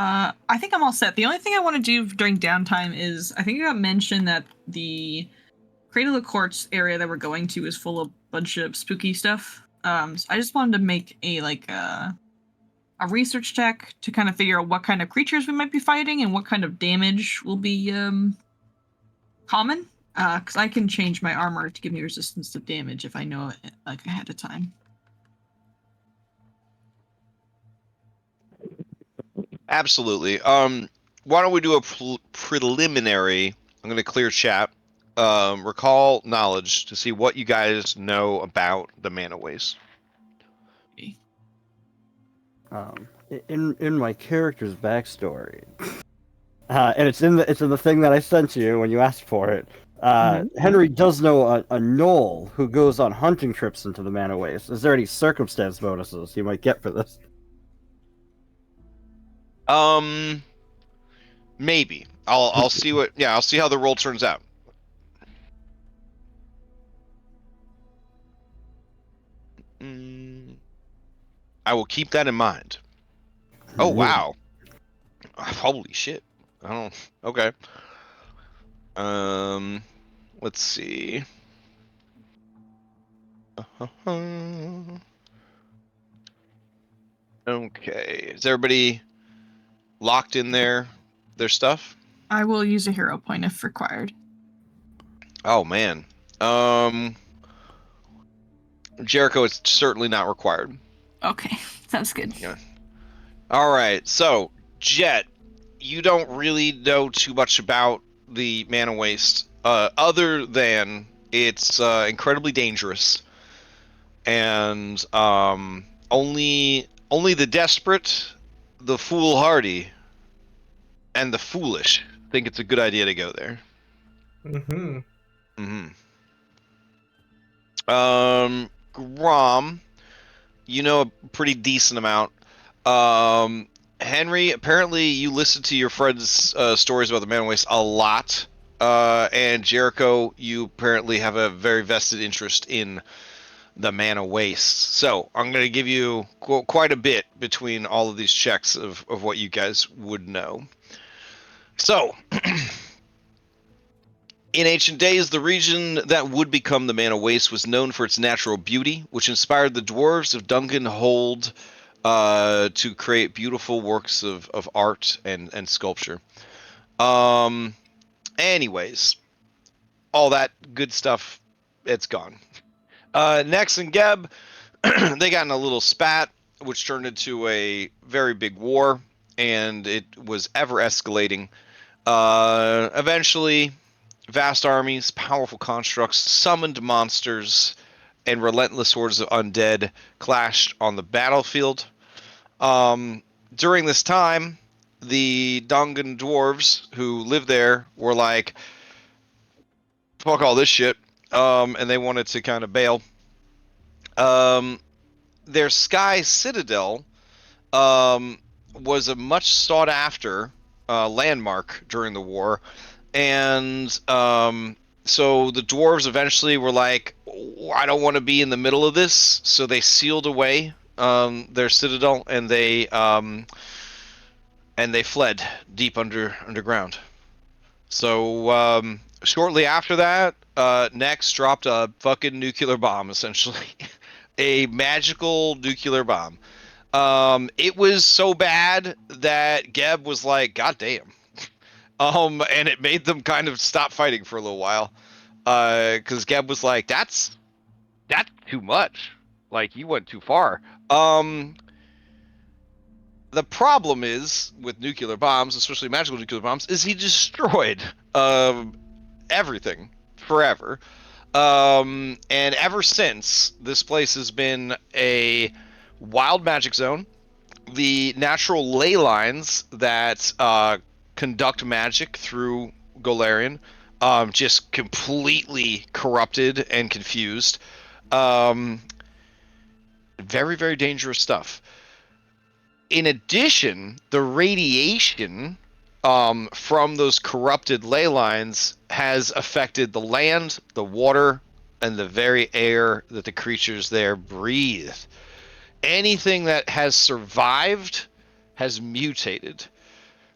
I think I'm all set. The only thing I want to do during downtime is, I think you got mentioned that the Cradle of Courts area that we're going to is full of a bunch of spooky stuff. So I just wanted to make a research check to kind of figure out what kind of creatures we might be fighting and what kind of damage will be common. Because I can change my armor to give me resistance to damage if I know it like ahead of time. Absolutely. Why don't we do a preliminary? I'm going to clear chat. Recall knowledge to see what you guys know about the mana waste. In my character's backstory, and it's in the thing that I sent you when you asked for it. Henry does know a gnoll who goes on hunting trips into the mana waste. Is there any circumstance bonuses you might get for this? Maybe. I'll see what. Yeah, I'll see how the roll turns out. I will keep that in mind. Oh wow! Holy shit! I don't. Okay. Let's see. Okay. Is everybody locked in their stuff? I will use a hero point if required. Oh man. Jericho, it's certainly not required. Okay, sounds good. Yeah. All right. So, Jet, you don't really know too much about the mana waste, other than it's incredibly dangerous, and only the desperate, the foolhardy, and the foolish think it's a good idea to go there. Grom, you know a pretty decent amount. Henry, apparently you listened to your friends' stories about the mana waste a lot. And Jericho, you apparently have a very vested interest in the mana waste. So I'm going to give you quite a bit between all of these checks of what you guys would know. So, in ancient days, the region that would become the mana waste was known for its natural beauty, which inspired the dwarves of Dungenhold to create beautiful works of art and sculpture. Anyways, all that good stuff, it's gone. Nex and Geb, they got in a little spat, which turned into a very big war, and it was ever escalating. Eventually, vast armies, powerful constructs, summoned monsters, and relentless hordes of undead clashed on the battlefield. During this time, the Dongan dwarves who lived there were like, fuck all this shit, and they wanted to kind of bail. Their Sky Citadel was a much sought after landmark during the war, and so the dwarves eventually were like, I don't want to be in the middle of this, so they sealed away their citadel, and they fled deep underground. So shortly after that, Nex dropped a fucking nuclear bomb, essentially. A magical nuclear bomb. It was so bad that Geb was like, God damn. And it made them kind of stop fighting for a little while. Because Geb was like, that's too much. Like, you went too far. The problem is, with nuclear bombs, especially magical nuclear bombs, is he destroyed everything forever. And ever since, this place has been a wild magic zone. The natural ley lines that conduct magic through Golarion, just completely corrupted and confused. Very, very dangerous stuff. In addition, the radiation from those corrupted ley lines has affected the land, the water, and the very air that the creatures there breathe. Anything that has survived has mutated.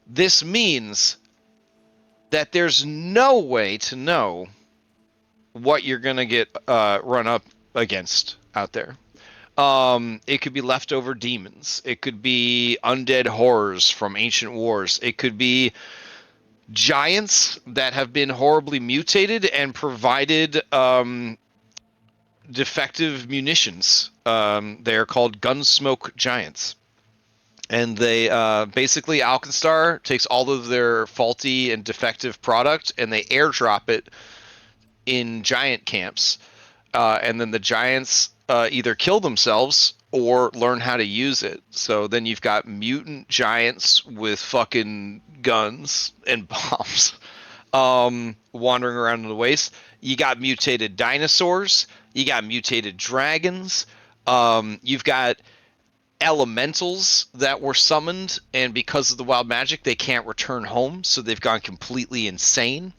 This means that there's no way to know what you're going to get run up against out there. It could be leftover demons. It could be undead horrors from ancient wars. It could be giants that have been horribly mutated and provided defective munitions. They're called gunsmoke giants. And they basically, Alkenstar takes all of their faulty and defective product and they airdrop it in giant camps. And then the giants either kill themselves or learn how to use it. So then you've got mutant giants with fucking guns and bombs wandering around in the waste. You got mutated dinosaurs. You got mutated dragons. You've got elementals that were summoned, and because of the wild magic, they can't return home, so they've gone completely insane.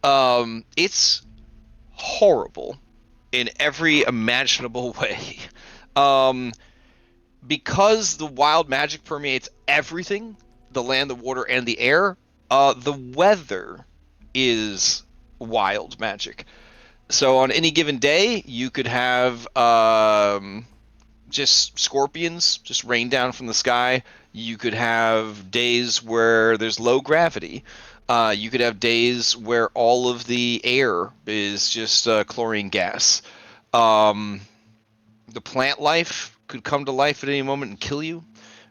It's horrible in every imaginable way. Because the wild magic permeates everything, the land, the water, and the air, the weather is wild magic. So on any given day, you could have just scorpions just rain down from the sky. You could have days where there's low gravity. You could have days where all of the air is just chlorine gas. The plant life could come to life at any moment and kill you.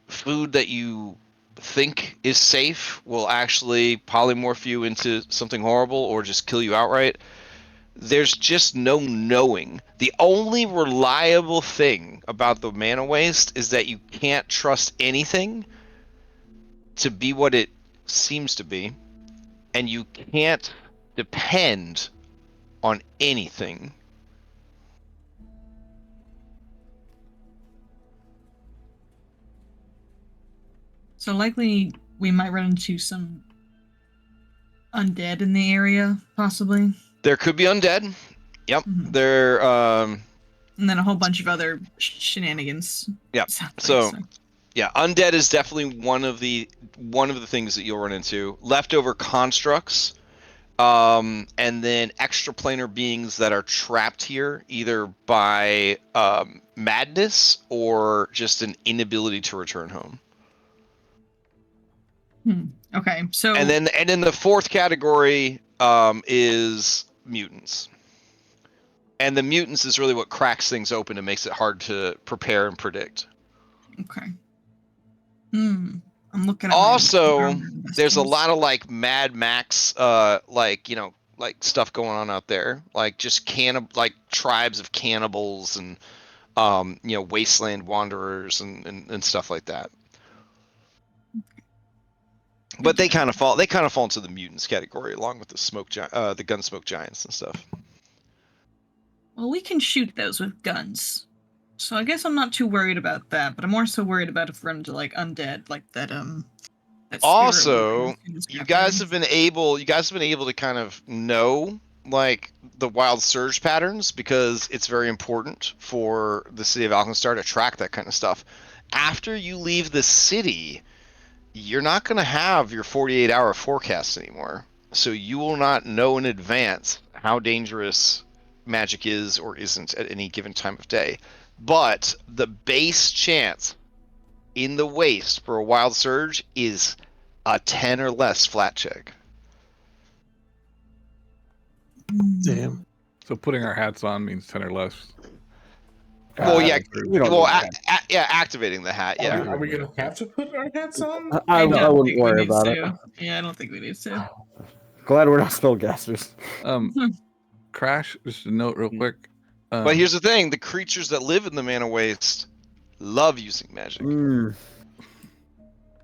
Food that you think is safe will actually polymorph you into something horrible or just kill you outright. There's just no knowing. The only reliable thing about the mana waste is that you can't trust anything to be what it seems to be, and you can't depend on anything. So likely we might run into some undead in the area, possibly. There could be undead. Yep. Mhm. There. And then a whole bunch of other shenanigans. Yep. So, yeah, undead is definitely one of the things that you'll run into. Leftover constructs, and then extraplanar beings that are trapped here either by madness or just an inability to return home. Okay, so and then the fourth category is mutants. And the mutants is really what cracks things open and makes it hard to prepare and predict. Okay. I'm looking at also, there's a lot of like Mad Max like stuff going on out there. Like just tribes of cannibals and wasteland wanderers and stuff like that. But they kind of fall into the mutants category along with the gunsmoke giants and stuff. Well, we can shoot those with guns. So I guess I'm not too worried about that, but I'm more so worried about if we run into like undead, like that also, you guys have been able to kind of know like the wild surge patterns because it's very important for the city of Alkenstar to track that kind of stuff. After you leave the city, you're not going to have your 48-hour forecast anymore. So you will not know in advance how dangerous magic is or isn't at any given time of day. But the base chance in the waste for a wild surge is a 10 or less flat check. Damn. So putting our hats on means 10 or less. Well, yeah. Activating the hat. Yeah. Are we gonna have to put our hats on? I wouldn't worry about it. Yeah, I don't think we need to. Glad we're not spellcasters. Crash, just a note real quick. But here's the thing: the creatures that live in the mana waste love using magic.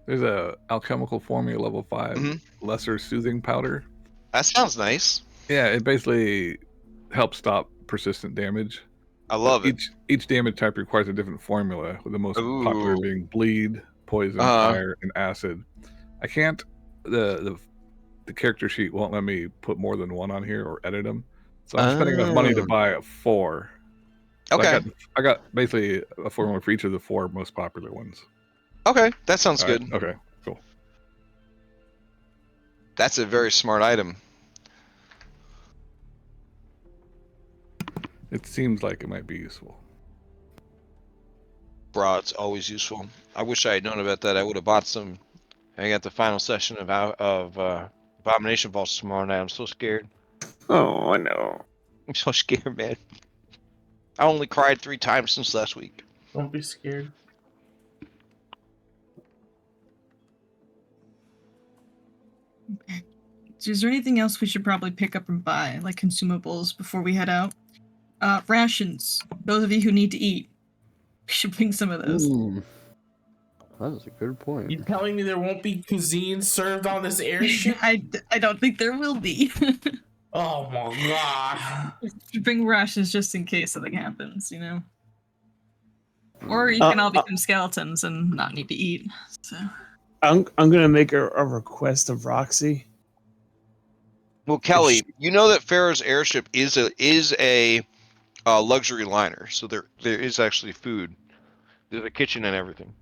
There's a alchemical formula level 5 lesser soothing powder. That sounds nice. Yeah, it basically helps stop persistent damage. I love it. Each damage type requires a different formula, with the most popular being bleed, poison, fire, and acid. I can't. The character sheet won't let me put more than one on here or edit them, so I'm spending enough money to buy a 4. So Okay. I got basically a formula for each of the 4 most popular ones. Okay, that sounds All good. right, okay, cool. That's a very smart item. It seems like it might be useful. Bro, it's always useful. I wish I had known about that. I would have bought some. I got the final session of Abomination Vaults tomorrow night. I'm so scared. Oh, I know. I'm so scared, man. I only cried 3 times since last week. Don't be scared. So is there anything else we should probably pick up and buy, like consumables, before we head out? Rations. Those of you who need to eat. We should bring some of those. That is a good point. You telling me there won't be cuisine served on this airship? I don't think there will be. Oh my god. Should bring rations just in case something happens, you know? Or you can all become skeletons and not need to eat. So I'm gonna make a request of Roxy. Well, Kelly, you know that Pharaoh's airship is a luxury liner, so there is actually food. There's a kitchen and everything.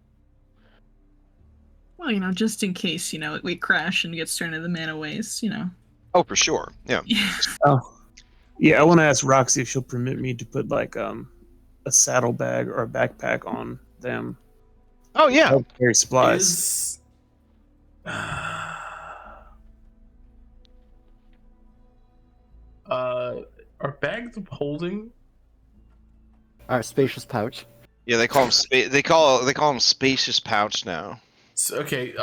well, you know, just in case, you know, we crash and get turned into the man of waste, you know. Oh, for sure. Yeah. Oh, yeah. I want to ask Roxy if she'll permit me to put like a saddlebag or a backpack on them. Oh yeah. Help carry supplies. Is... Are bags of holding? Our spacious pouch. Yeah, they call them they call them spacious pouch now. Okay,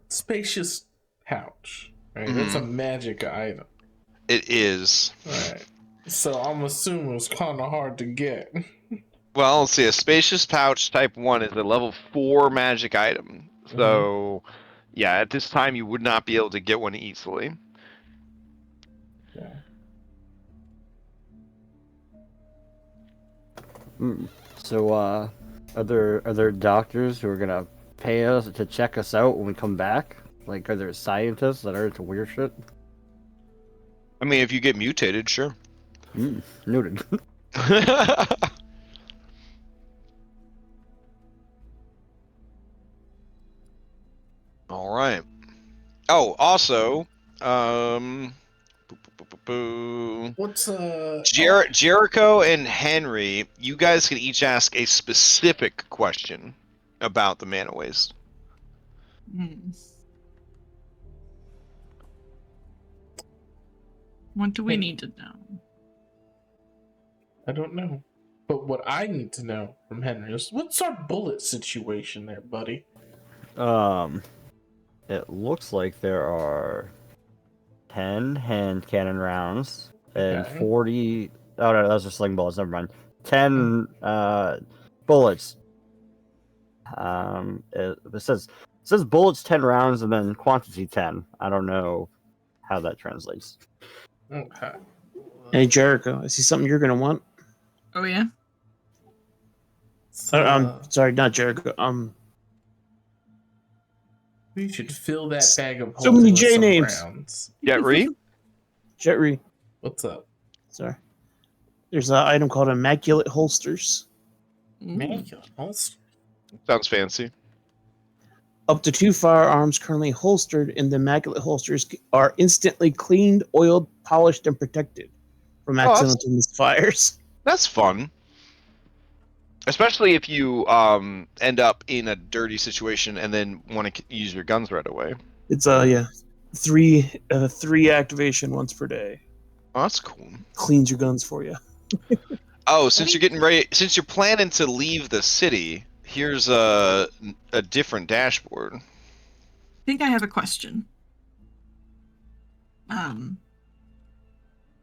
spacious pouch. Right, that's a magic item. It is. Right. So I'm assuming it's kind of hard to get. Well, let's see. A spacious pouch type 1 is a level 4 magic item. So, yeah, at this time you would not be able to get one easily. Yeah. So, are there doctors who are gonna pay us to check us out when we come back? Like, are there scientists that are into weird shit? I mean, if you get mutated, sure. Noted. All right. Oh, also, What's Jericho and Henry, you guys can each ask a specific question about the mana waste. What do we need to know? I don't know. But what I need to know from Henry is, what's our bullet situation there, buddy? It looks like there are 10 hand cannon rounds and 40. Oh no, those are sling bullets. Never mind. 10 bullets. It says bullets 10 rounds and then quantity 10. I don't know how that translates. Okay. Hey Jericho, I see something you're gonna want. Oh yeah. Sorry, not Jericho. We should fill that bag of so many holding with J some names. rounds. Jetri. What's up? Sorry. There's an item called Immaculate Holsters. Immaculate holster. Sounds fancy. Up to 2 firearms currently holstered in the Immaculate Holsters are instantly cleaned, oiled, polished, and protected from accidental misfires. That's fun. Especially if you end up in a dirty situation and then want to use your guns right away. It's 3 activation once per day. Oh, that's cool. Cleans your guns for you. Oh, since you're planning to leave the city, here's a different dashboard. I think I have a question.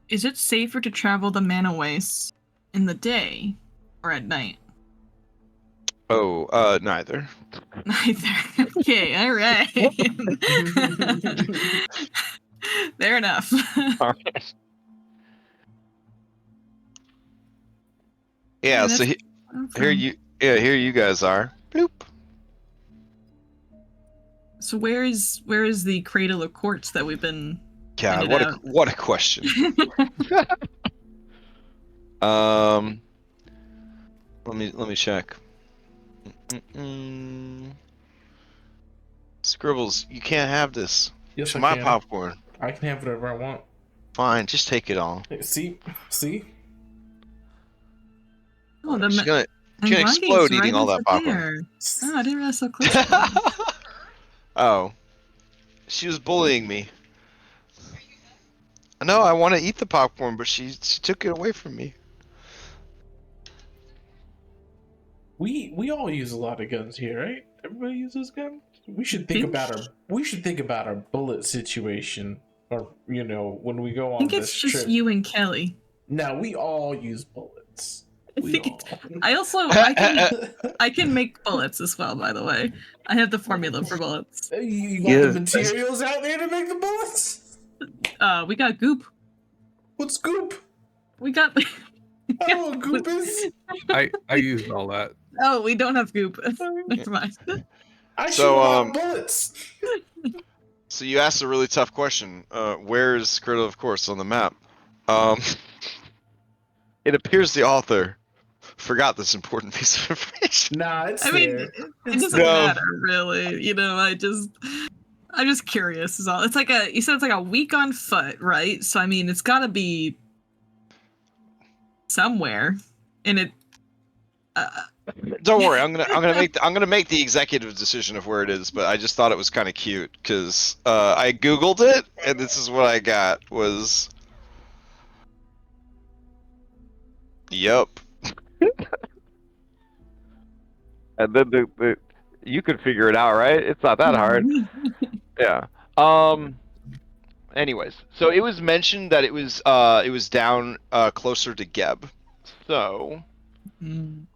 Is it safer to travel the mana wastes in the day or at night? Oh, neither. Neither. Okay, all right. Fair enough. All right. Yeah, that's so here you guys are. Bloop. So where is the cradle of quartz that we've been God, pointed out? what a question. Let me check. Scribbles, you can't have this. Yes, It's I my can. popcorn. I can have whatever I want. Fine, just take it all. See? Oh, the She's gonna and explode right eating all that over popcorn. there. Oh, I didn't realize so close. Oh, she was bullying me. No, I want to eat the popcorn, but she took it away from me. We all use a lot of guns here, right? Everybody uses guns. We should think about our bullet situation, or when we go I on think this it's just trip. you and Kelly. No, we all use bullets. I can make bullets as well, by the way. I have the formula for bullets. You got the materials out there to make the bullets? We got goop. What's goop? We got I don't know what goop is. I used all that. Oh, we don't have goop. Never mind. I shoot a lot of bullets. So you asked a really tough question. Where is Cradle of Course on the map? It appears the author forgot this important piece of information. Nah, it's mean, there. it doesn't matter, really. I'm just curious is all. It's like you said it's like a week on foot, right? So I mean it's gotta be somewhere. And it Don't worry, I'm gonna make the executive decision of where it is, but I just thought it was kind of cute because I googled it and this is what I got was. Yep. And then you could figure it out, right? It's not that hard. Yeah. Anyways, so it was mentioned that it was down closer to Geb, so and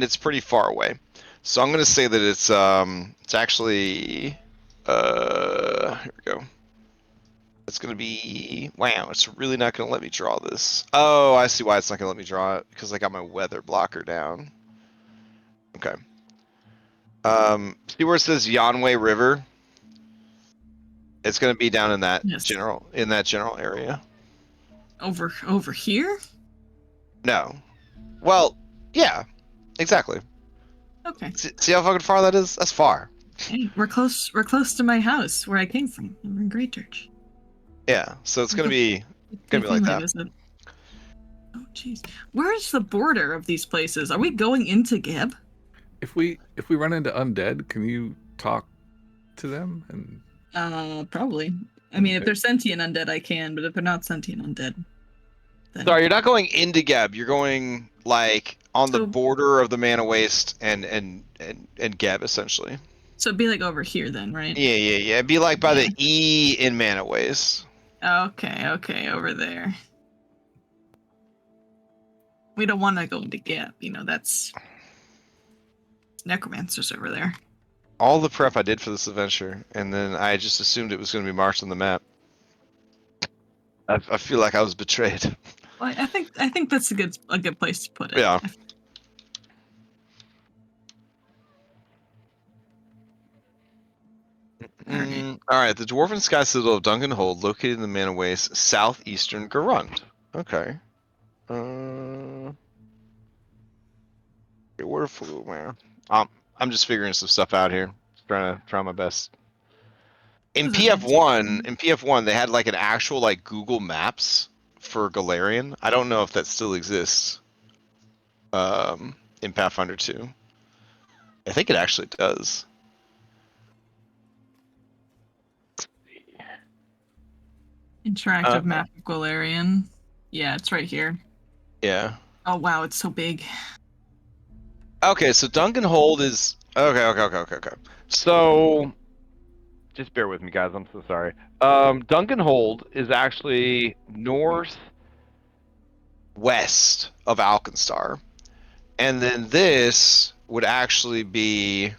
it's pretty far away. So I'm gonna say that it's actually here we go. It's gonna be it's really not gonna let me draw this. Oh, I see why it's not gonna let me draw it because I got my weather blocker down. Okay. See where it says Yanwei River? It's gonna be down in that general area. Over here? No. Well, yeah, exactly. Okay. See how fucking far that is? That's far. Hey, we're close to my house where I came from. We're in Great Church. Yeah, so it's gonna be like that. Oh jeez. Where's the border of these places? Are we going into Geb? If we run into undead, can you talk to them? And probably. I mean, if they're sentient undead, I can, but if they're not sentient undead, then... Sorry, you're not going into Geb. You're going like on the border of the Mana Waste and Geb, essentially. So it'd be like over here, then, right? Yeah. It'd be like by the E in Mana Waste. Okay, over there. We don't want to go into Geb. That's necromancers over there. All the prep I did for this adventure, and then I just assumed it was going to be marked on the map. I feel like I was betrayed. Well, I think that's a good place to put it. Yeah. All right. The Dwarven Sky Citadel of Duncan Hold, located in the Mana Waste, southeastern Garund. Okay. Where flew man? I'm just figuring some stuff out here. Trying my best. In PF1, they had like an actual like Google Maps for Galarian. I don't know if that still exists. In Pathfinder 2. I think it actually does. Interactive map of Galarian. Yeah, it's right here. Yeah. Oh wow, it's so big. Okay, so Duncan Hold is okay. So just bear with me, guys. I'm so sorry. Duncan Hold is actually northwest of Alkenstar, and then this would actually be.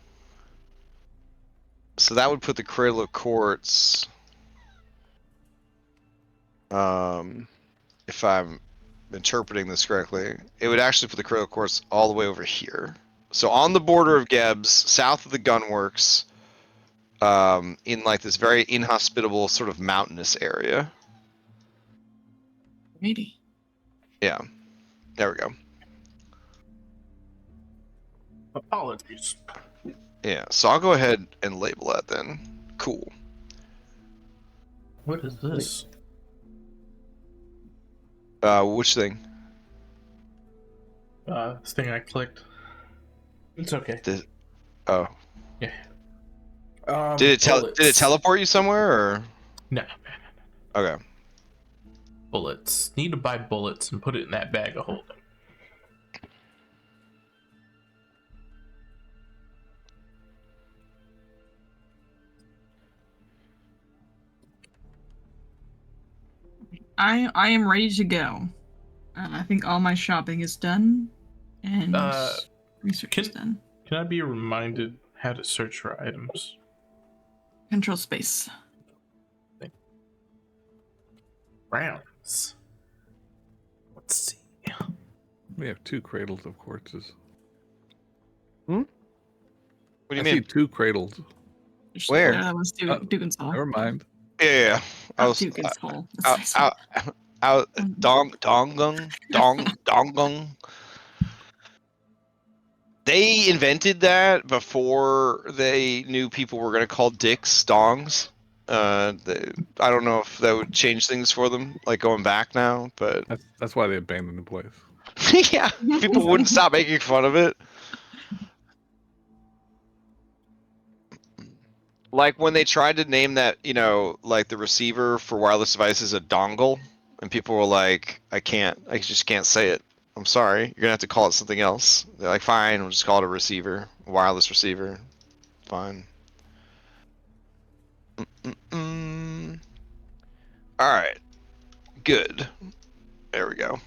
So that would put the Cradle of Courts. If I'm interpreting this correctly, it would actually put the Cradle of Courts all the way over here. So on the border of Gebs, south of the gunworks, in like this very inhospitable sort of mountainous area. Righty. Yeah, there we go. Apologies. Yeah, so I'll go ahead and label that then. Cool. What is this? Which thing? This thing I clicked. It's okay. Oh. Yeah. Did it bullets. teleport you somewhere or? No. Okay. Bullets. Need to buy bullets and put it in that bag of holding. I am ready to go. I think all my shopping is done, and research is done. Can I be reminded how to search for items? Control space. Rounds. Let's see. We have 2 cradles of corpses. What do you I mean? see 2 cradles. Where? That was Dugan's Hall. Never mind. Yeah. I was Dugan's Hall. Dongung. They invented that before they knew people were going to call dicks dongs. I don't know if that would change things for them, like going back now, but That's why they abandoned the place. yeah, people wouldn't stop making fun of it. Like when they tried to name that, like the receiver for wireless devices a dongle, and people were like, I just can't say it. I'm sorry, you're gonna have to call it something else. They're like, fine, we'll just call it a receiver, a wireless receiver. Fine. Alright. Good. There we go.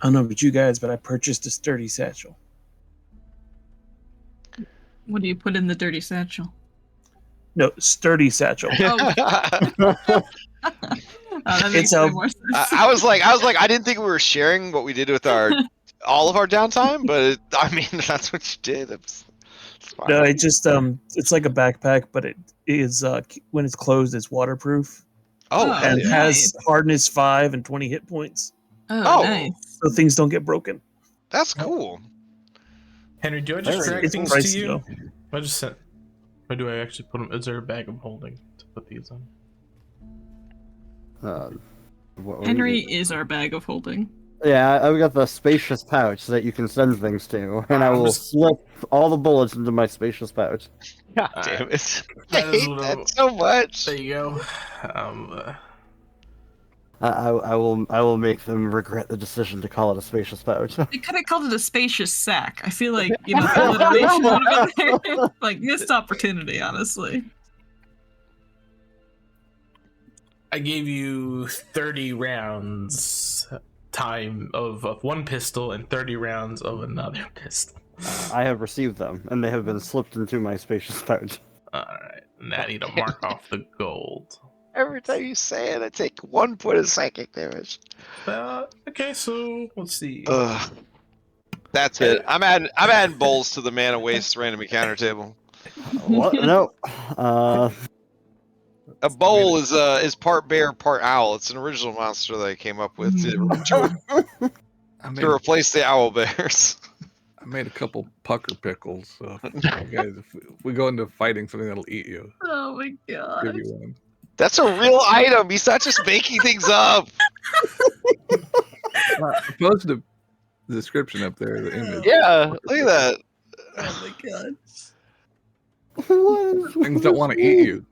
I don't know about you guys, but I purchased a sturdy satchel. What do you put in the dirty satchel? No, sturdy satchel. Oh, that makes way more sense. I was like, I didn't think we were sharing what we did with all of our downtime, but I mean, that's what you did. It's fine. No, it just it's like a backpack, but it is when it's closed, it's waterproof. Oh, and yeah. has hardness 5 and 20 hit points. Oh, nice. So things don't get broken. That's cool. Henry, do I just drag It's things pricey, to you? though. I just sent. Or do I actually put them? Is there a bag of holding to put these on? What do you Henry mean? is our bag of holding. Yeah, I've got the spacious pouch that you can send things to, and I will slip all the bullets into my spacious pouch. God damn it! I That is hate what that so much. There you go. I will make them regret the decision to call it a spacious pouch. They could have called it a spacious sack. I feel like, the alliteration would have been there. Like, missed opportunity, honestly. I gave you 30 rounds time of one pistol and 30 rounds of another pistol. I have received them, and they have been slipped into my spacious pouch. Alright, now I need to mark off the gold. Every time you say it, I take 1 point of psychic damage. Okay, so let's see. That's it. I'm adding bowls to the Mana Waste random encounter table. What? No. A bowl is part bear, part owl. It's an original monster that I came up with to replace the owl bears. I made a couple pucker pickles. So guys, if we go into fighting something that'll eat you, Oh my god. give you one. That's a real item. He's not just making things up. I posted the description up there, the image. Yeah, look at that. Oh my god. Things don't want to eat you.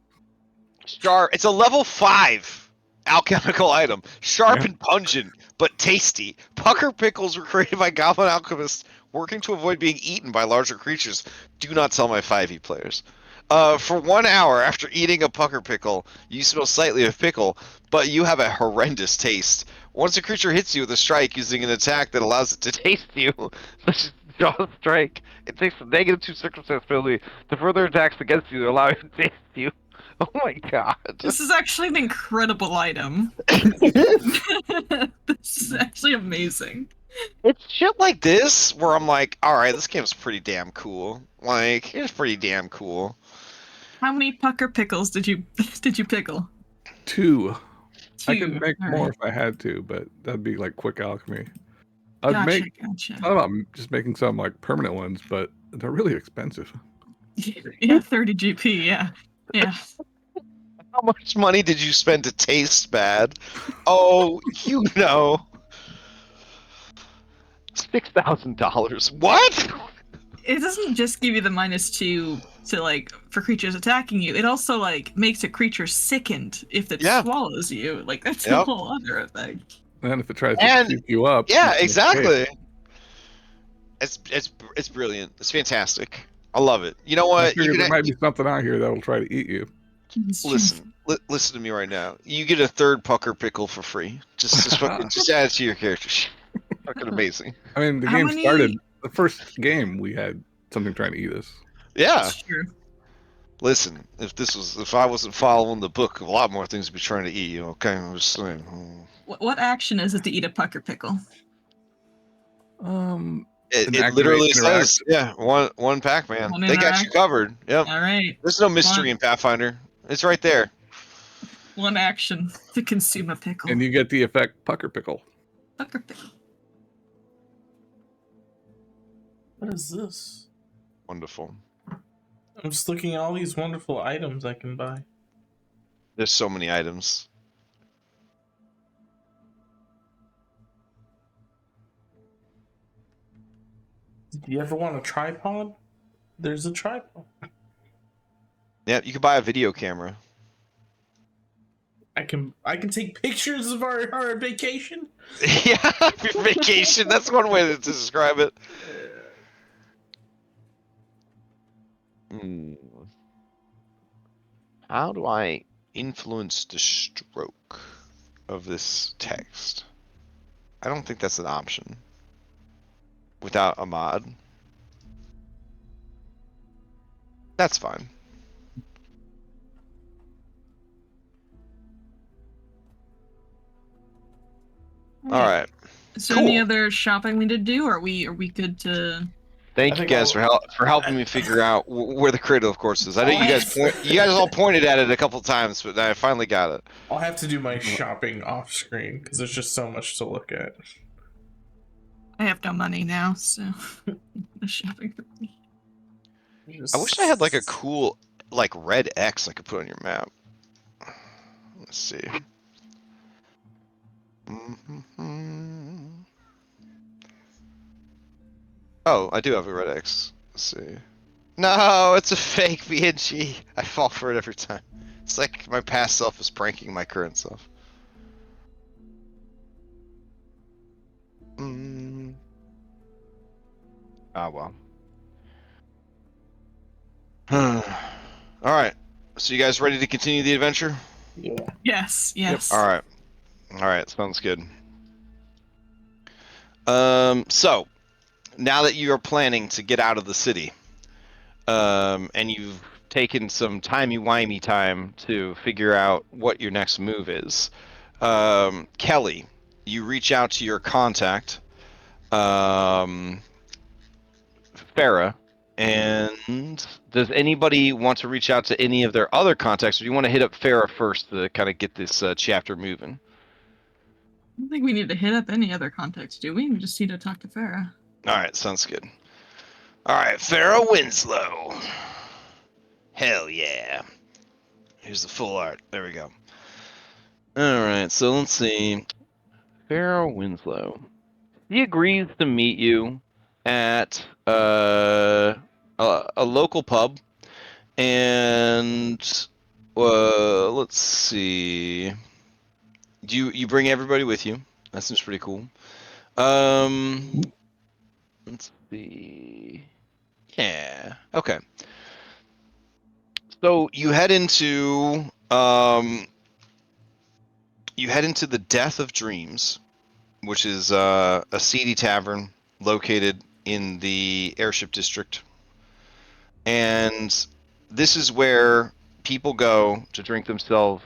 Sharp. It's a level 5 alchemical item. Sharp and pungent, but tasty. Pucker pickles were created by goblin alchemists working to avoid being eaten by larger creatures. Do not tell my 5e players. For 1 hour after eating a pucker pickle, you smell slightly of pickle, but you have a horrendous taste. Once a creature hits you with a strike using an attack that allows it to taste you, such as draw a strike, it takes a -2 circumstance penalty to further attacks against you that allow it to taste you. Oh my god. This is actually an incredible item. This is actually amazing. It's shit like this where I'm like, alright, this game's pretty damn cool. Like, it's pretty damn cool. How many pucker pickles did you pickle? 2. I Two. could make All more right. if I had to, but that'd be like quick alchemy. Gotcha. I thought about just making some like permanent ones, but they're really expensive. Yeah, 30 GP. Yeah. How much money did you spend to taste bad? Oh, you know. $6,000. What? It doesn't just give you the -2 to like for creatures attacking you. It also like makes a creature sickened if it swallows you. Like that's a whole other effect. And if it tries to shoot you up. Yeah, exactly. It's brilliant. It's fantastic. I love it. You know what? There might be something out here that'll try to eat you. Listen to me right now. You get a 3rd pucker pickle for free. Just add it to your character sheet. Fucking amazing. I mean, the game started. The first game we had something trying to eat us. Yeah. That's true. Listen, if I wasn't following the book, a lot more things would be trying to eat you. Okay, I'm just saying. What action is it to eat a pucker pickle? It literally says, one pack, man. They got you covered. Yep. All right. There's no mystery in Pathfinder. It's right there. One action to consume a pickle. And you get the effect pucker pickle. Pucker pickle. What is this? Wonderful. I'm just looking at all these wonderful items I can buy. There's so many items. Do you ever want a tripod? There's a tripod. Yeah, you can buy a video camera. I can take pictures of our vacation. Yeah, your vacation. That's one way to describe it. How do I influence the stroke of this text? I don't think that's an option. Without a mod. That's fine. All right. Is there any other shopping we need to do, or are we good to? Thank you guys for helping me figure out where the cradle of course is. I know you guys all pointed at it a couple times, but I finally got it. I'll have to do my shopping off screen because there's just so much to look at. I have no money now, so no shopping for me. I wish I had like a cool like red X I could put on your map. Let's see. Oh, I do have a red X. Let's see. No, it's a fake VNG. I fall for it every time. It's like my past self is pranking my current self. Ah, well. Alright. So you guys ready to continue the adventure? Yeah. Yes. Alright. Alright, sounds good. So now that you are planning to get out of the city, and you've taken some timey-wimey time to figure out what your next move is, Kelly, you reach out to your contact, Farah, and does anybody want to reach out to any of their other contacts, or do you want to hit up Farah first to kind of get this chapter moving? I don't think we need to hit up any other contacts, do we? We just need to talk to Farah. Alright, sounds good. Alright, Farah Winslow. Hell yeah. Here's the full art. There we go. Alright, so let's see. Farah Winslow. He agrees to meet you at a local pub. And let's see. You bring everybody with you. That seems pretty cool. Let's see. Yeah. Okay. So you head into the Death of Dreams, which is a seedy tavern located in the airship district, and this is where people go to drink themselves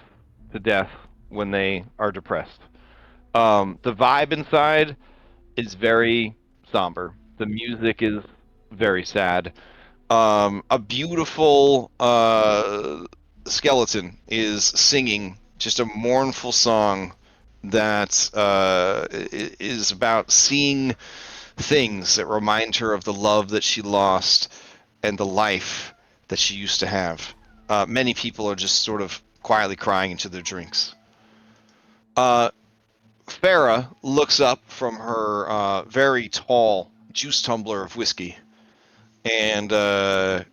to death when they are depressed. The vibe inside is very somber. The music is very sad. A beautiful skeleton is singing just a mournful song that is about seeing things that remind her of the love that she lost and the life that she used to have. Many people are just sort of quietly crying into their drinks. Farah looks up from her very tall juice tumbler of whiskey, and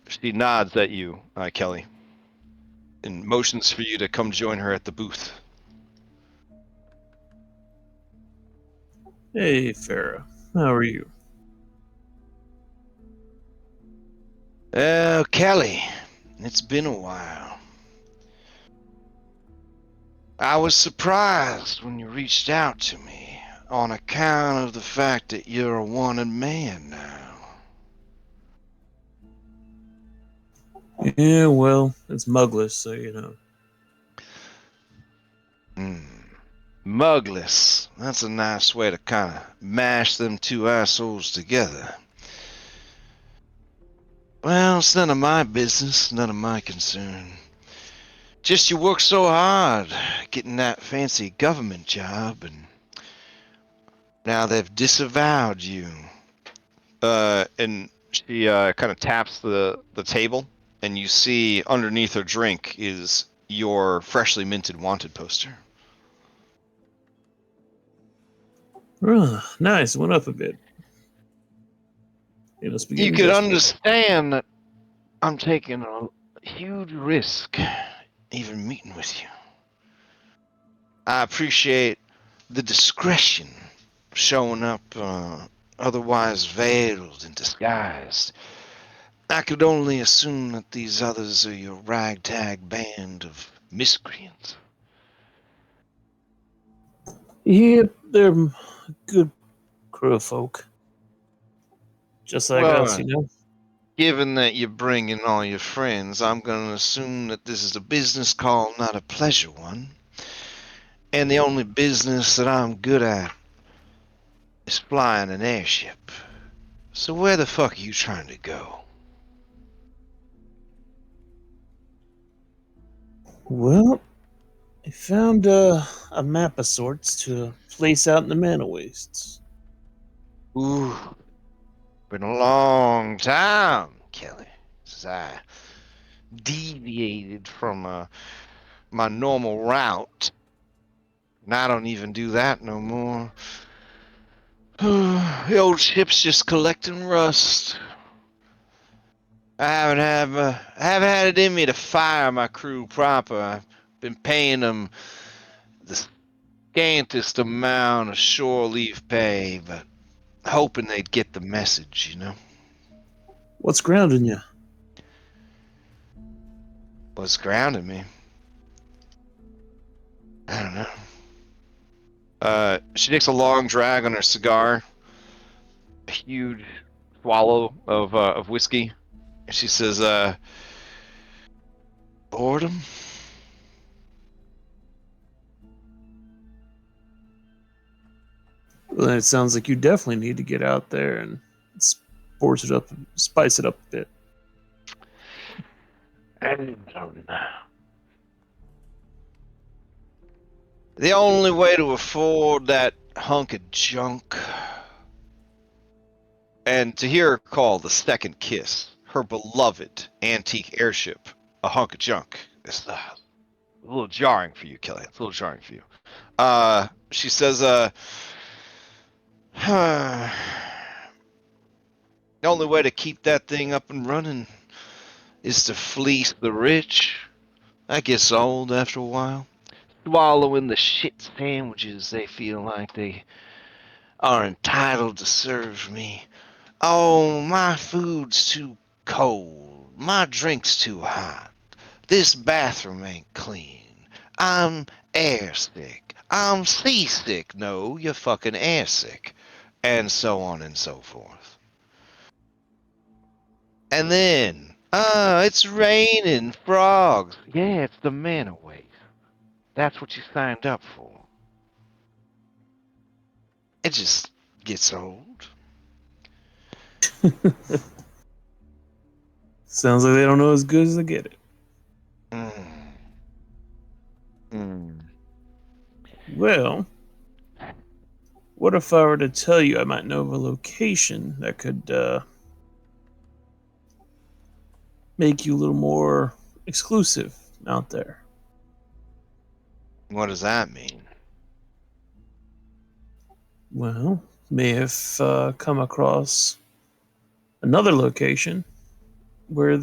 she nods at you, Kelly, and motions for you to come join her at the booth. Hey, Farah. How are you? Oh, Kelly, it's been a while. I was surprised when you reached out to me on account of the fact that you're a wanted man now. Yeah, well, it's mugless, so you know. Mugless. That's a nice way to kind of mash them two assholes together. Well, it's none of my business, none of my concern. Just you work so hard getting that fancy government job, and now they've disavowed you. And she kind of taps the table, and you see underneath her drink is your freshly minted wanted poster. Nice, went up a bit. You could understand that I'm taking a huge risk even meeting with you. I appreciate the discretion showing up otherwise veiled and disguised. I could only assume that these others are your ragtag band of miscreants. Yeah, they're good crew of folk. Just like us, you know? Given that you're bringing all your friends, I'm going to assume that this is a business call, not a pleasure one. And the only business that I'm good at is flying an airship. So where the fuck are you trying to go? Well, I found a map of sorts to place out in the mana wastes. Ooh, been a long time, Kelly, since I deviated from my normal route. And I don't even do that no more. The old ship's just collecting rust. I haven't had it in me to fire my crew proper. I've been paying them the scantest amount of shore leave pay, but hoping they'd get the message, you know? What's grounding you? What's grounding me? I don't know. She takes a long drag on her cigar, a huge swallow of whiskey, and she says, Boredom? Well, then it sounds like you definitely need to get out there and spice it up a bit. I don't know. The only way to afford that hunk of junk. and to hear her call the second kiss her beloved antique airship a hunk of junk is a little jarring for you, Kelly. It's a little jarring for you. She says, the only way to keep that thing up and running is to fleece the rich. That gets old after a while. Swallowing the shit sandwiches they feel like they are entitled to serve me. Oh, my food's too cold. My drink's too hot. This bathroom ain't clean. I'm airsick. I'm seasick. No, you're fucking airsick. And so on and so forth. And then, it's raining frogs. Yeah, it's the mana waste. That's what you signed up for. It just gets old. Sounds like they don't know as good as they get it. Well, what if I were to tell you I might know of a location that could make you a little more exclusive out there? What does that mean? Well, may have come across another location where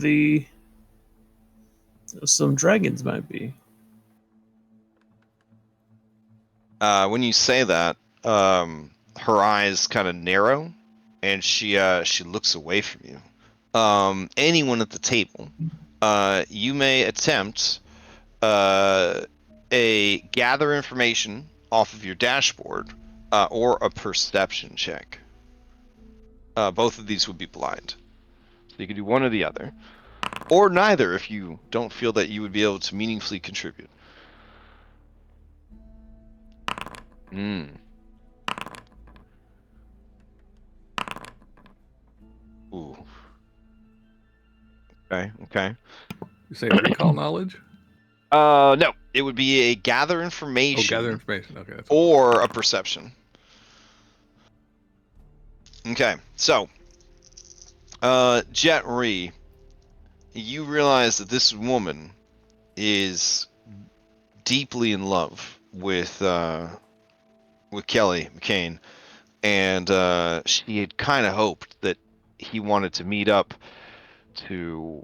some dragons might be. When you say that, her eyes kind of narrow, and she looks away from you. Anyone at the table, you may attempt a gather information off of your dashboard or a perception check. Both of these would be blind, so you can do one or the other, or neither if you don't feel that you would be able to meaningfully contribute. Ooh. Okay. You say recall knowledge? No, it would be a gather information. Oh, gather information. Okay. That's or a perception. Okay, so, Jet Ree, you realize that this woman is deeply in love with Kelly McCain, and she had kind of hoped that he wanted to meet up to,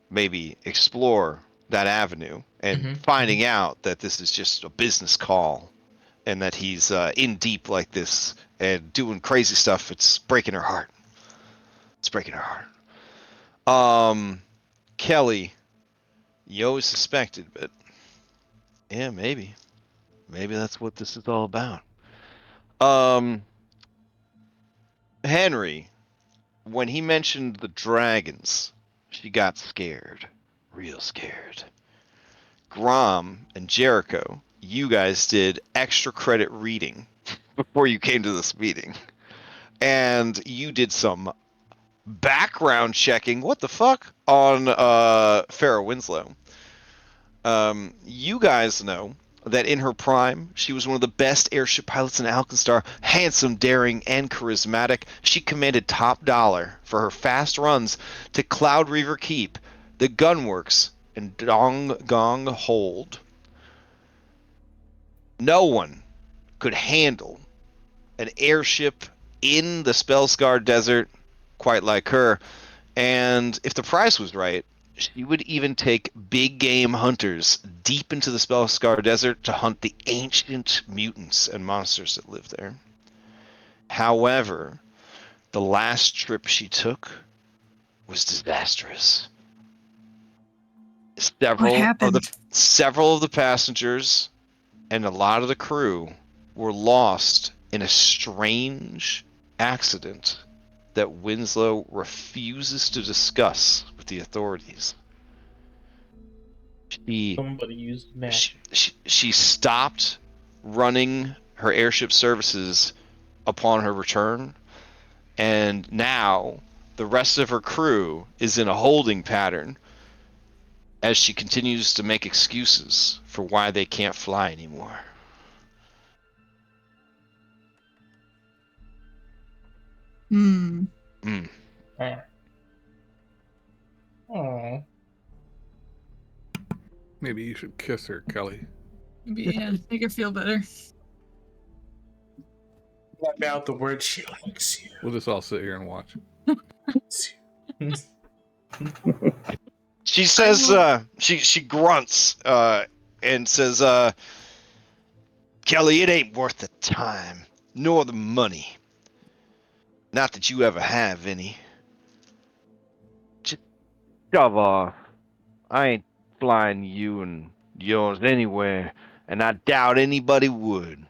maybe explore that avenue, and finding out that this is just a business call and that he's in deep like this and doing crazy stuff. It's breaking her heart. Kelly, you always suspected, but yeah, maybe that's what this is all about. Henry, when he mentioned the dragons, she got scared, real scared. Grom and Jericho, you guys did extra credit reading before you came to this meeting, and you did some background checking. What the fuck on Farrah Winslow? You guys know that in her prime, she was one of the best airship pilots in Alkenstar. Handsome, daring, and charismatic. She commanded top dollar for her fast runs to Cloud Reaver Keep, the Gunworks, and Dong Gong Hold. No one could handle an airship in the Spellscar Desert quite like her, and if the price was right, she would even take big game hunters deep into the Spellscar Desert to hunt the ancient mutants and monsters that live there. However, the last trip she took was disastrous. Several of the passengers and a lot of the crew were lost in a strange accident that Winslow refuses to discuss with the authorities. Somebody used magic. She stopped running her airship services upon her return, and now the rest of her crew is in a holding pattern as she continues to make excuses for why they can't fly anymore. Aww. Maybe you should kiss her, Kelly. Yeah, make her feel better. About the word she likes you. We'll just all sit here and watch. She says, she grunts, and says, Kelly, it ain't worth the time, nor the money. Not that you ever have any. Shove off. I ain't flying you and yours anywhere, and I doubt anybody would.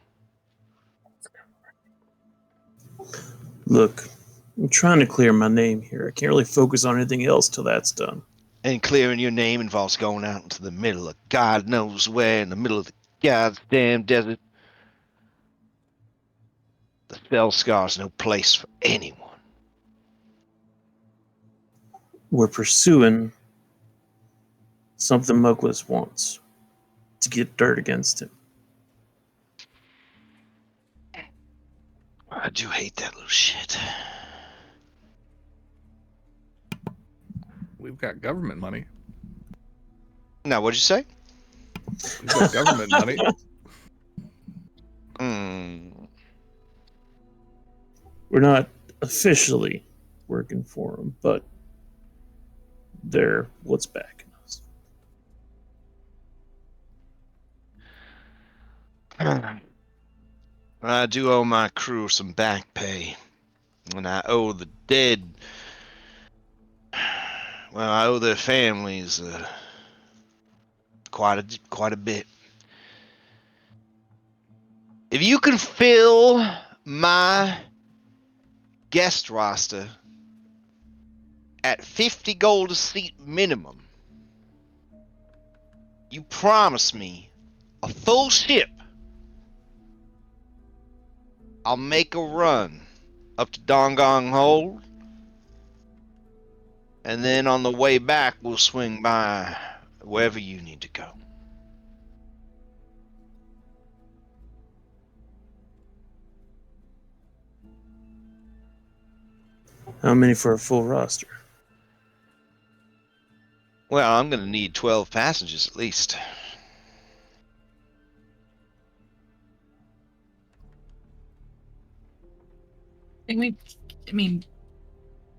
Look, I'm trying to clear my name here. I can't really focus on anything else till that's done. And clearing your name involves going out into the middle of God knows where, in the middle of the goddamn desert. The Fellscar's no place for anyone. We're pursuing something Muglis wants to get dirt against him. I do hate that little shit. We've got government money. Now, what'd you say? We've got government money. We're not officially working for them, but they're what's backing us. I do owe my crew some back pay. And I owe the dead... Well, I owe their families quite a bit. If you can fill my guest roster at 50 gold a seat minimum, you promise me a full ship, I'll make a run up to Dongong Hold, and then on the way back we'll swing by wherever you need to go. How many for a full roster? Well, I'm gonna need 12 passengers at least. I mean,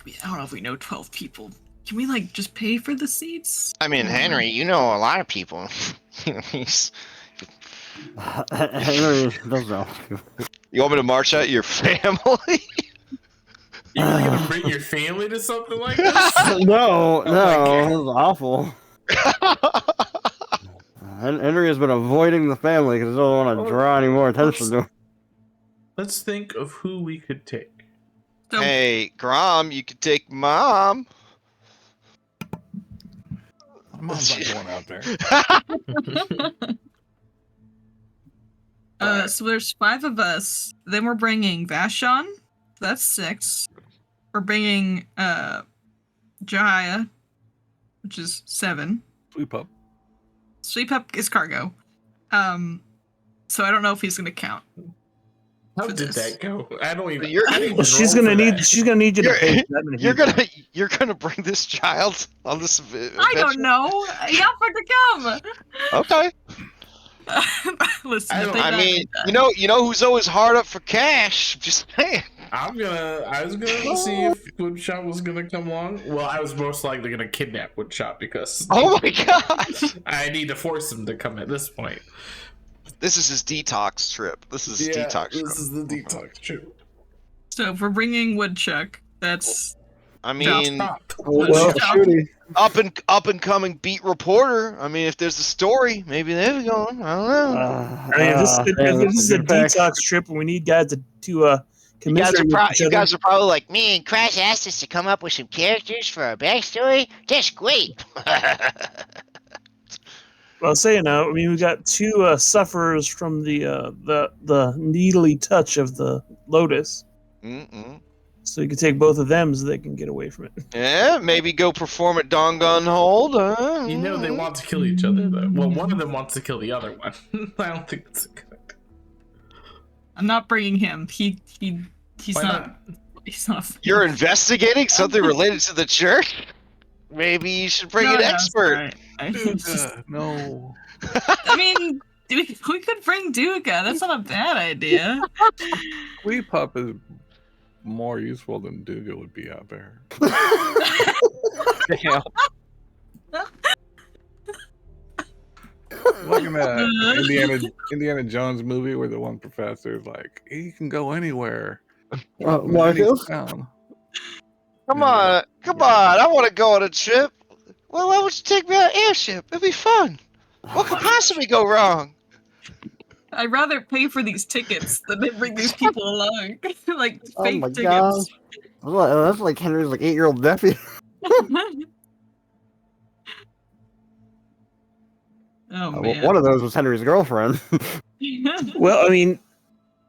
I don't know if we know 12 people. Can we, like, just pay for the seats? I mean, Henry, you know a lot of people. He's... Henry does know. You want me to march out your family? You really gonna bring your family to something like this? No, this is awful. Henry has been avoiding the family because he doesn't want to draw any more attention to him. Let's think of who we could take. So, Hey, Grom, you could take Mom. My mom's not going out there. so there's 5 of us. Then we're bringing Vashon. That's 6. We're bringing Jaya, which is 7. Sweep up. Sweep up is cargo. So I don't know if he's gonna count. How for did this. that go? I don't even. You're- I didn't even Well, she's roll gonna for need. that. She's gonna need you to pay for that many people. You're gonna bring this child on this adventure? I don't know. He offered to come. Okay. Listen, I if don't- they I die, mean, they die. you know who's always hard up for cash? Just saying. I was gonna see if Woodshop was gonna come along. Well, I was most likely gonna kidnap Woodshop because Oh my god! I need to force him to come at this point. This is his detox trip. This is his detox trip. This is the detox trip. So if we're bringing Woodchuck, that's I mean, Well, shooty. up and coming beat reporter. I mean, if there's a story, maybe they're going. I don't know. I mean, if this is a detox trip and we need guys to commiserate with each You other, guys are probably like, me and Crash asked us to come up with some characters for our backstory. That's great. Well, saying I mean, we got 2 sufferers from the needly touch of the Lotus, so you can take both of them so they can get away from it. Yeah, maybe go perform at Dongun Hold. You know they want to kill each other, though. Well, one of them wants to kill the other one. I don't think it's a good idea. I'm not bringing him. He's Why not. He's not. You're investigating something related to the church? Maybe you should bring an expert. No. I mean, we could bring Duga. That's not a bad idea. Sweep up is more useful than Duga would be out there. Damn. Like in that Indiana Jones movie where the one professor is like, he can go anywhere. Marcus? Come on, I want to go on a trip. Well, why would you take me on an airship? It'd be fun. What could possibly go wrong? I'd rather pay for these tickets than they bring these people along. Like Oh fake my tickets. That's like Henry's like 8-year-old nephew. Oh man. One of those was Henry's girlfriend. Well, I mean,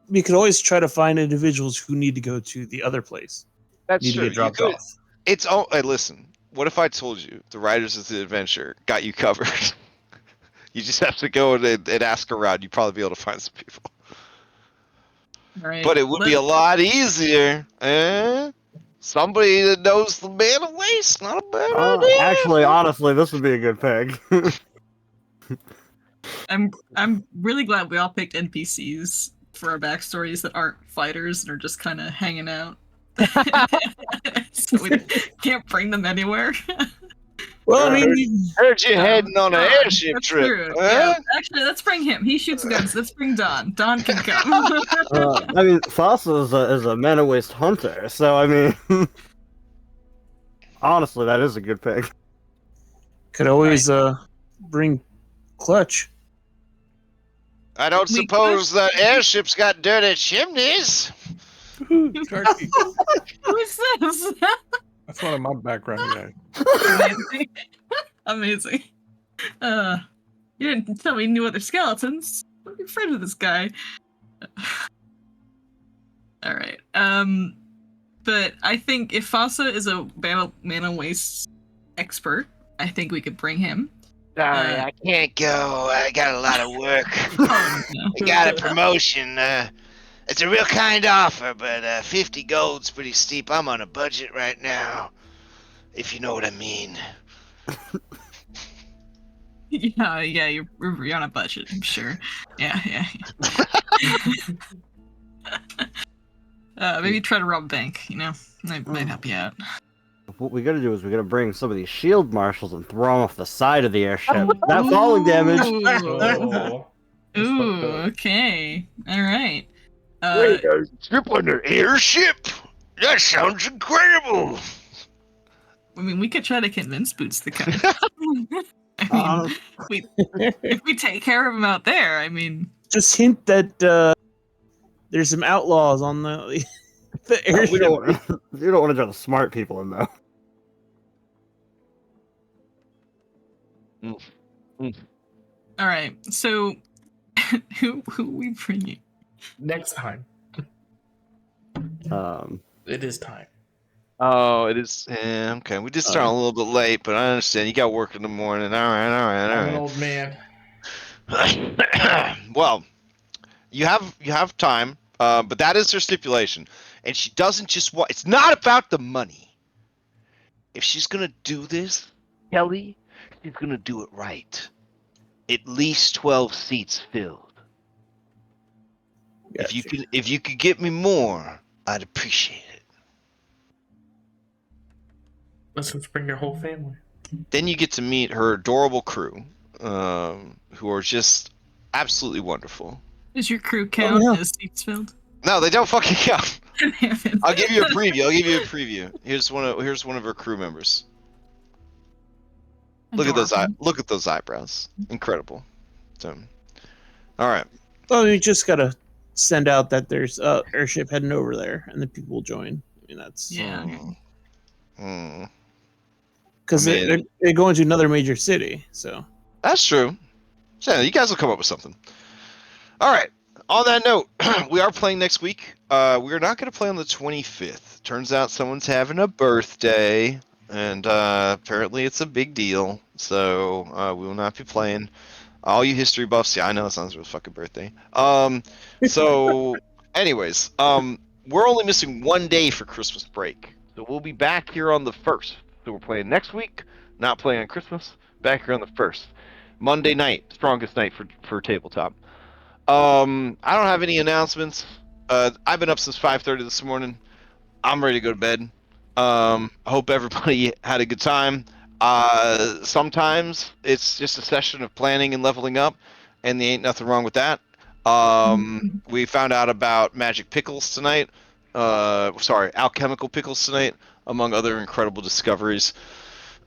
we could always try to find individuals who need to go to the other place. That's Need true. to get dropped You could- off. It's all. Hey, listen. What if I told you the Riders of the Adventure got you covered? You just have to go and ask around. You'd probably be able to find some people. Right. But it would be a lot easier. Somebody that knows the man of waste. Not a bad idea. Actually, honestly, this would be a good pick. I'm really glad we all picked NPCs for our backstories that aren't fighters and are just kind of hanging out. So we can't bring them anywhere. Well, I mean, Heard you heading on an Don, airship that's trip. true. Huh? Yeah, actually, let's bring him. He shoots guns. Let's bring Don. Don can come. I mean, Fossa is a man of waste hunter, so I mean, honestly, that is a good pick. could always bring Clutch. I don't We suppose that airships got dirty chimneys. Cacti. Who is this? That's one of my background guys. Amazing. Amazing. You didn't tell me you knew other skeletons. I'm afraid of this guy. All right. But I think if Fossa is a mana waste expert, I think we could bring him. Sorry, I can't go. I got a lot of work. Oh, no. I got a promotion. It's a real kind offer, but 50 gold's pretty steep. I'm on a budget right now, if you know what I mean. Yeah, you're on a budget, I'm sure. Yeah. Maybe try to rob a bank, might help you out. What we gotta do is we gotta bring some of these shield marshals and throw them off the side of the airship. That falling damage. Oh, that's Ooh, fucked up. okay. Alright. Wait, a trip on an airship? That sounds incredible. I mean, we could try to convince Boots to come. I mean, if we take care of him out there, I mean... Just hint that there's some outlaws on the airship. We don't want to try to smart people in though. Alright, so... who are we bringing? Next time. It is time. Oh, it is. Okay, we did start a little bit late, but I understand you got work in the morning. All I'm an right. old man. Well, you have time, but that is her stipulation, and she doesn't just want. It's not about the money. If she's gonna do this, Kelly, she's gonna do it right. At least 12 seats filled. Gotcha. If you could get me more, I'd appreciate it. Let's bring your whole family. Then you get to meet her adorable crew, who are just absolutely wonderful. Does your crew count as seats filled? No, they don't fucking count. Damn it. I'll give you a preview. Here's one of her crew members. Look at those eyebrows. Incredible. So, all right. Well, we just gotta send out that there's airship heading over there, and then people will join. I mean, that's Yeah. because I mean- they're going to another major city. So That's true. So you guys will come up with something. All right. On that note, we are playing next week. We are not going to play on the 25th. Turns out someone's having a birthday, and apparently it's a big deal. So we will not be playing. All you history buffs, yeah, I know it sounds like a fucking birthday. So, anyways, we're only missing 1 day for Christmas break. So we'll be back here on the 1st. So we're playing next week, not playing on Christmas. Back here on the 1st. Monday night, strongest night for tabletop. I don't have any announcements. I've been up since 5:30 this morning. I'm ready to go to bed. Hope everybody had a good time. Sometimes it's just a session of planning and leveling up, and there ain't nothing wrong with that. We found out about magic pickles tonight. Alchemical pickles tonight, among other incredible discoveries.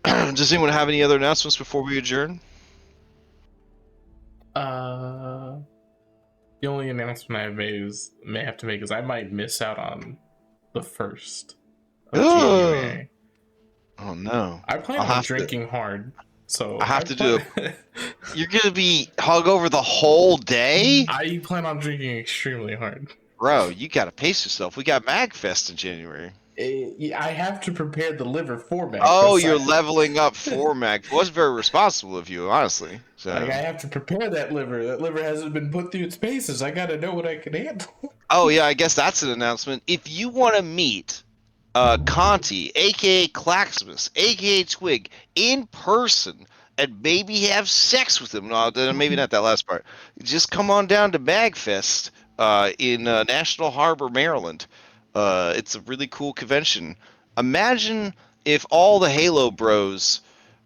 Does anyone have any other announcements before we adjourn? The only announcement may have to make is I might miss out on the 1st of January. Oh no! I plan on drinking hard, so I have to do it. You're gonna be hungover the whole day? I plan on drinking extremely hard. Bro, you gotta pace yourself. We got MagFest in January. I have to prepare the liver for MagFest. Oh, you're leveling up for Mag. It was very responsible of you, honestly. So. Like, I have to prepare that liver. That liver hasn't been put through its paces. I gotta know what I can handle. Oh yeah, I guess that's an announcement. If you want to meet Conti, aka Claxmus, aka Twig, in person, and maybe have sex with him, no, maybe not that last part. Just come on down to MagFest in National Harbor, Maryland. It's a really cool convention. Imagine if all the Halo bros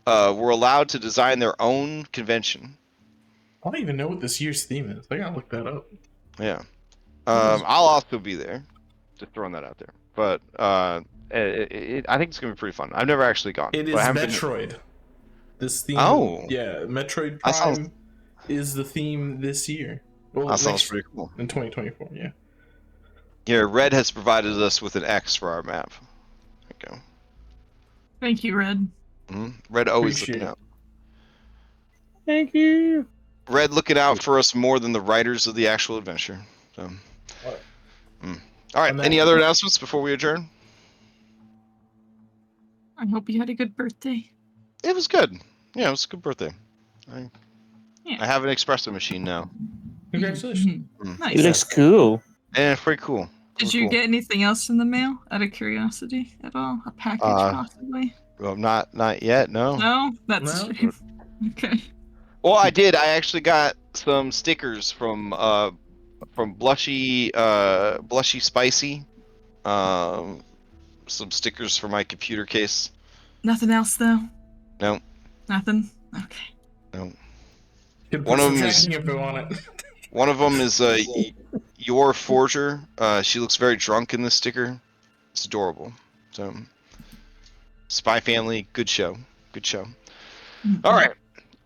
were allowed to design their own convention. I don't even know what this year's theme is. I gotta look that up. Yeah. I'll also be there. Just throwing that out there. But I think it's going to be pretty fun. I've never actually gone. It is Metroid. This theme. Oh. Yeah, Metroid Prime is the theme this year. Well, that sounds pretty cool. In 2024, yeah. Yeah, Red has provided us with an X for our map. There you go. Thank you, Red. Mm-hmm. Red always looking out. Thank you. Red looking out for us more than the writers of the actual adventure. So. All right. Any other announcements before we adjourn? I hope you had a good birthday. It was good. Yeah, it was a good birthday. I have an espresso machine now. Congratulations. Nice. It looks cool. And it's pretty cool. Did you get anything else in the mail out of curiosity at all? A package possibly? Well, not yet. No. No, that's okay. Well, I did. I actually got some stickers from Blushy Spicy. Some stickers for my computer case. Nothing else though. No. Nothing. Okay. No. One of them is on it. One of them is your forger. She looks very drunk in this sticker. It's adorable. So, Spy Family, good show. Good show. All right.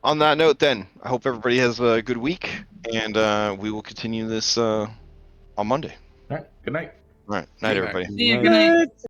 On that note, then, I hope everybody has a good week, and we will continue this on Monday. All right. Good night. All right. Night, everybody. See you. Good night.